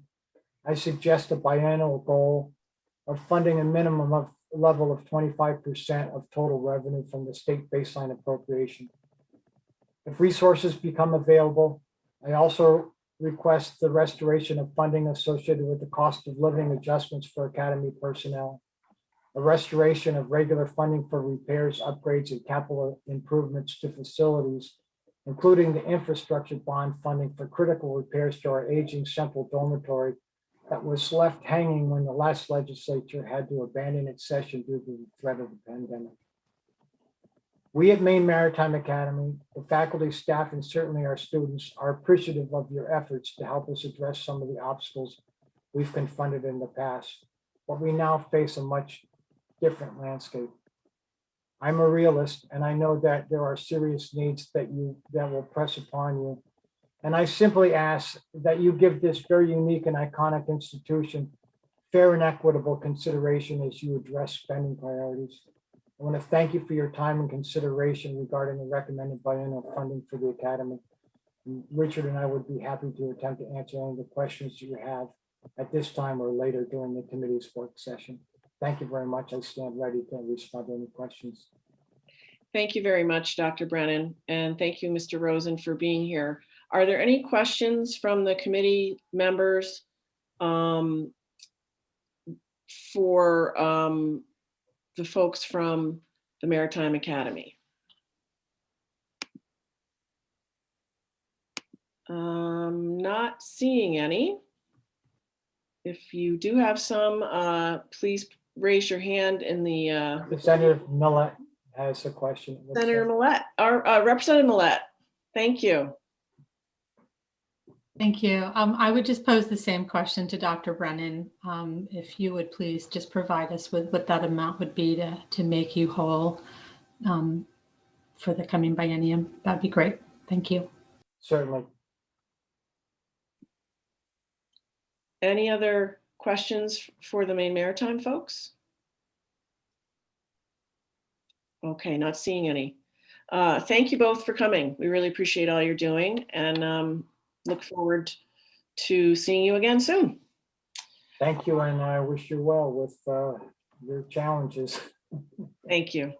Speaker 15: I suggest a biennial goal of funding a minimum of level of 25% of total revenue from the state baseline appropriation. If resources become available, I also request the restoration of funding associated with the cost of living adjustments for academy personnel, a restoration of regular funding for repairs, upgrades, and capital improvements to facilities, including the infrastructure bond funding for critical repairs to our aging central dormitory that was left hanging when the last legislature had to abandon its session due to the threat of the pandemic. We at Maine Maritime Academy, the faculty, staff, and certainly our students are appreciative of your efforts to help us address some of the obstacles we've confronted in the past, but we now face a much different landscape. I'm a realist, and I know that there are serious needs that will press upon you. And I simply ask that you give this very unique and iconic institution fair and equitable consideration as you address spending priorities. I want to thank you for your time and consideration regarding the recommended biennial funding for the Academy. And Richard and I would be happy to attempt to answer any of the questions you have at this time or later during the committee's work session. Thank you very much. I stand ready to respond to any questions.
Speaker 1: Thank you very much, Dr. Brennan, and thank you, Mr. Rosen, for being here. Are there any questions from the committee members for the folks from the Maritime Academy? Not seeing any. If you do have some, please raise your hand in the.
Speaker 15: Representative Millett has a question.
Speaker 1: Senator Millett, Representative Millett, thank you.
Speaker 13: Thank you. I would just pose the same question to Dr. Brennan. If you would please just provide us with what that amount would be to make you whole for the coming biennium. That'd be great. Thank you.
Speaker 15: Certainly.
Speaker 1: Any other questions for the Maine Maritime folks? Okay, not seeing any. Thank you both for coming. We really appreciate all you're doing, and look forward to seeing you again soon.
Speaker 15: Thank you, and I wish you well with your challenges.
Speaker 1: Thank you.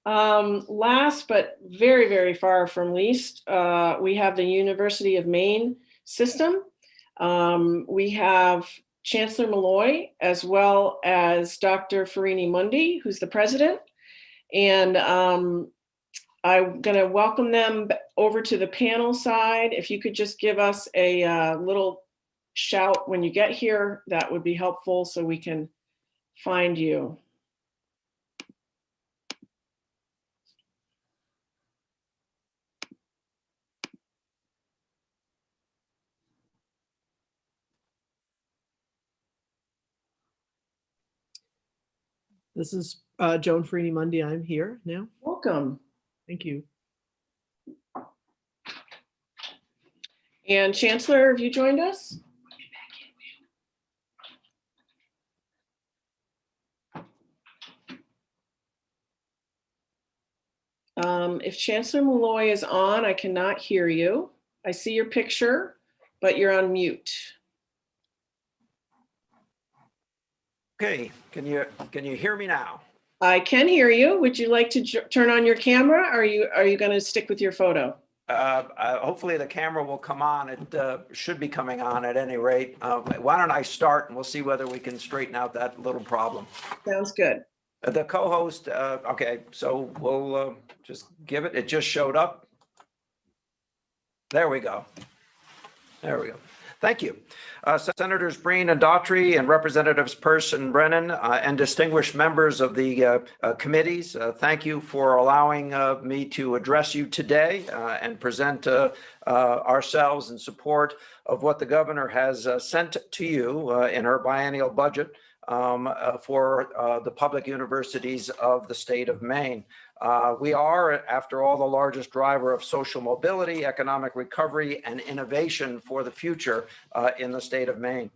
Speaker 1: Last but very, very far from least, we have the University of Maine system. We have Chancellor Malloy, as well as Dr. Farini Mundi, who's the president. And I'm going to welcome them over to the panel side. If you could just give us a little shout when you get here, that would be helpful so we can find you.
Speaker 12: This is Joan Farini Mundi. I'm here now.
Speaker 1: Welcome.
Speaker 12: Thank you.
Speaker 1: And Chancellor, have you joined us? If Chancellor Malloy is on, I cannot hear you. I see your picture, but you're on mute.
Speaker 14: Okay, can you hear me now?
Speaker 1: I can hear you. Would you like to turn on your camera? Or are you going to stick with your photo?
Speaker 14: Hopefully the camera will come on. It should be coming on at any rate. Why don't I start and we'll see whether we can straighten out that little problem.
Speaker 1: Sounds good.
Speaker 14: The co-host, okay, so we'll just give it. It just showed up. There we go. There we go. Thank you. Senators Breen and Daughtry and Representatives Peirce and Brennan and distinguished members of the committees, thank you for allowing me to address you today and present ourselves in support of what the governor has sent to you in her biennial budget for the public universities of the state of Maine. We are, after all, the largest driver of social mobility, economic recovery, and innovation for the future in the state of Maine.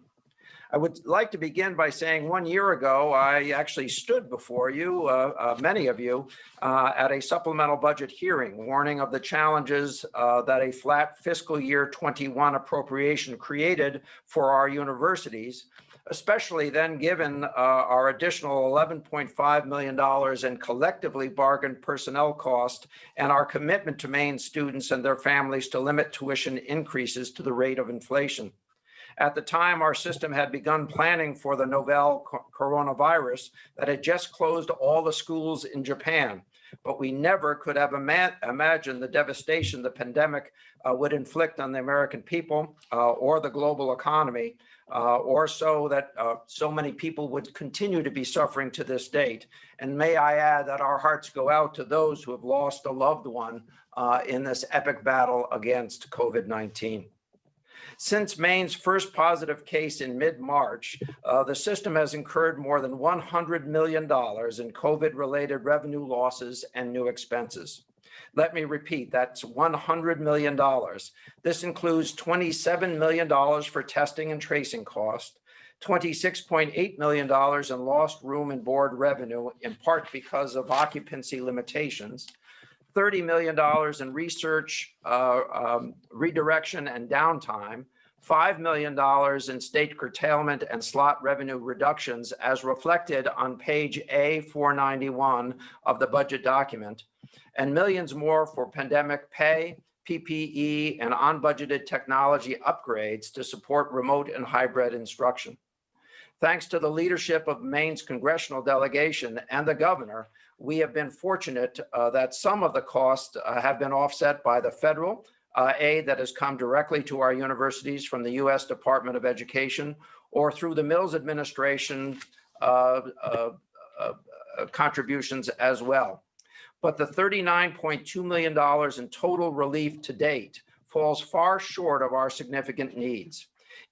Speaker 14: I would like to begin by saying 1 year ago, I actually stood before you, many of you, at a supplemental budget hearing, warning of the challenges that a flat fiscal year 21 appropriation created for our universities, especially then given our additional $11.5 million in collectively bargained personnel cost and our commitment to Maine students and their families to limit tuition increases to the rate of inflation. At the time, our system had begun planning for the novel coronavirus that had just closed all the schools in Japan, but we never could have imagined the devastation the pandemic would inflict on the American people or the global economy, or so that so many people would continue to be suffering to this date. And may I add that our hearts go out to those who have lost a loved one in this epic battle against COVID-19. Since Maine's first positive case in mid-March, the system has incurred more than $100 million in COVID-related revenue losses and new expenses. Let me repeat, that's $100 million. This includes $27 million for testing and tracing costs, $26.8 million in lost room and board revenue, in part because of occupancy limitations, $30 million in research, redirection and downtime, $5 million in state curtailment and slot revenue reductions as reflected on page A491 of the budget document, and millions more for pandemic pay, PPE, and unbudgeted technology upgrades to support remote and hybrid instruction. Thanks to the leadership of Maine's congressional delegation and the governor, we have been fortunate that some of the costs have been offset by the federal aid that has come directly to our universities from the U.S. Department of Education or through the Mills administration contributions as well. But the $39.2 million in total relief to date falls far short of our significant needs.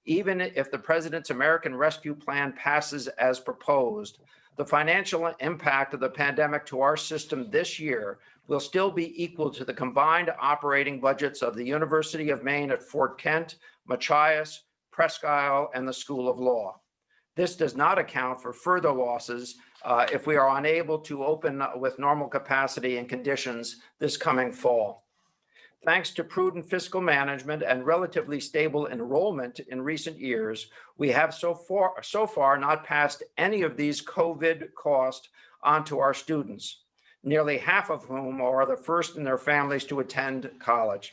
Speaker 14: Even if the President's American Rescue Plan passes as proposed, the financial impact of the pandemic to our system this year will still be equal to the combined operating budgets of the University of Maine at Fort Kent, Machias, Presque Isle, and the School of Law. This does not account for further losses if we are unable to open with normal capacity and conditions this coming fall. Thanks to prudent fiscal management and relatively stable enrollment in recent years, we have so far not passed any of these COVID costs onto our students, nearly half of whom are the first in their families to attend college.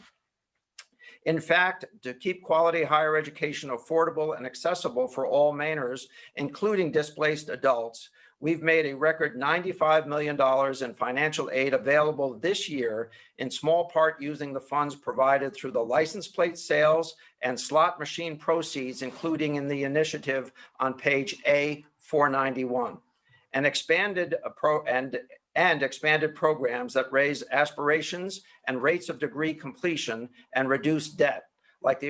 Speaker 14: In fact, to keep quality higher education affordable and accessible for all Mainers, including displaced adults, we've made a record $95 million in financial aid available this year, in small part using the funds provided through the license plate sales and slot machine proceeds, including in the initiative on page A491, and expanded programs that raise aspirations and rates of degree completion and reduce debt, like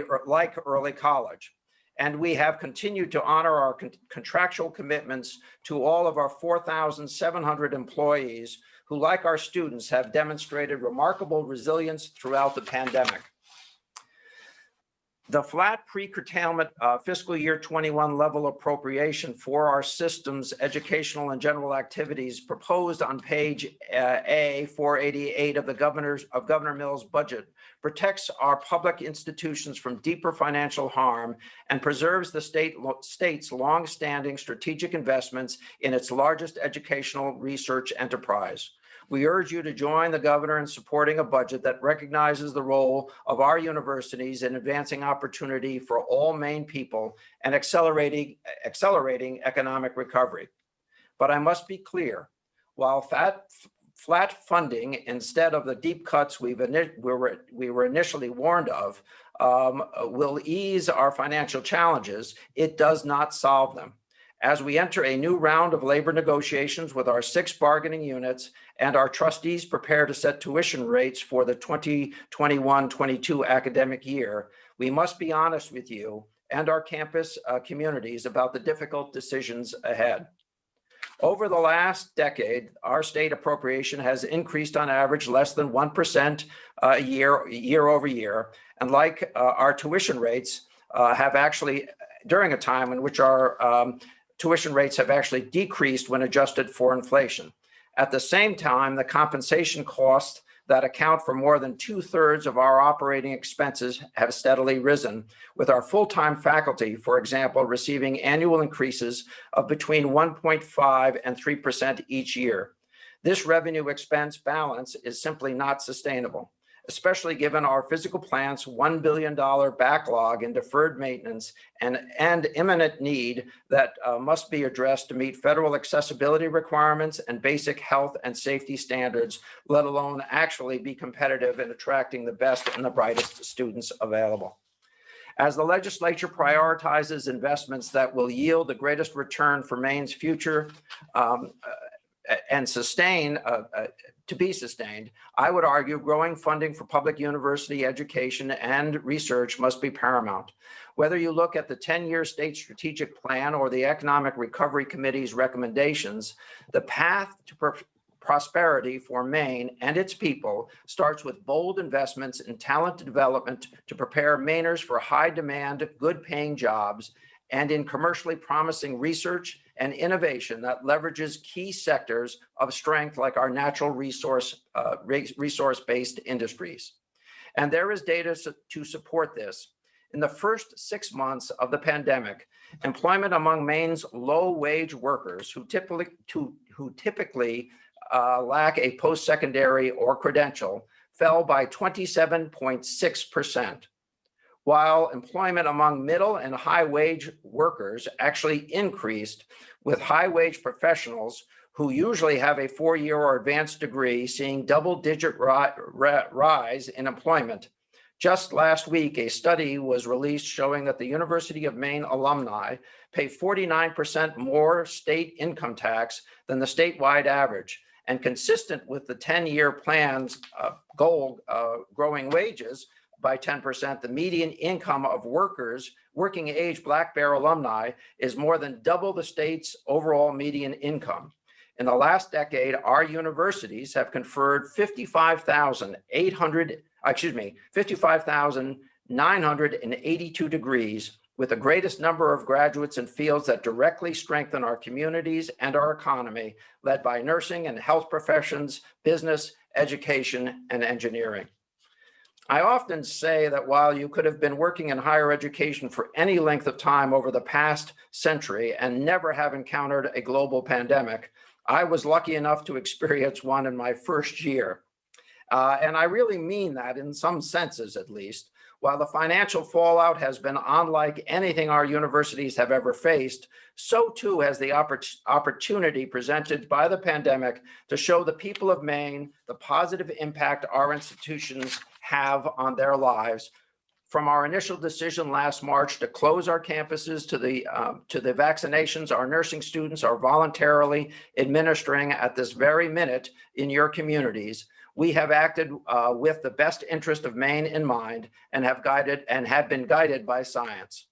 Speaker 14: early college. And we have continued to honor our contractual commitments to all of our 4,700 employees who, like our students, have demonstrated remarkable resilience throughout the pandemic. The flat pre-curtailment fiscal year 21 level appropriation for our system's educational and general activities proposed on page A488 of Governor Mills' budget protects our public institutions from deeper financial harm and preserves the state's long-standing strategic investments in its largest educational research enterprise. We urge you to join the governor in supporting a budget that recognizes the role of our universities in advancing opportunity for all Maine people and accelerating economic recovery. But I must be clear, while flat funding instead of the deep cuts we were initially warned of will ease our financial challenges, it does not solve them. As we enter a new round of labor negotiations with our 6 bargaining units and our trustees prepare to set tuition rates for the 2021-22 academic year, we must be honest with you and our campus communities about the difficult decisions ahead. Over the last decade, our state appropriation has increased on average less than 1% year over year. And like our tuition rates have actually, during a time in which our tuition rates have actually decreased when adjusted for inflation. At the same time, the compensation costs that account for more than 2/3 of our operating expenses have steadily risen, with our full-time faculty, for example, receiving annual increases of between 1.5% and 3% each year. This revenue expense balance is simply not sustainable, especially given our physical plant's $1 billion backlog in deferred maintenance and imminent need that must be addressed to meet federal accessibility requirements and basic health and safety standards, let alone actually be competitive in attracting the best and the brightest students available. As the legislature prioritizes investments that will yield the greatest return for Maine's future and to be sustained, I would argue growing funding for public university education and research must be paramount. Whether you look at the 10-year state strategic plan or the Economic Recovery Committee's recommendations, the path to prosperity for Maine and its people starts with bold investments in talent development to prepare Mainers for high-demand, good-paying jobs, and in commercially promising research and innovation that leverages key sectors of strength like our natural resource-based industries. And there is data to support this. In the first 6 months of the pandemic, employment among Maine's low-wage workers who typically lack a post-secondary or credential fell by 27.6%. While employment among middle and high wage workers actually increased, with high wage professionals who usually have a 4-year or advanced degree seeing double-digit rise in employment. Just last week, a study was released showing that the University of Maine alumni pay 49% more state income tax than the statewide average. And consistent with the 10-year plan's goal, growing wages by 10%, the median income of working age Black Bear alumni is more than double the state's overall median income. In the last decade, our universities have conferred 55,982 degrees, with the greatest number of graduates in fields that directly strengthen our communities and our economy, led by nursing and health professions, business, education, and engineering. I often say that while you could have been working in higher education for any length of time over the past century and never have encountered a global pandemic, I was lucky enough to experience one in my first year. And I really mean that in some senses, at least. While the financial fallout has been unlike anything our universities have ever faced, so too has the opportunity presented by the pandemic to show the people of Maine the positive impact our institutions have on their lives. From our initial decision last March to close our campuses to the vaccinations our nursing students are voluntarily administering at this very minute in your communities, we have acted with the best interest of Maine in mind and have been guided by science.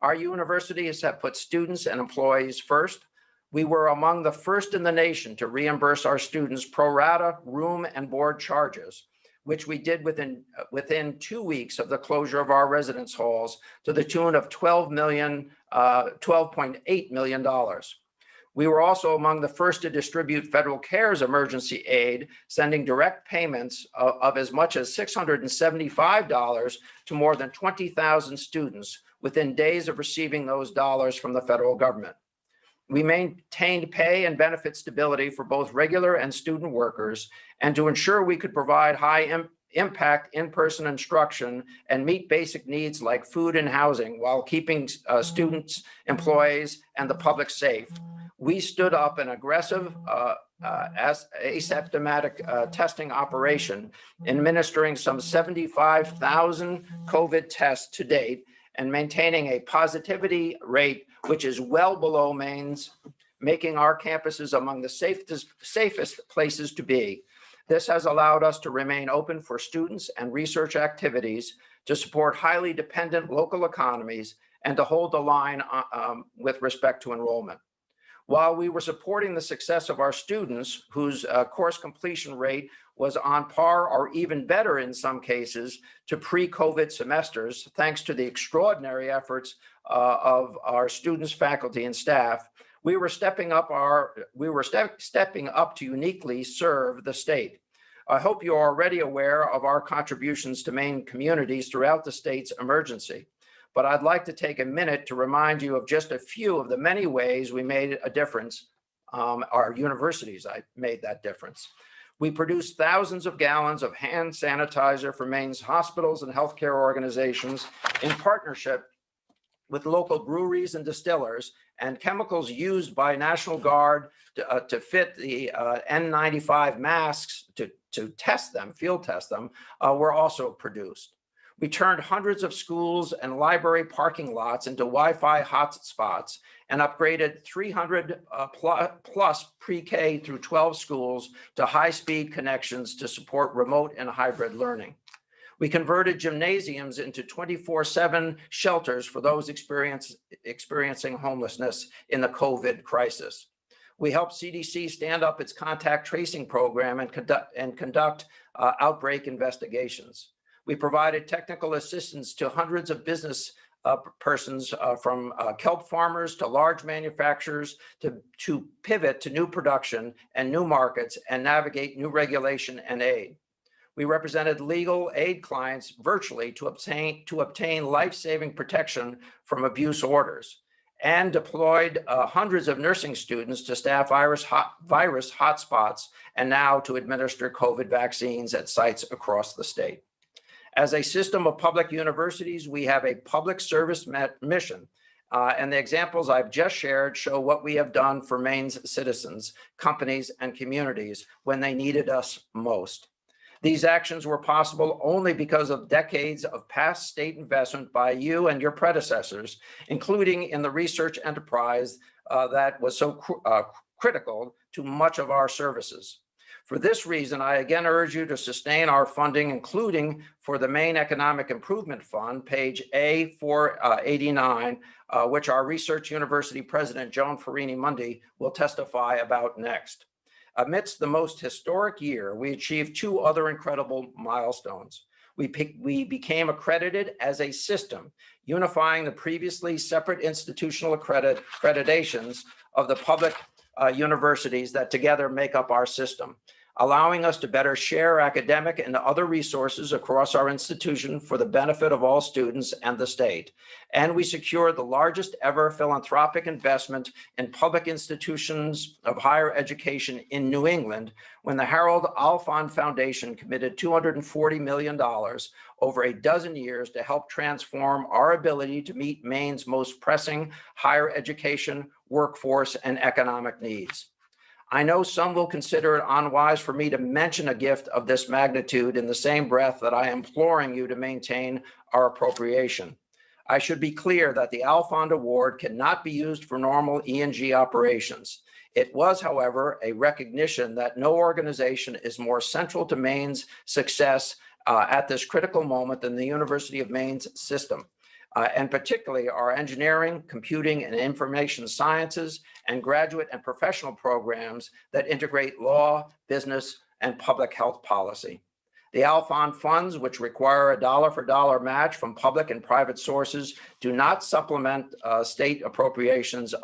Speaker 14: Our universities have put students and employees first. We were among the first in the nation to reimburse our students pro rata room and board charges, which we did within 2 weeks of the closure of our residence halls to the tune of $12.8 million. We were also among the first to distribute federal CARES emergency aid, sending direct payments of as much as $675 to more than 20,000 students within days of receiving those dollars from the federal government. We maintained pay and benefit stability for both regular and student workers, and to ensure we could provide high impact in-person instruction and meet basic needs like food and housing while keeping students, employees, and the public safe. We stood up an aggressive asymptomatic testing operation, administering some 75,000 COVID tests to date and maintaining a positivity rate which is well below Maine's, making our campuses among the safest places to be. This has allowed us to remain open for students and research activities, to support highly dependent local economies, and to hold the line with respect to enrollment. While we were supporting the success of our students, whose course completion rate was on par or even better in some cases to pre-COVID semesters, thanks to the extraordinary efforts of our students, faculty, and staff, we were stepping up to uniquely serve the state. I hope you are already aware of our contributions to Maine communities throughout the state's emergency, but I'd like to take a minute to remind you of just a few of the many ways we made a difference. Our universities made that difference. We produced thousands of gallons of hand sanitizer for Maine's hospitals and healthcare organizations in partnership with local breweries and distillers, and chemicals used by National Guard to fit the N95 masks to test them, field test them, were also produced. We turned hundreds of schools and library parking lots into Wi-Fi hotspots and upgraded 300 plus pre-K through 12 schools to high-speed connections to support remote and hybrid learning. We converted gymnasiums into 24/7 shelters for those experiencing homelessness in the COVID crisis. We helped CDC stand up its contact tracing program and conduct outbreak investigations. We provided technical assistance to hundreds of business persons from kelp farmers to large manufacturers to pivot to new production and new markets and navigate new regulation and aid. We represented legal aid clients virtually to obtain life-saving protection from abuse orders, and deployed hundreds of nursing students to staff virus hotspots and now to administer COVID vaccines at sites across the state. As a system of public universities, we have a public service mission, and the examples I've just shared show what we have done for Maine's citizens, companies, and communities when they needed us most. These actions were possible only because of decades of past state investment by you and your predecessors, including in the research enterprise that was so critical to much of our services. For this reason, I again urge you to sustain our funding, including for the Maine Economic Improvement Fund, page A489, which our Research University President, Joan Farini-Mundy, will testify about next. Amidst the most historic year, we achieved two other incredible milestones. We became accredited as a system, unifying the previously separate institutional accreditations of the public universities that together make up our system. allowing us to better share academic and other resources across our institution for the benefit of all students and the state. And we secured the largest ever philanthropic investment in public institutions of higher education in New England when the Harold Alfond Foundation committed $240 million over a dozen years to help transform our ability to meet Maine's most pressing higher education, workforce, and economic needs. I know some will consider it unwise for me to mention a gift of this magnitude in the same breath that I am imploring you to maintain our appropriation. I should be clear that the Alfond Award cannot be used for normal E&G operations. It was, however, a recognition that no organization is more central to Maine's success at this critical moment than the University of Maine's system. And particularly our engineering, computing, and information sciences, and graduate and professional programs that integrate law, business, and public health policy. The Alfond funds, which require a dollar-for-dollar match from public and private sources, do not supplement state appropriations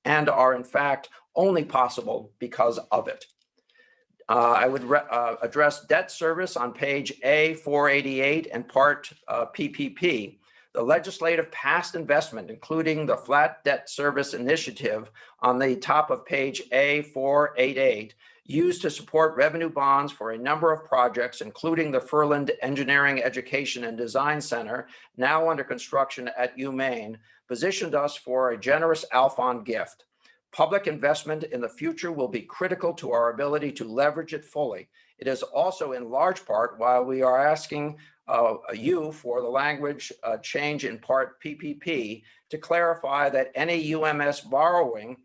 Speaker 14: and are in fact only possible because of it. I would address debt service on page A488 and part PPP. The legislative past investment, including the flat debt service initiative on the top of page A488, used to support revenue bonds for a number of projects, including the Furland Engineering Education and Design Center, now under construction at UMaine, positioned us for a generous Alfond gift. Public investment in the future will be critical to our ability to leverage it fully. It is also in large part why we are asking you for the language change in part PPP to clarify that any UMS borrowing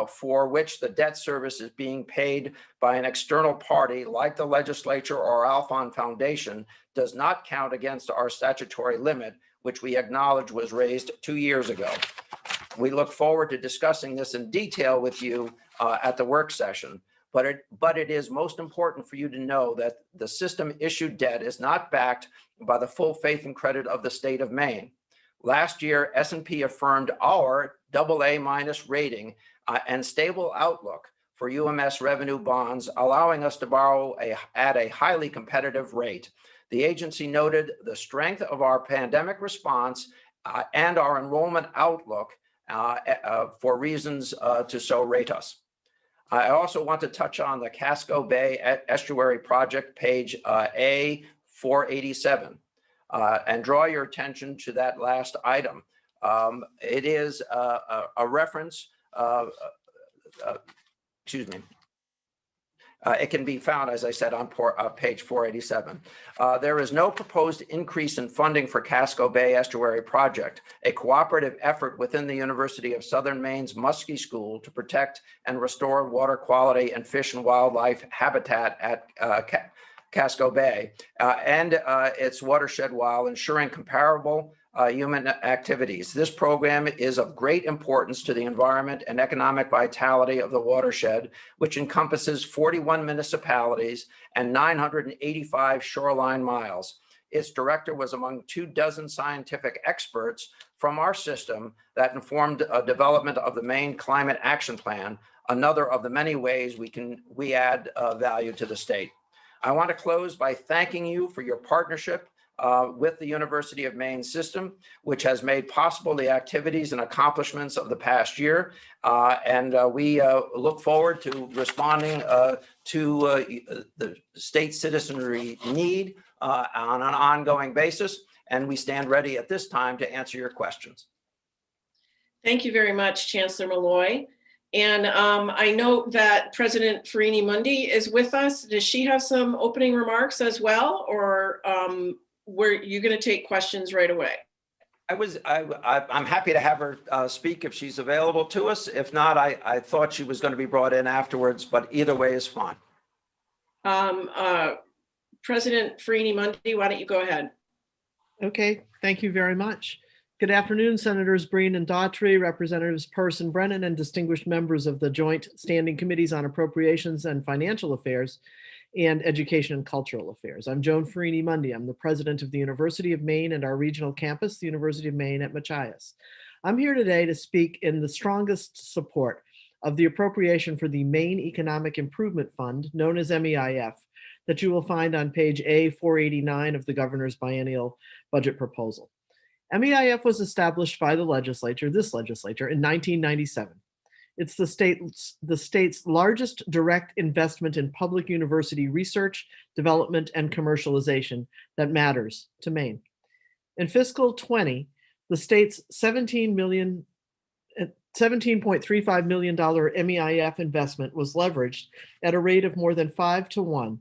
Speaker 14: for which the debt service is being paid by an external party like the legislature or Alfond Foundation does not count against our statutory limit, which we acknowledge was raised 2 years ago. We look forward to discussing this in detail with you at the work session. But it is most important for you to know that the system issued debt is not backed by the full faith and credit of the state of Maine. Last year, S&P affirmed our AA- rating and stable outlook for UMS revenue bonds, allowing us to borrow at a highly competitive rate. The agency noted the strength of our pandemic response and our enrollment outlook for reasons to so rate us. I also want to touch on the Casco Bay Estuary Project, page A487, and draw your attention to that last item. It is a reference, excuse me. It can be found, as I said, on page 487. There is no proposed increase in funding for Casco Bay Estuary Project, a cooperative effort within the University of Southern Maine's Muskie School to protect and restore water quality and fish and wildlife habitat at Casco Bay and its watershed while ensuring comparable human activities. This program is of great importance to the environment and economic vitality of the watershed, which encompasses 41 municipalities and 985 shoreline miles. Its director was among 24 scientific experts from our system that informed development of the Maine Climate Action Plan, another of the many ways we add value to the state. I want to close by thanking you for your partnership with the University of Maine system, which has made possible the activities and accomplishments of the past year. We look forward to responding to the state citizenry need on an ongoing basis. And we stand ready at this time to answer your questions.
Speaker 1: Thank you very much, Chancellor Malloy. And I know that President Farini Mundi is with us. Does she have some opening remarks as well, or were you going to take questions right away?
Speaker 14: I'm happy to have her speak if she's available to us. If not, I thought she was going to be brought in afterwards, but either way is fine.
Speaker 1: President Farini Mundi, why don't you go ahead?
Speaker 12: Okay, thank you very much. Good afternoon, Senators Breen and Daughtry, Representatives Peirce and Brennan, and distinguished members of the Joint Standing Committees on Appropriations and Financial Affairs and Education and Cultural Affairs. I'm Joan Farini Mundi. I'm the president of the University of Maine and our regional campus, the University of Maine at Machias. I'm here today to speak in the strongest support
Speaker 16: of the appropriation for the Maine Economic Improvement Fund, known as MEIF, that you will find on page A489 of the governor's biennial budget proposal. MEIF was established by this legislature, in 1997. It's the state's largest direct investment in public university research, development, and commercialization that matters to Maine. In fiscal 20, the state's $17.35 million MEIF investment was leveraged at a rate of more than 5-to-1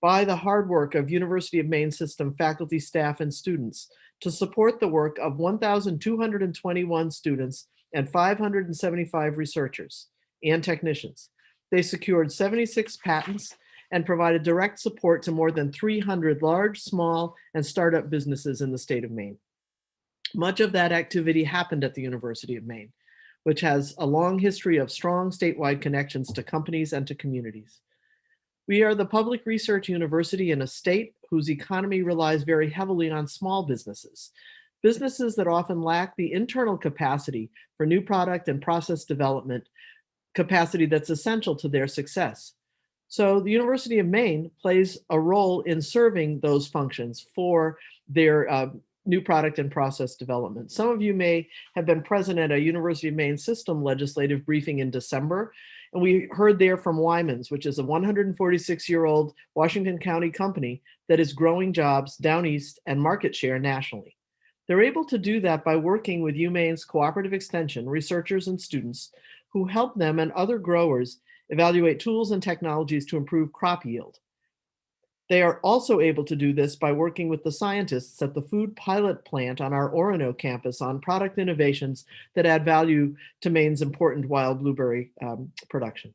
Speaker 16: by the hard work of University of Maine system faculty, staff, and students to support the work of 1,221 students and 575 researchers and technicians. They secured 76 patents and provided direct support to more than 300 large, small, and startup businesses in the state of Maine. Much of that activity happened at the University of Maine, which has a long history of strong statewide connections to companies and to communities. We are the public research university in a state whose economy relies very heavily on small businesses that often lack the internal capacity for new product and process development capacity that's essential to their success. So the University of Maine plays a role in serving those functions for their new product and process development. Some of you may have been present at a University of Maine system legislative briefing in December, and we heard there from Wyman's, which is a 146-year-old Washington County company that is growing jobs down east and market share nationally. They're able to do that by working with UMaine's cooperative extension, researchers and students who help them and other growers evaluate tools and technologies to improve crop yield. They are also able to do this by working with the scientists at the food pilot plant on our Orono campus on product innovations that add value to Maine's important wild blueberry production.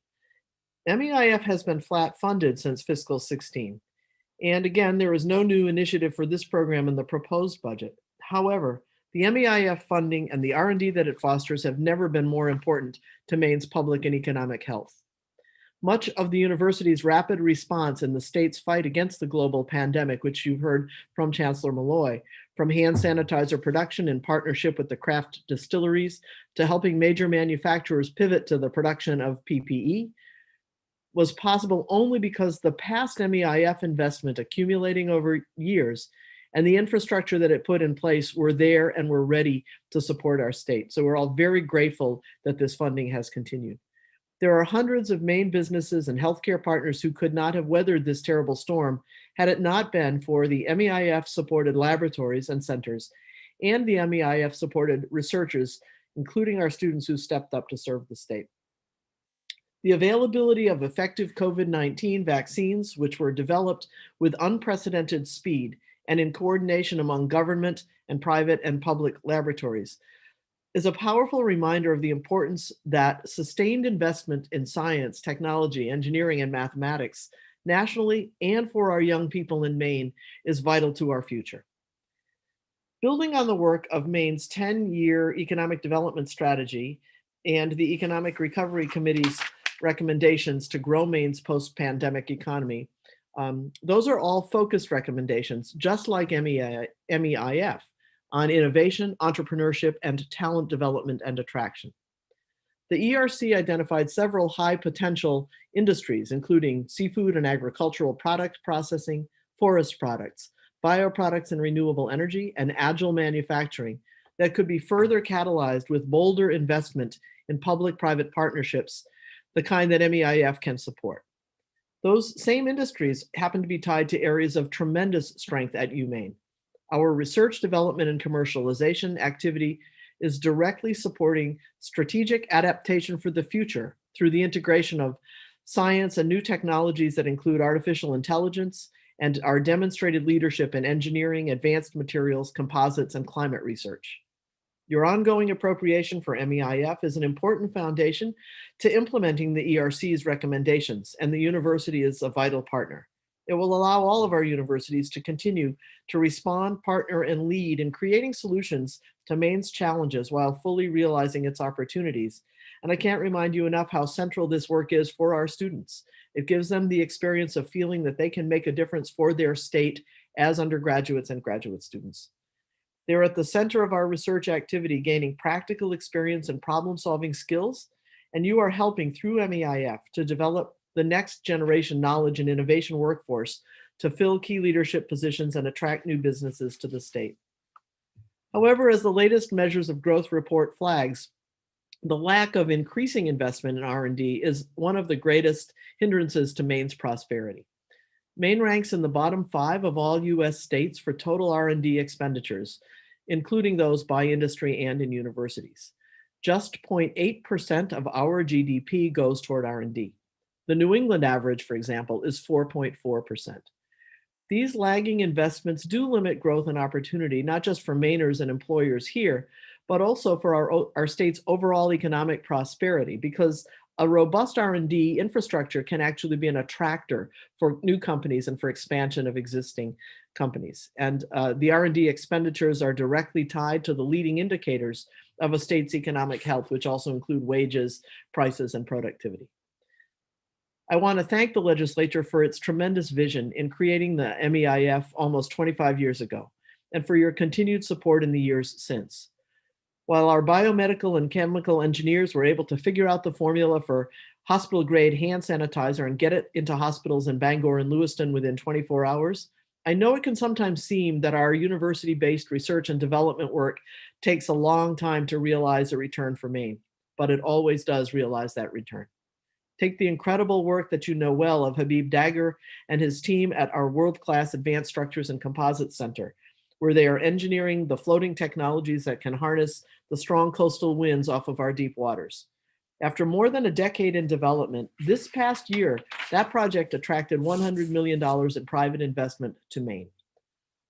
Speaker 16: MEIF has been flat funded since fiscal 16. And again, there is no new initiative for this program in the proposed budget. However, the MEIF funding and the R&D that it fosters have never been more important to Maine's public and economic health. Much of the university's rapid response in the state's fight against the global pandemic, which you've heard from Chancellor Malloy, from hand sanitizer production in partnership with the craft distilleries to helping major manufacturers pivot to the production of PPE, was possible only because the past MEIF investment accumulating over years and the infrastructure that it put in place were there and were ready to support our state. So we're all very grateful that this funding has continued. There are hundreds of Maine businesses and healthcare partners who could not have weathered this terrible storm had it not been for the MEIF-supported laboratories and centers and the MEIF-supported researchers, including our students who stepped up to serve the state. The availability of effective COVID-19 vaccines, which were developed with unprecedented speed and in coordination among government and private and public laboratories, is a powerful reminder of the importance that sustained investment in science, technology, engineering, and mathematics nationally and for our young people in Maine is vital to our future. Building on the work of Maine's 10-year economic development strategy and the Economic Recovery Committee's recommendations to grow Maine's post-pandemic economy, those are all focused recommendations, just like MEIF, on innovation, entrepreneurship, and talent development and attraction. The ERC identified several high potential industries, including seafood and agricultural product processing, forest products, bioproducts and renewable energy, and agile manufacturing that could be further catalyzed with bolder investment in public-private partnerships, the kind that MEIF can support. Those same industries happen to be tied to areas of tremendous strength at UMaine. Our research, development, and commercialization activity is directly supporting strategic adaptation for the future through the integration of science and new technologies that include artificial intelligence and our demonstrated leadership in engineering, advanced materials, composites, and climate research. Your ongoing appropriation for MEIF is an important foundation to implementing the ERC's recommendations, and the university is a vital partner. It will allow all of our universities to continue to respond, partner, and lead in creating solutions to Maine's challenges while fully realizing its opportunities. And I can't remind you enough how central this work is for our students. It gives them the experience of feeling that they can make a difference for their state as undergraduates and graduate students. They're at the center of our research activity, gaining practical experience and problem-solving skills, and you are helping through MEIF to develop the next generation knowledge and innovation workforce to fill key leadership positions and attract new businesses to the state. However, as the latest measures of growth report flags, the lack of increasing investment in R&D is one of the greatest hindrances to Maine's prosperity. Maine ranks in the bottom 5 of all US states for total R&D expenditures, including those by industry and in universities. Just 0.8% of our GDP goes toward R&D. The New England average, for example, is 4.4%. These lagging investments do limit growth and opportunity, not just for Mainers and employers here, but also for our state's overall economic prosperity, because a robust R&D infrastructure can actually be an attractor for new companies and for expansion of existing companies. And the R&D expenditures are directly tied to the leading indicators of a state's economic health, which also include wages, prices, and productivity. I want to thank the legislature for its tremendous vision in creating the MEIF almost 25 years ago, and for your continued support in the years since. While our biomedical and chemical engineers were able to figure out the formula for hospital-grade hand sanitizer and get it into hospitals in Bangor and Lewiston within 24 hours, I know it can sometimes seem that our university-based research and development work takes a long time to realize a return for Maine, but it always does realize that return. Take the incredible work that you know well of Habib Dagger and his team at our world-class Advanced Structures and Composites Center, where they are engineering the floating technologies that can harness the strong coastal winds off of our deep waters. After more than a decade in development, this past year, that project attracted $100 million in private investment to Maine.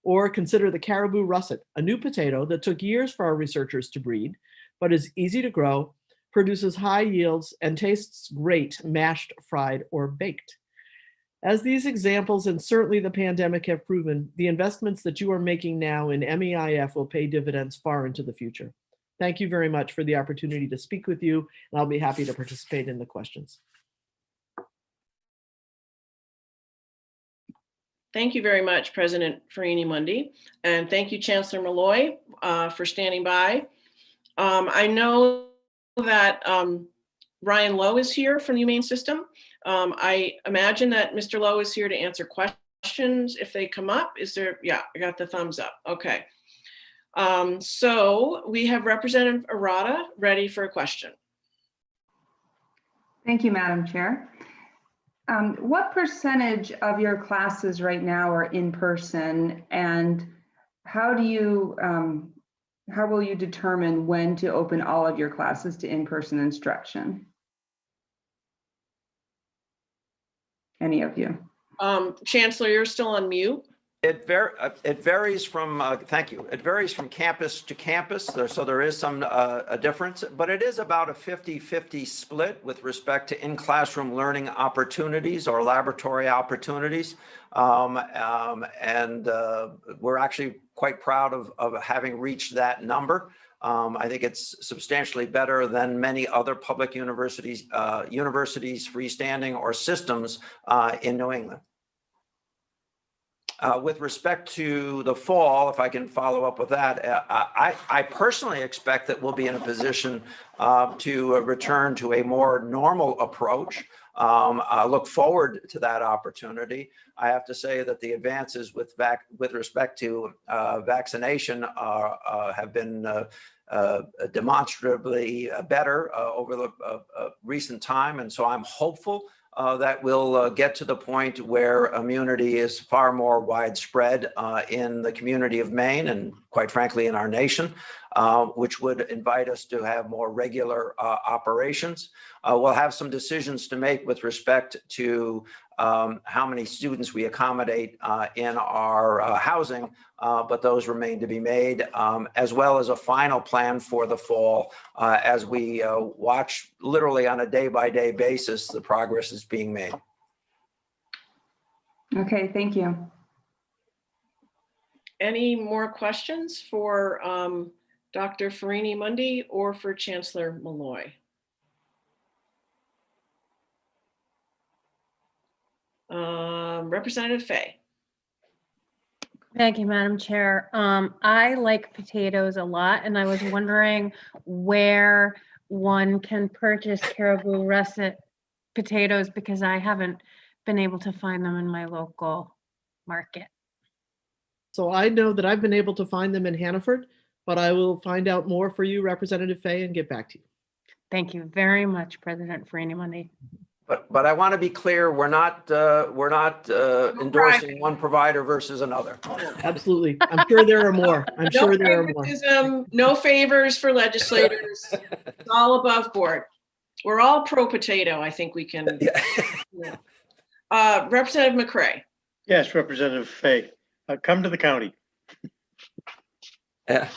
Speaker 16: Or consider the caribou russet, a new potato that took years for our researchers to breed, but is easy to grow, produces high yields, and tastes great mashed, fried, or baked. As these examples and certainly the pandemic have proven, the investments that you are making now in MEIF will pay dividends far into the future. Thank you very much for the opportunity to speak with you, and I'll be happy to participate in the questions.
Speaker 1: Thank you very much, President Farini-Mundy, and thank you, Chancellor Malloy, for standing by. I know that Ryan Lowe is here from the Humane System. I imagine that Mr. Lowe is here to answer questions if they come up. Is there? Yeah, I got the thumbs up. Okay. So we have Representative Arata ready for a question.
Speaker 17: Thank you, Madam Chair. What percentage of your classes right now are in person, and how will you determine when to open all of your classes to in-person instruction? Any of you?
Speaker 1: Chancellor, you're still on mute.
Speaker 14: It varies from, thank you. It varies from campus to campus, so there is some a difference, but it is about a 50-50 split with respect to in-classroom learning opportunities or laboratory opportunities. And we're actually quite proud of having reached that number. I think it's substantially better than many other public universities, freestanding or systems in New England. With respect to the fall, if I can follow up with that, I personally expect that we'll be in a position to return to a more normal approach. I look forward to that opportunity. I have to say that the advances with respect to vaccination have been demonstrably better over the recent time, and so I'm hopeful that we'll get to the point where immunity is far more widespread in the community of Maine and, quite frankly, in our nation, which would invite us to have more regular operations. We'll have some decisions to make with respect to how many students we accommodate in our housing, but those remain to be made, as well as a final plan for the fall as we watch literally on a day-by-day basis the progress is being made.
Speaker 17: Okay, thank you.
Speaker 1: Any more questions for Dr. Farini-Mundy or for Chancellor Malloy? Representative Fay.
Speaker 18: Thank you, Madam Chair. I like potatoes a lot, and I was wondering where one can purchase caribou russet potatoes because I haven't been able to find them in my local market.
Speaker 16: So I know that I've been able to find them in Hannaford, but I will find out more for you, Representative Fay, and get back to you.
Speaker 18: Thank you very much, President Freeney.
Speaker 14: But I want to be clear, we're not endorsing one provider versus another.
Speaker 16: Absolutely. I'm sure there are more. I'm sure there are more.
Speaker 1: Favoritism, no favors for legislators. It's all above board. We're all pro potato. I think we can. Yeah. Representative McCray.
Speaker 11: Yes, Representative Fay. Come to the county.
Speaker 14: Yeah.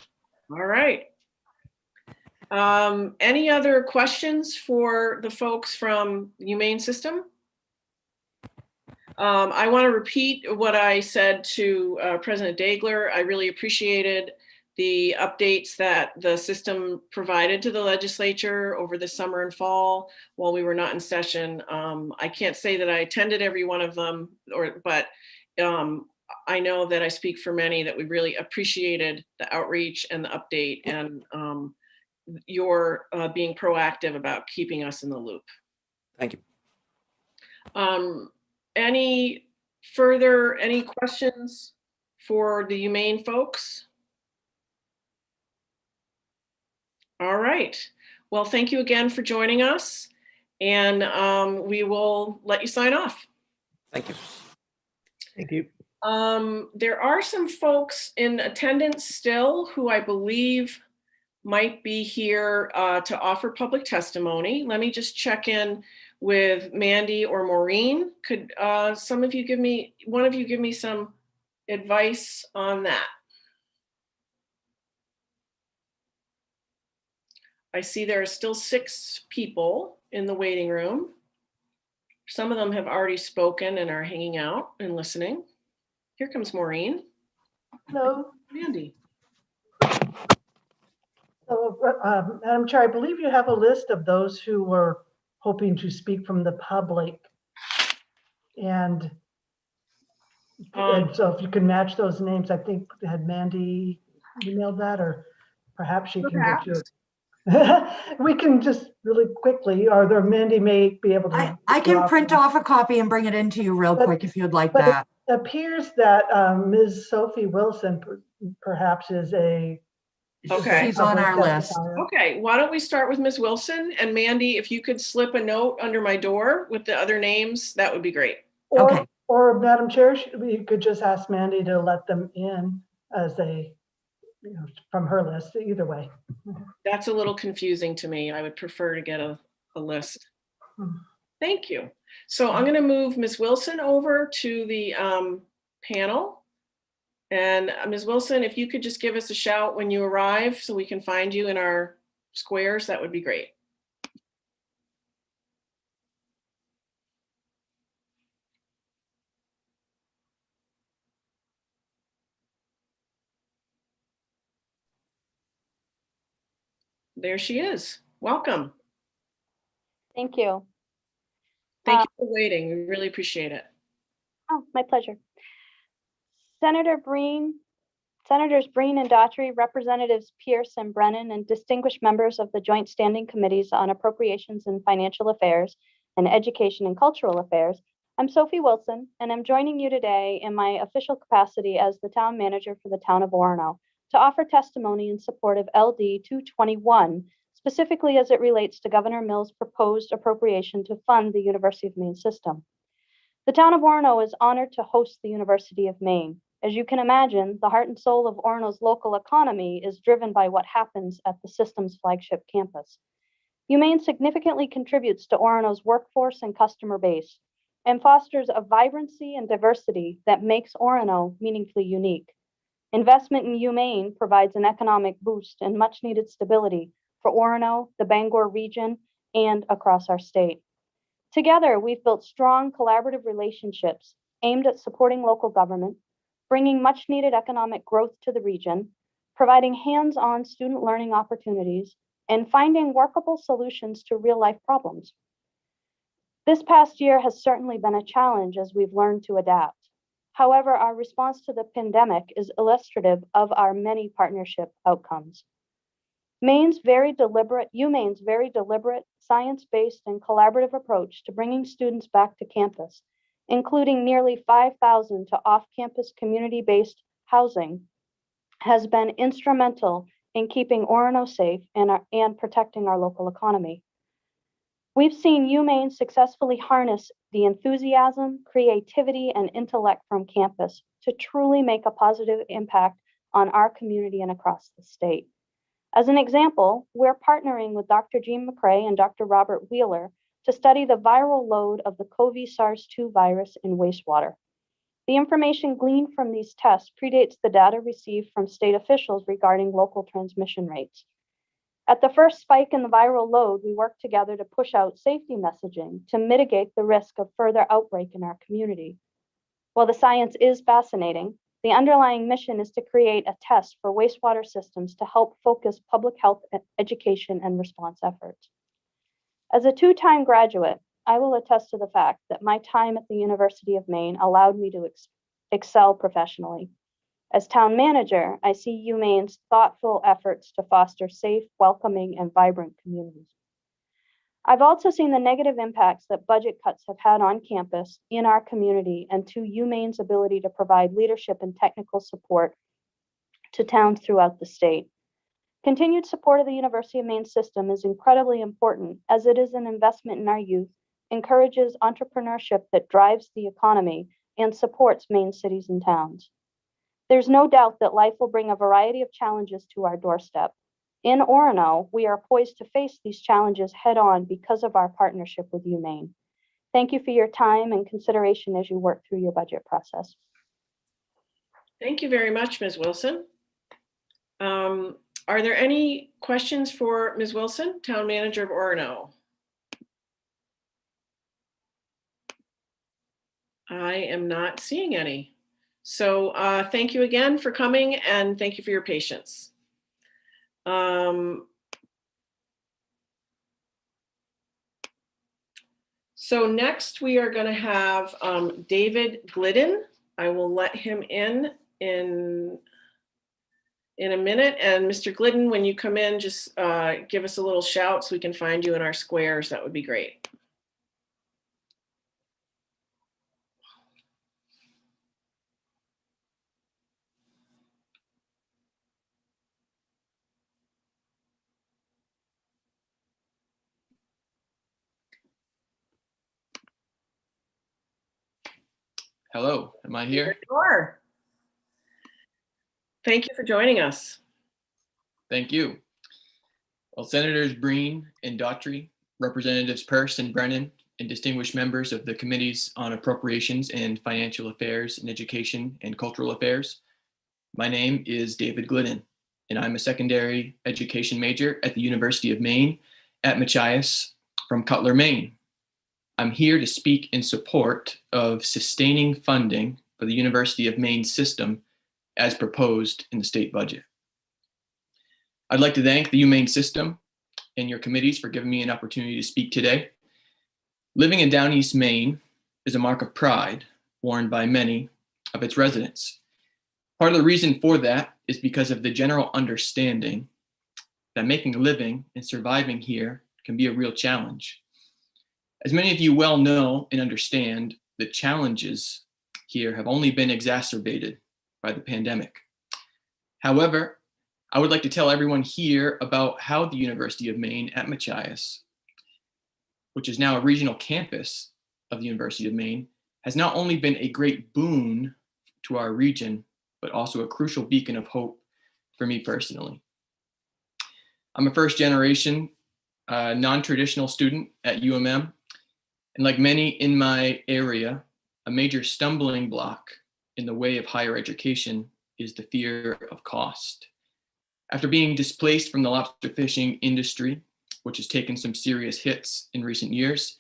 Speaker 1: All right. Any other questions for the folks from Humane System? I want to repeat what I said to President Dagler. I really appreciated the updates that the system provided to the legislature over the summer and fall while we were not in session. I can't say that I attended every one of them, but I know that I speak for many that we really appreciated the outreach and the update and your being proactive about keeping us in the loop.
Speaker 14: Thank you.
Speaker 1: Any questions for the Humane folks? All right. Well, thank you again for joining us, and we will let you sign off.
Speaker 14: Thank you.
Speaker 16: Thank you.
Speaker 1: There are some folks in attendance still who I believe might be here to offer public testimony. Let me just check in with Mandy or Maureen. Could one of you give me some advice on that? I see there are still 6 people in the waiting room. Some of them have already spoken and are hanging out and listening. Here comes Maureen.
Speaker 3: Hello.
Speaker 1: Mandy.
Speaker 3: So, Madam Chair, I believe you have a list of those who were hoping to speak from the public. And so if you can match those names, I think had Mandy emailed that, or perhaps she can get you. We can just really quickly, or Mandy may be able to.
Speaker 19: I can print off a copy and bring it into you real quick if you'd like that.
Speaker 3: It appears that Ms. Sophie Wilson perhaps is a.
Speaker 1: Okay.
Speaker 19: She's on our list.
Speaker 1: Okay, why don't we start with Ms. Wilson, and Mandy, if you could slip a note under my door with the other names, that would be great.
Speaker 3: Or Madam Chair, you could just ask Mandy to let them in as from her list, either way.
Speaker 1: That's a little confusing to me. I would prefer to get a list. Thank you. So I'm going to move Ms. Wilson over to the panel. And Ms. Wilson, if you could just give us a shout when you arrive so we can find you in our squares, that would be great. There she is. Welcome.
Speaker 21: Thank you.
Speaker 1: Thank you for waiting. We really appreciate it.
Speaker 21: Oh, my pleasure. Senators Breen and Daughtry, Representatives Pierce and Brennan, and distinguished members of the Joint Standing Committees on Appropriations and Financial Affairs and Education and Cultural Affairs, I'm Sophie Wilson, and I'm joining you today in my official capacity as the town manager for the town of Orono to offer testimony in support of LD 221, specifically as it relates to Governor Mills' proposed appropriation to fund the University of Maine system. The town of Orono is honored to host the University of Maine. As you can imagine, the heart and soul of Orono's local economy is driven by what happens at the system's flagship campus. UMaine significantly contributes to Orono's workforce and customer base and fosters a vibrancy and diversity that makes Orono meaningfully unique. Investment in UMaine provides an economic boost and much needed stability for Orono, the Bangor region, and across our state. Together, we've built strong collaborative relationships aimed at supporting local government, bringing much needed economic growth to the region, providing hands-on student learning opportunities, and finding workable solutions to real-life problems. This past year has certainly been a challenge as we've learned to adapt. However, our response to the pandemic is illustrative of our many partnership outcomes. UMaine's very deliberate, science-based, and collaborative approach to bringing students back to campus, including nearly 5,000 to off-campus community-based housing, has been instrumental in keeping Orono safe and protecting our local economy. We've seen UMaine successfully harness the enthusiasm, creativity, and intellect from campus to truly make a positive impact on our community and across the state. As an example, we're partnering with Dr. Jean McCrae and Dr. Robert Wheeler to study the viral load of the COVID-SARS-2 virus in wastewater. The information gleaned from these tests predates the data received from state officials regarding local transmission rates. At the first spike in the viral load, we worked together to push out safety messaging to mitigate the risk of further outbreak in our community. While the science is fascinating, the underlying mission is to create a test for wastewater systems to help focus public health education and response efforts. As a two-time graduate, I will attest to the fact that my time at the University of Maine allowed me to excel professionally. As town manager, I see UMaine's thoughtful efforts to foster safe, welcoming, and vibrant communities. I've also seen the negative impacts that budget cuts have had on campus, in our community, and to UMaine's ability to provide leadership and technical support to towns throughout the state. Continued support of the University of Maine system is incredibly important, as it is an investment in our youth, encourages entrepreneurship that drives the economy, and supports Maine cities and towns. There's no doubt that life will bring a variety of challenges to our doorstep. In Orono, we are poised to face these challenges head on because of our partnership with UMaine. Thank you for your time and consideration as you work through your budget process.
Speaker 1: Thank you very much, Ms. Wilson. Are there any questions for Ms. Wilson, Town Manager of Orono? I am not seeing any. So thank you again for coming, and thank you for your patience. So next we are going to have David Glidden. I will let him in a minute. And Mr. Glidden, when you come in, just give us a little shout so we can find you in our squares. That would be great.
Speaker 4: Hello, am I here?
Speaker 1: There you are. Thank you for joining us.
Speaker 4: Thank you. Well, Senators Breen and Daughtry, Representatives Peirce and Brennan, and distinguished members of the Committees on Appropriations and Financial Affairs and Education and Cultural Affairs, my name is David Glidden, and I'm a secondary education major at the University of Maine at Machias from Cutler, Maine. I'm here to speak in support of sustaining funding for the University of Maine system as proposed in the state budget. I'd like to thank the UMaine system and your committees for giving me an opportunity to speak today. Living in Down East Maine is a mark of pride worn by many of its residents. Part of the reason for that is because of the general understanding that making a living and surviving here can be a real challenge. As many of you well know and understand, the challenges here have only been exacerbated by the pandemic. However, I would like to tell everyone here about how the University of Maine at Machias, which is now a regional campus of the University of Maine, has not only been a great boon to our region, but also a crucial beacon of hope for me personally. I'm a first generation non-traditional student at UMM. And like many in my area, a major stumbling block in the way of higher education is the fear of cost. After being displaced from the lobster fishing industry, which has taken some serious hits in recent years,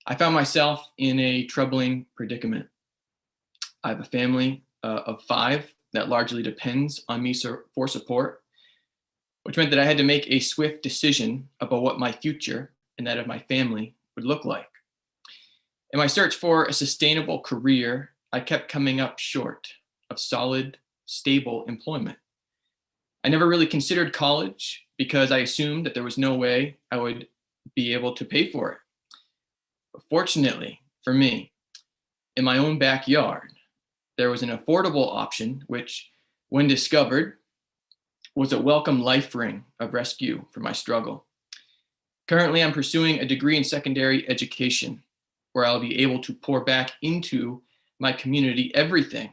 Speaker 4: I found myself in a troubling predicament. I have a family of 5 that largely depends on me for support, which meant that I had to make a swift decision about what my future and that of my family would look like. In my search for a sustainable career, I kept coming up short of solid, stable employment. I never really considered college because I assumed that there was no way I would be able to pay for it. But fortunately for me, in my own backyard, there was an affordable option, which, when discovered, was a welcome life ring of rescue for my struggle. Currently, I'm pursuing a degree in secondary education, where I'll be able to pour back into my community everything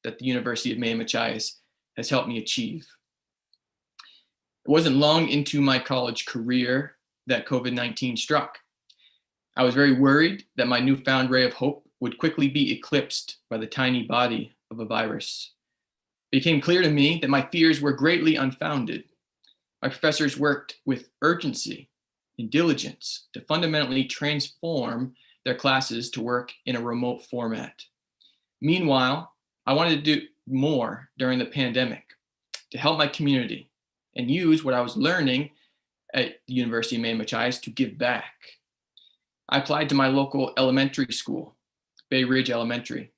Speaker 4: that the University of Maine Machias has helped me achieve. It wasn't long into my college career that COVID-19 struck. I was very worried that my newfound ray of hope would quickly be eclipsed by the tiny body of a virus. It became clear to me that my fears were greatly unfounded. My professors worked with urgency and diligence to fundamentally transform their classes to work in a remote format. Meanwhile, I wanted to do more during the pandemic to help my community and use what I was learning at the University of Maine Machias to give back. I applied to my local elementary school, Bay Ridge Elementary,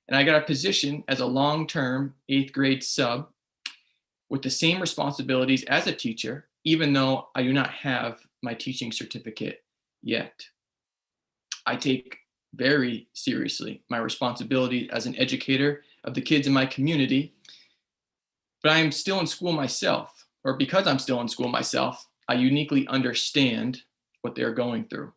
Speaker 4: and I got a position as a long-term 8th grade sub with the same responsibilities as a teacher, even though I do not have my teaching certificate yet. I take very seriously my responsibility as an educator of the kids in my community, but I am still in school myself, or because I'm still in school myself, I uniquely understand what they're going through.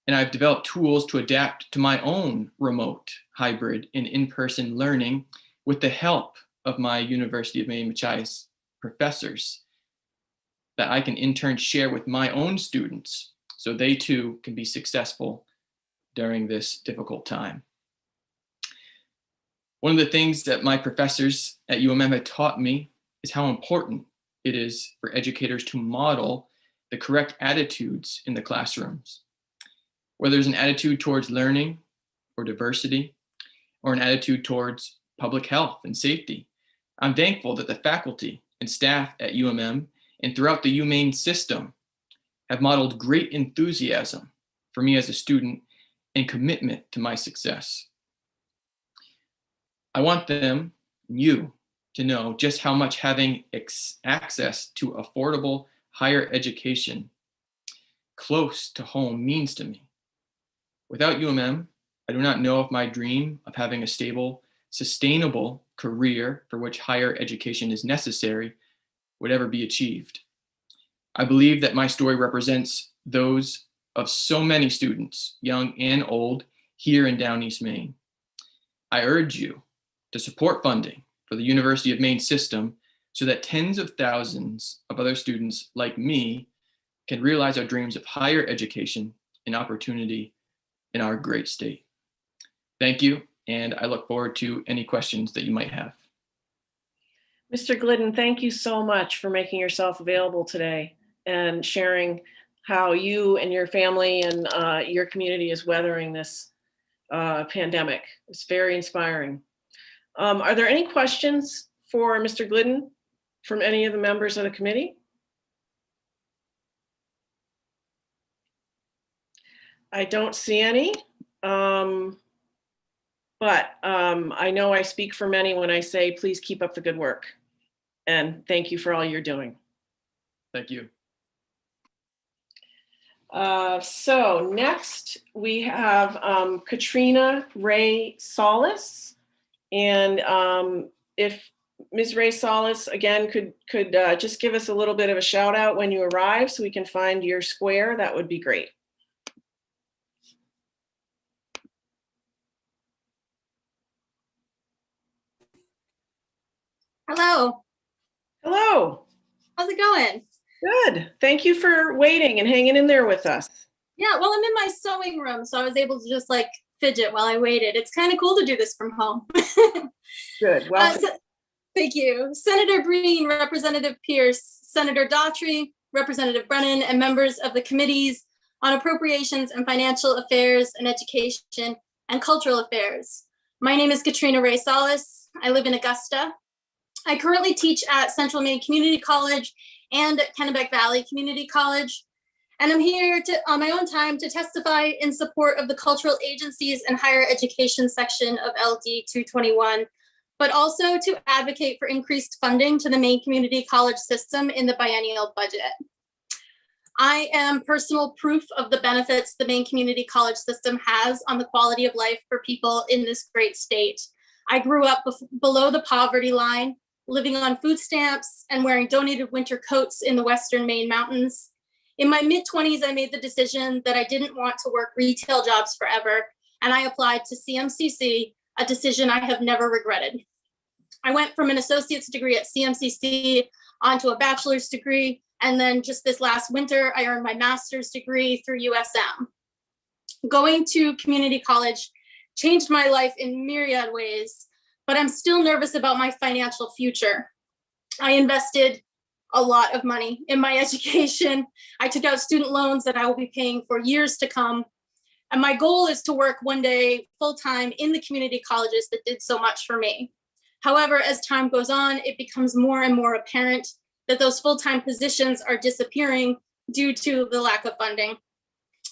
Speaker 4: And I've developed tools to adapt to my own remote, hybrid, and in-person learning with the help of my University of Maine Machias professors that I can in turn share with my own students so they too can be successful during this difficult time. One of the things that my professors at UMM have taught me is how important it is for educators to model the correct attitudes in the classrooms. Whether there's an attitude towards learning or diversity, or an attitude towards public health and safety. I'm thankful that the faculty and staff at UMM and throughout the UMaine system have modeled great enthusiasm for me as a student and commitment to my success. I want them, you, to know just how much having access to affordable higher education close to home means to me. Without UMM, I do not know if my dream of having a stable, sustainable career for which higher education is necessary would ever be achieved. I believe that my story represents those of so many students, young and old, here in Down East Maine. I urge you to support funding for the University of Maine system so that tens of thousands of other students like me can realize our dreams of higher education and opportunity in our great state. Thank you, and I look forward to any questions that you might have.
Speaker 1: Mr. Glidden, thank you so much for making yourself available today and sharing how you and your family and your community is weathering this pandemic. It's very inspiring. Are there any questions for Mr. Glidden from any of the members of the committee? I don't see any, but I know I speak for many when I say, please keep up the good work. And thank you for all you're doing.
Speaker 4: Thank you.
Speaker 1: So next we have Katrina Ray Solis. And if Ms. Ray Solis, again, could just give us a little bit of a shout out when you arrive so we can find your square, that would be great.
Speaker 5: Hello.
Speaker 1: Hello.
Speaker 5: How's it going?
Speaker 1: Good. Thank you for waiting and hanging in there with us.
Speaker 5: Yeah, well, I'm in my sewing room, so I was able to just like fidget while I waited. It's kind of cool to do this from home.
Speaker 1: Good. Well,
Speaker 5: thank you. Senator Breen, Representative Pierce, Senator Daughtry, Representative Brennan, and members of the committees on Appropriations and Financial Affairs and Education and Cultural Affairs. My name is Katrina Ray Solis. I live in Augusta. I currently teach at Central Maine Community College and Kennebec Valley Community College. And I'm here on my own time to testify in support of the Cultural Agencies and Higher Education section of LD 221 but also to advocate for increased funding to the Maine Community College system in the biennial budget. I am personal proof of the benefits the Maine Community College system has on the quality of life for people in this great state. I grew up below the poverty line, living on food stamps and wearing donated winter coats in the Western Maine mountains. In my mid-20s, I made the decision that I didn't want to work retail jobs forever, and I applied to CMCC, a decision I have never regretted. I went from an associate's degree at CMCC onto a bachelor's degree, and then just this last winter, I earned my master's degree through USM. Going to community college changed my life in myriad ways, but I'm still nervous about my financial future. I invested a lot of money in my education. I took out student loans that I will be paying for years to come. And my goal is to work one day full-time in the community colleges that did so much for me. However, as time goes on, it becomes more and more apparent that those full-time positions are disappearing due to the lack of funding.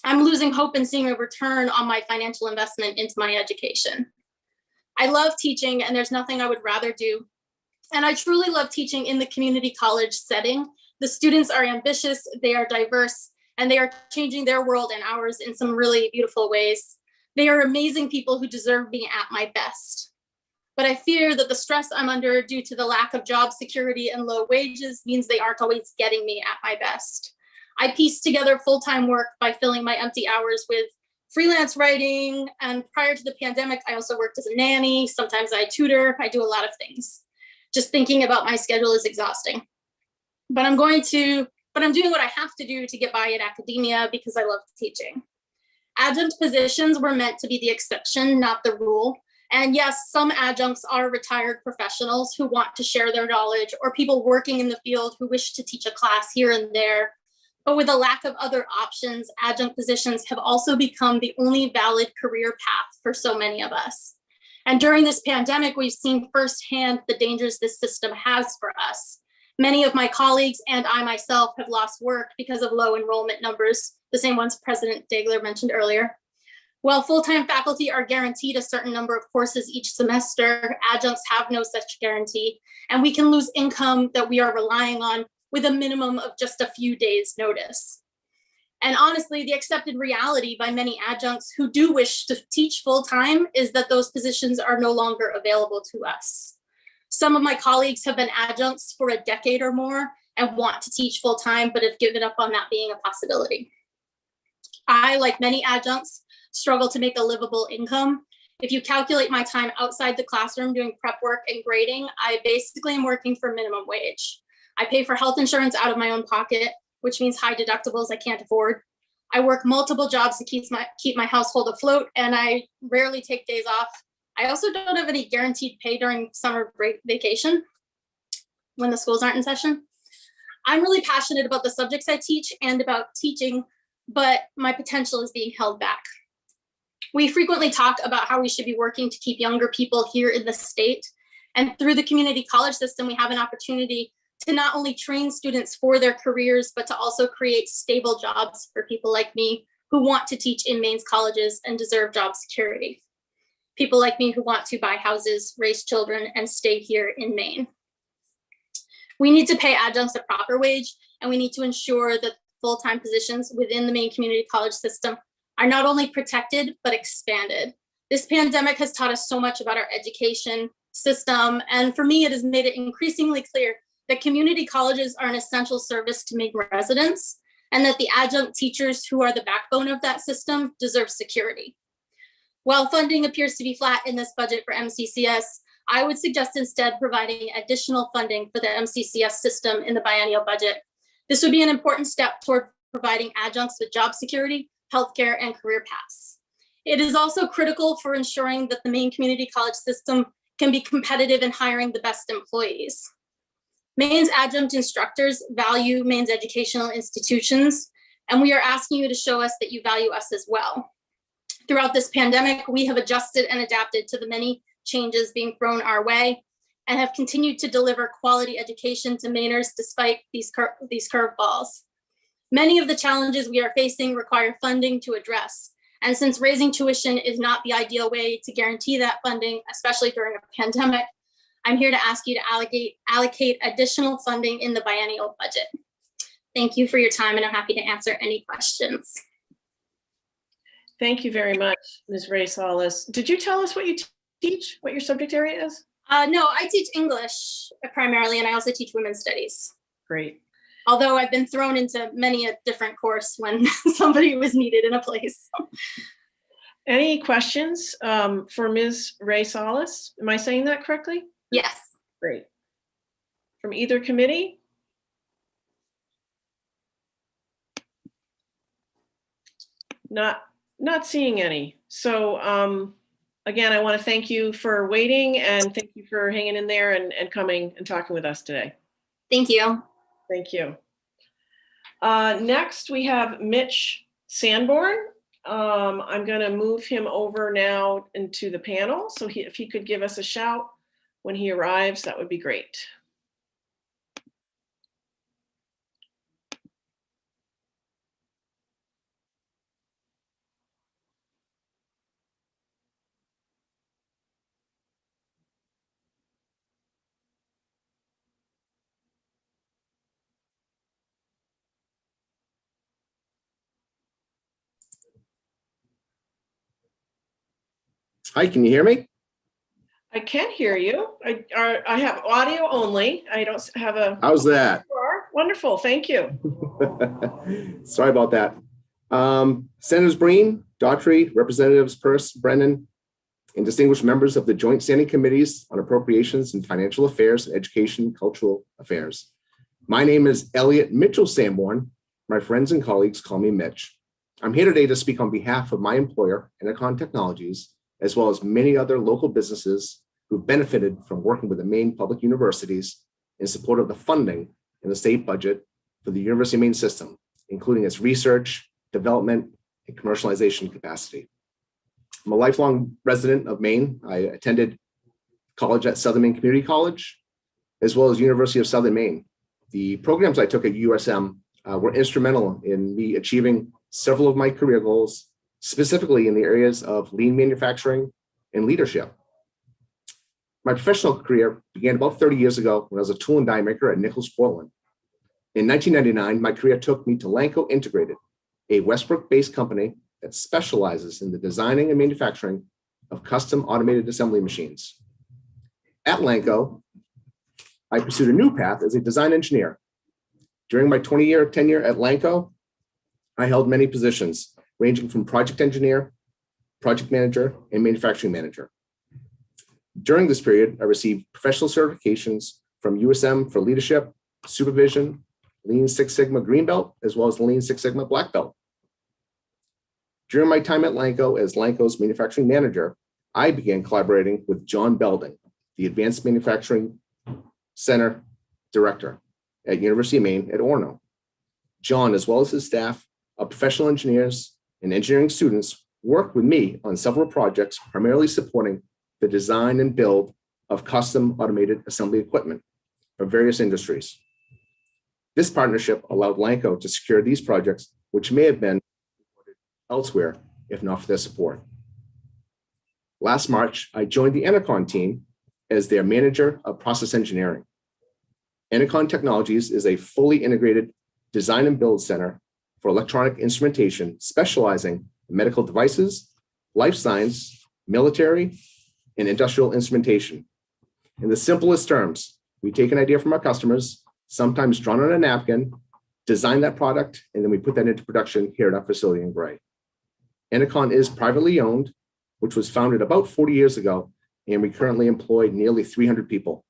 Speaker 5: I'm losing hope in seeing a return on my financial investment into my education. I love teaching, and there's nothing I would rather do. And I truly love teaching in the community college setting. The students are ambitious, they are diverse, and they are changing their world and ours in some really beautiful ways. They are amazing people who deserve being at my best. But I fear that the stress I'm under due to the lack of job security and low wages means they aren't always getting me at my best. I piece together full-time work by filling my empty hours with freelance writing. And prior to the pandemic, I also worked as a nanny. Sometimes I tutor, I do a lot of things. Just thinking about my schedule is exhausting. But I'm doing what I have to do to get by in academia because I love teaching. Adjunct positions were meant to be the exception, not the rule. And yes, some adjuncts are retired professionals who want to share their knowledge, or people working in the field who wish to teach a class here and there. But with a lack of other options, adjunct positions have also become the only valid career path for so many of us. And during this pandemic, we've seen firsthand the dangers this system has for us. Many of my colleagues and I myself have lost work because of low enrollment numbers, the same ones President Dagler mentioned earlier. While full-time faculty are guaranteed a certain number of courses each semester, adjuncts have no such guarantee, and we can lose income that we are relying on with a minimum of just a few days' notice. And honestly, the accepted reality by many adjuncts who do wish to teach full-time is that those positions are no longer available to us. Some of my colleagues have been adjuncts for a decade or more and want to teach full-time, but have given up on that being a possibility. I, like many adjuncts, struggle to make a livable income. If you calculate my time outside the classroom doing prep work and grading, I basically am working for minimum wage. I pay for health insurance out of my own pocket, which means high deductibles I can't afford. I work multiple jobs to keep my household afloat, and I rarely take days off. I also don't have any guaranteed pay during summer break vacation when the schools aren't in session. I'm really passionate about the subjects I teach and about teaching, but my potential is being held back. We frequently talk about how we should be working to keep younger people here in the state. And through the community college system, we have an opportunity to not only train students for their careers, but to also create stable jobs for people like me who want to teach in Maine's colleges and deserve job security. People like me who want to buy houses, raise children, and stay here in Maine. We need to pay adjuncts a proper wage, and we need to ensure that full-time positions within the Maine community college system are not only protected, but expanded. This pandemic has taught us so much about our education system, and for me, it has made it increasingly clear that community colleges are an essential service to Maine residents, and that the adjunct teachers who are the backbone of that system deserve security. While funding appears to be flat in this budget for MCCS, I would suggest instead providing additional funding for the MCCS system in the biennial budget. This would be an important step toward providing adjuncts with job security, healthcare, and career paths. It is also critical for ensuring that the Maine community college system can be competitive in hiring the best employees. Maine's adjunct instructors value Maine's educational institutions, and we are asking you to show us that you value us as well. Throughout this pandemic, we have adjusted and adapted to the many changes being thrown our way and have continued to deliver quality education to Mainers despite these curveballs. Many of the challenges we are facing require funding to address. And since raising tuition is not the ideal way to guarantee that funding, especially during a pandemic, I'm here to ask you to allocate additional funding in the biennial budget. Thank you for your time, and I'm happy to answer any questions.
Speaker 1: Thank you very much, Ms. Ray-Salas. Did you tell us what you teach, what your subject area is?
Speaker 5: No, I teach English primarily, and I also teach women's studies.
Speaker 1: Great.
Speaker 5: Although I've been thrown into many a different course when somebody was needed in a place.
Speaker 1: Any questions for Ms. Ray-Salas? Am I saying that correctly?
Speaker 5: Yes.
Speaker 1: Great. From either committee? Not seeing any. So again, I want to thank you for waiting, and thank you for hanging in there and coming and talking with us today.
Speaker 5: Thank you.
Speaker 1: Thank you. Next, we have Mitch Sanborn. I'm going to move him over now into the panel. So if he could give us a shout when he arrives, that would be great.
Speaker 6: Hi, can you hear me?
Speaker 1: I can hear you. I have audio only. I don't have a.
Speaker 6: How's that?
Speaker 1: Wonderful. Thank you.
Speaker 6: Sorry about that. Senators Breen, Daughtry, Representatives Peirce, Brennan, and distinguished members of the Joint Standing Committees on Appropriations and Financial Affairs, Education, and Cultural Affairs. My name is Elliot Mitchell Sanborn. My friends and colleagues call me Mitch. I'm here today to speak on behalf of my employer, Enacon Technologies, as well as many other local businesses who've benefited from working with the Maine public universities in support of the funding in the state budget for the University of Maine system, including its research, development, and commercialization capacity. I'm a lifelong resident of Maine. I attended college at Southern Maine Community College, as well as University of Southern Maine. The programs I took at USM were instrumental in me achieving several of my career goals, specifically in the areas of lean manufacturing and leadership. My professional career began about 30 years ago when I was a tool and die maker at Nichols, Portland. In 1999, my career took me to Lanco Integrated, a Westbrook-based company that specializes in the designing and manufacturing of custom automated assembly machines. At Lanco, I pursued a new path as a design engineer. During my 20-year tenure at Lanco, I held many positions, ranging from project engineer, project manager, and manufacturing manager. During this period, I received professional certifications from USM for leadership, supervision, Lean Six Sigma Green Belt, as well as the Lean Six Sigma Black Belt. During my time at Lanco as Lanco's manufacturing manager, I began collaborating with John Belding, the Advanced Manufacturing Center Director at University of Maine at Orono. John, as well as his staff of professional engineers and engineering students, worked with me on several projects, primarily supporting the design and build of custom automated assembly equipment for various industries. This partnership allowed Lanco to secure these projects, which may have been elsewhere if not for their support. Last March, I joined the Enacon team as their manager of process engineering. Enacon Technologies is a fully integrated design and build center for electronic instrumentation, specializing in medical devices, life science, military, and industrial instrumentation. In the simplest terms, we take an idea from our customers, sometimes drawn on a napkin, design that product, and then we put that into production here at our facility in Gray. Enacon is privately owned, which was founded about 40 years ago, and we currently employ nearly 300 people.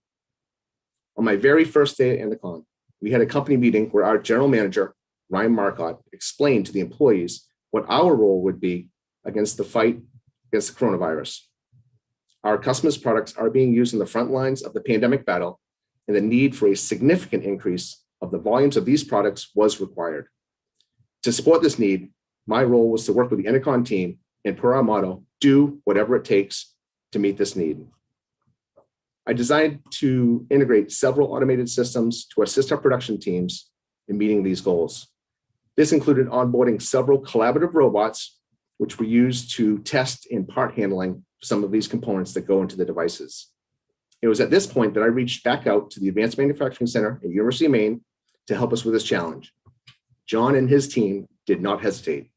Speaker 6: On my very first day at Enacon, we had a company meeting where our general manager, Ryan Marcotte, explained to the employees what our role would be against the fight against the coronavirus. Our customers' products are being used in the front lines of the pandemic battle, and the need for a significant increase of the volumes of these products was required. To support this need, my role was to work with the Enacon team and, per our motto, do whatever it takes to meet this need. I designed to integrate several automated systems to assist our production teams in meeting these goals. This included onboarding several collaborative robots, which were used to test and part handling some of these components that go into the devices. It was at this point that I reached back out to the Advanced Manufacturing Center at University of Maine to help us with this challenge. John and his team did not hesitate.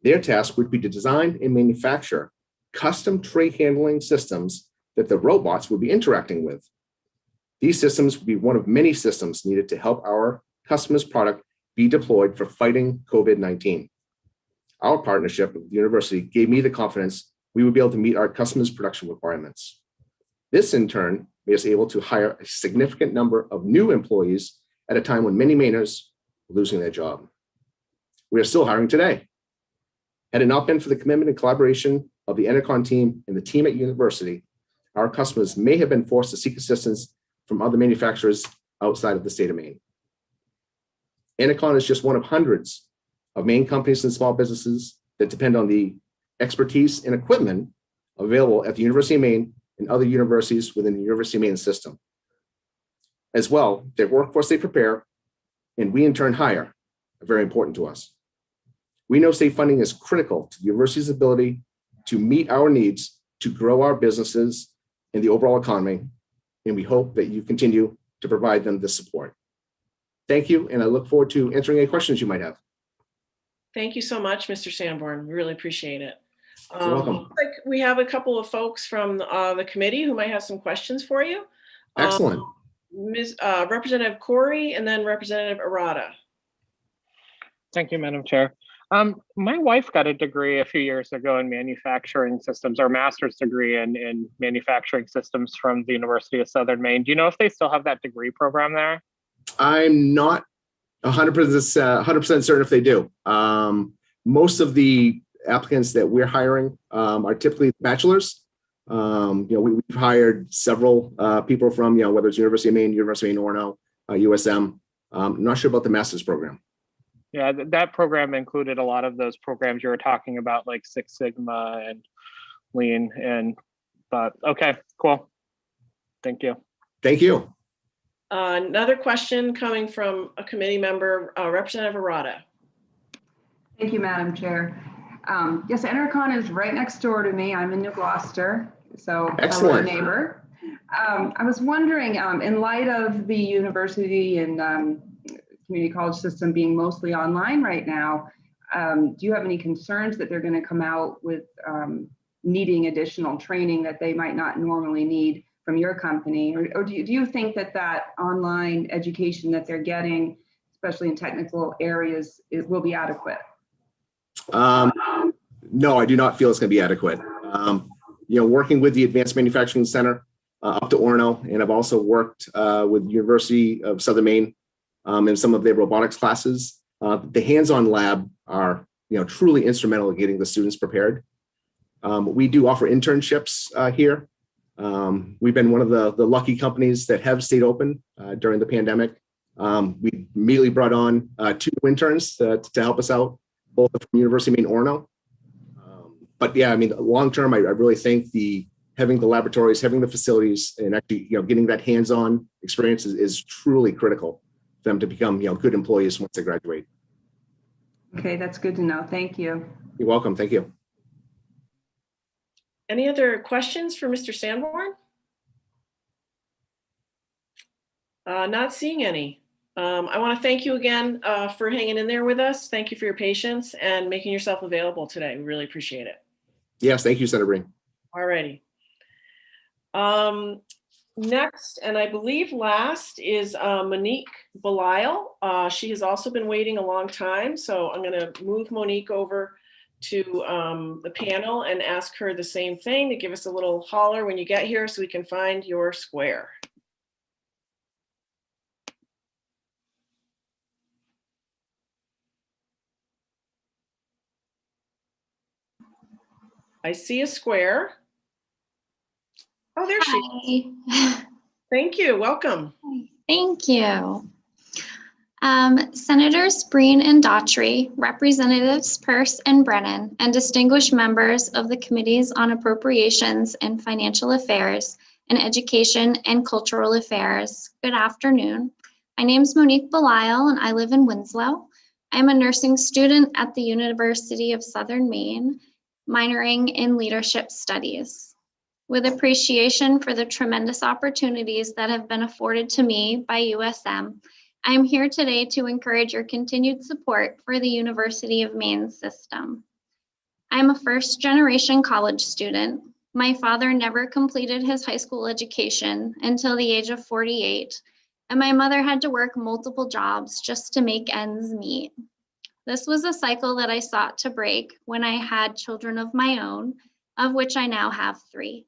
Speaker 6: Their task would be to design and manufacture custom tray handling systems that the robots would be interacting with. These systems would be one of many systems needed to help our customers' product be deployed for fighting COVID-19. Our partnership with the university gave me the confidence we would be able to meet our customers' production requirements. This, in turn, made us able to hire a significant number of new employees at a time when many Mainers were losing their job. We are still hiring today. Had it not been for the commitment and collaboration of the Enercon team and the team at university, our customers may have been forced to seek assistance from other manufacturers outside of the state of Maine. Enercon is just one of hundreds of Maine companies and small businesses that depend on the expertise and equipment available at the University of Maine and other universities within the University of Maine system. As well, their workforce they prepare and we in turn hire are very important to us. We know state funding is critical to the university's ability to meet our needs, to grow our businesses and the overall economy, and we hope that you continue to provide them this support. Thank you, and I look forward to answering any questions you might have.
Speaker 1: Thank you so much, Mr. Sanborn. We really appreciate it.
Speaker 6: You're welcome.
Speaker 1: Like we have a couple of folks from the committee who might have some questions for you.
Speaker 6: Excellent.
Speaker 1: Representative Corey and then Representative Arata.
Speaker 7: Thank you, Madam Chair. My wife got a degree a few years ago in manufacturing systems, or master's degree in manufacturing systems from the University of Southern Maine. Do you know if they still have that degree program there?
Speaker 6: I'm not 100% certain if they do. Most of the applicants that we're hiring are typically bachelors. We've hired several people from, whether it's University of Maine, University of Maine, Orono, USM. I'm not sure about the master's program.
Speaker 7: Yeah, that program included a lot of those programs you were talking about, like Six Sigma and Lean. But okay, cool. Thank you.
Speaker 6: Thank you.
Speaker 1: Another question coming from a committee member, Representative Arata.
Speaker 17: Thank you, Madam Chair. Yes, Enercon is right next door to me. I'm in New Gloucester, so
Speaker 6: excellent
Speaker 17: neighbor. I was wondering, in light of the university and community college system being mostly online right now, do you have any concerns that they're going to come out with needing additional training that they might not normally need from your company? Or do you think that online education that they're getting, especially in technical areas, will be adequate?
Speaker 6: No, I do not feel it's going to be adequate. Working with the Advanced Manufacturing Center up to Orono, and I've also worked with the University of Southern Maine in some of their robotics classes. The hands-on lab are truly instrumental in getting the students prepared. We do offer internships here. We've been one of the lucky companies that have stayed open during the pandemic. We immediately brought on 2 interns to help us out, both from University of Maine, Orono. But yeah, I mean, long term, I really think having the laboratories, having the facilities, and actually getting that hands-on experience is truly critical for them to become good employees once they graduate.
Speaker 17: Okay, that's good to know. Thank you.
Speaker 6: You're welcome. Thank you.
Speaker 1: Any other questions for Mr. Sanborn? Not seeing any. I want to thank you again for hanging in there with us. Thank you for your patience and making yourself available today. We really appreciate it.
Speaker 6: Yes, thank you, Senator Breen.
Speaker 1: All righty. Next, and I believe last, is Monique Belisle. She has also been waiting a long time, so I'm going to move Monique over to the panel and ask her the same thing, to give us a little holler when you get here so we can find your square. I see a square. Oh, there she is. Thank you. Welcome.
Speaker 8: Thank you. Senators Breen and Daughtry, Representatives Peirce and Brennan, and distinguished members of the Committees on Appropriations and Financial Affairs and Education and Cultural Affairs, good afternoon. My name is Monique Belisle and I live in Winslow. I'm a nursing student at the University of Southern Maine, minoring in leadership studies. With appreciation for the tremendous opportunities that have been afforded to me by USM, I am here today to encourage your continued support for the University of Maine system. I am a first-generation college student. My father never completed his high school education until the age of 48, and my mother had to work multiple jobs just to make ends meet. This was a cycle that I sought to break when I had children of my own, of which I now have 3.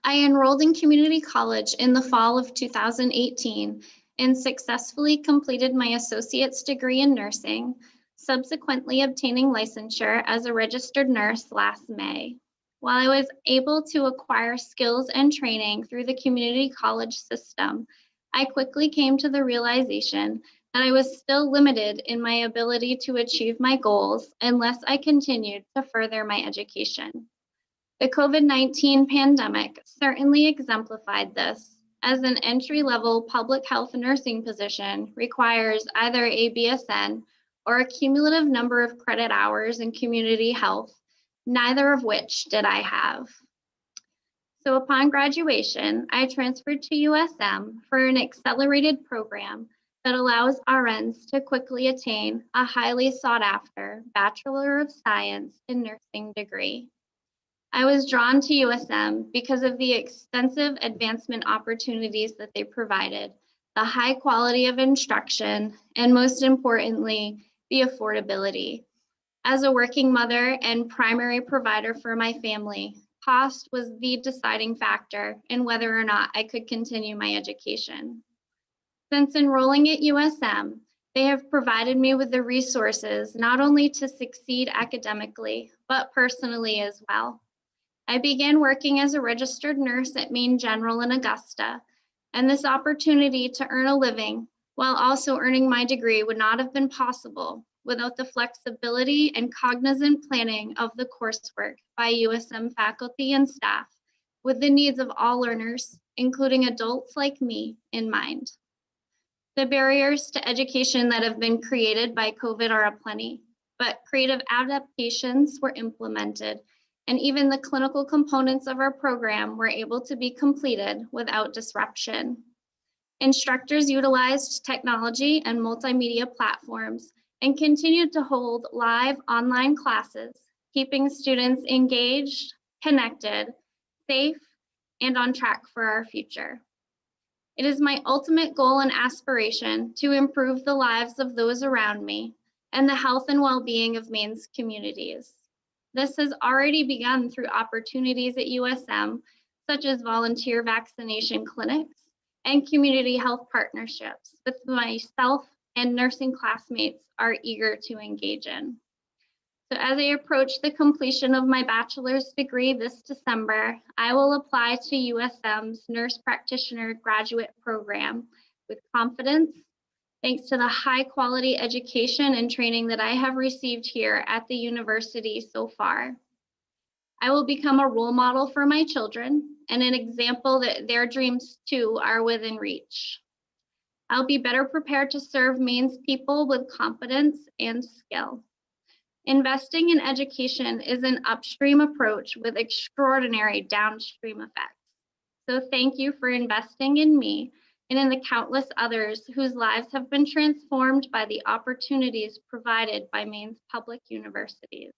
Speaker 8: I enrolled in community college in the fall of 2018 and successfully completed my associate's degree in nursing, subsequently obtaining licensure as a registered nurse last May. While I was able to acquire skills and training through the community college system, I quickly came to the realization that I was still limited in my ability to achieve my goals unless I continued to further my education. The COVID-19 pandemic certainly exemplified this, as an entry-level public health nursing position requires either a BSN or a cumulative number of credit hours in community health, neither of which did I have. So upon graduation, I transferred to USM for an accelerated program that allows RNs to quickly attain a highly sought-after Bachelor of Science in Nursing degree. I was drawn to USM because of the extensive advancement opportunities that they provided, the high quality of instruction, and most importantly, the affordability. As a working mother and primary provider for my family, cost was the deciding factor in whether or not I could continue my education. Since enrolling at USM, they have provided me with the resources not only to succeed academically, but personally as well. I began working as a registered nurse at Maine General in Augusta, and this opportunity to earn a living while also earning my degree would not have been possible without the flexibility and cognizant planning of the coursework by USM faculty and staff, with the needs of all learners, including adults like me, in mind. The barriers to education that have been created by COVID are aplenty, but creative adaptations were implemented, and even the clinical components of our program were able to be completed without disruption. Instructors utilized technology and multimedia platforms and continued to hold live online classes, keeping students engaged, connected, safe, and on track for our future. It is my ultimate goal and aspiration to improve the lives of those around me and the health and well-being of Maine's communities. This has already begun through opportunities at USM, such as volunteer vaccination clinics and community health partnerships that myself and nursing classmates are eager to engage in. So as I approach the completion of my bachelor's degree this December, I will apply to USM's Nurse Practitioner Graduate Program with confidence, thanks to the high quality education and training that I have received here at the university so far. I will become a role model for my children and an example that their dreams too are within reach. I'll be better prepared to serve Maine's people with competence and skill. Investing in education is an upstream approach with extraordinary downstream effects. So thank you for investing in me and in the countless others whose lives have been transformed by the opportunities provided by Maine's public universities.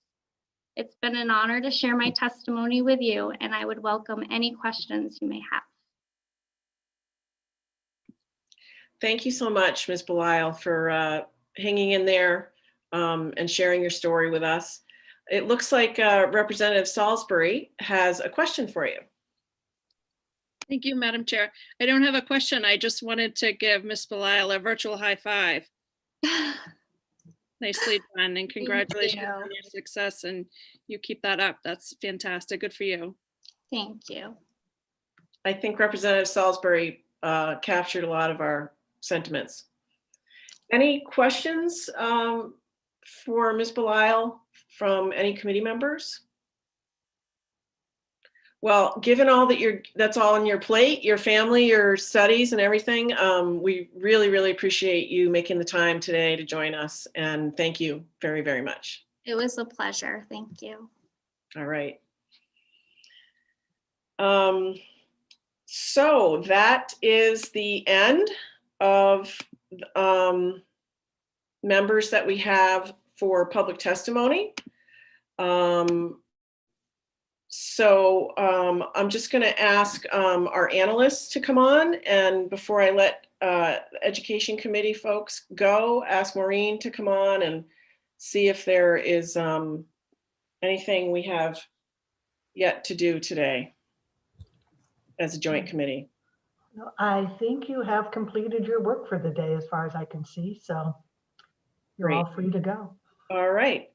Speaker 8: It's been an honor to share my testimony with you, and I would welcome any questions you may have.
Speaker 1: Thank you so much, Ms. Belisle, for hanging in there and sharing your story with us. It looks like Representative Salisbury has a question for you.
Speaker 2: Thank you, Madam Chair. I don't have a question. I just wanted to give Ms. Belisle a virtual high five. Nicely done, and congratulations on your success, and you keep that up. That's fantastic. Good for you.
Speaker 8: Thank you.
Speaker 1: I think Representative Salisbury captured a lot of our sentiments. Any questions for Ms. Belisle from any committee members? Well, given all that that's all on your plate, your family, your studies and everything, we really, really appreciate you making the time today to join us, and thank you very, very much.
Speaker 8: It was a pleasure. Thank you.
Speaker 1: All right. So that is the end of members that we have for public testimony. I'm just going to ask our analysts to come on, and before I let Education Committee folks go, ask Maureen to come on and see if there is anything we have yet to do today as a joint committee.
Speaker 3: I think you have completed your work for the day as far as I can see, so you're all free to go.
Speaker 1: All right.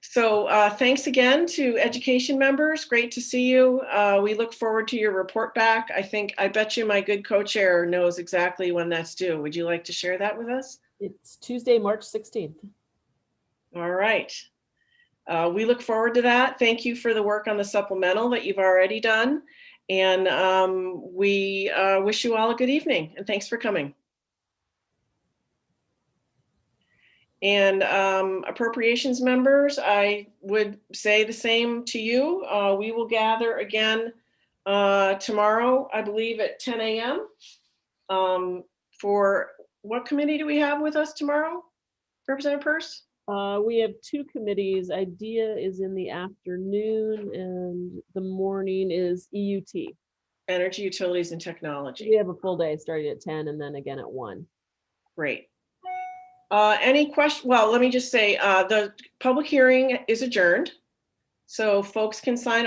Speaker 1: So thanks again to education members. Great to see you. We look forward to your report back. I bet you my good co-chair knows exactly when that's due. Would you like to share that with us?
Speaker 9: It's Tuesday, March 16th.
Speaker 1: All right. We look forward to that. Thank you for the work on the supplemental that you've already done. And we wish you all a good evening, and thanks for coming. And appropriations members, I would say the same to you. We will gather again tomorrow, I believe at 10 a.m. For what committee do we have with us tomorrow, Representative Peirce?
Speaker 9: We have two committees. IDEA is in the afternoon and the morning is EUT.
Speaker 1: Energy, Utilities, and Technology.
Speaker 9: We have a full day starting at 10 and then again at 1.
Speaker 1: Great. Any question? Well, let me just say the public hearing is adjourned, so folks can sign up.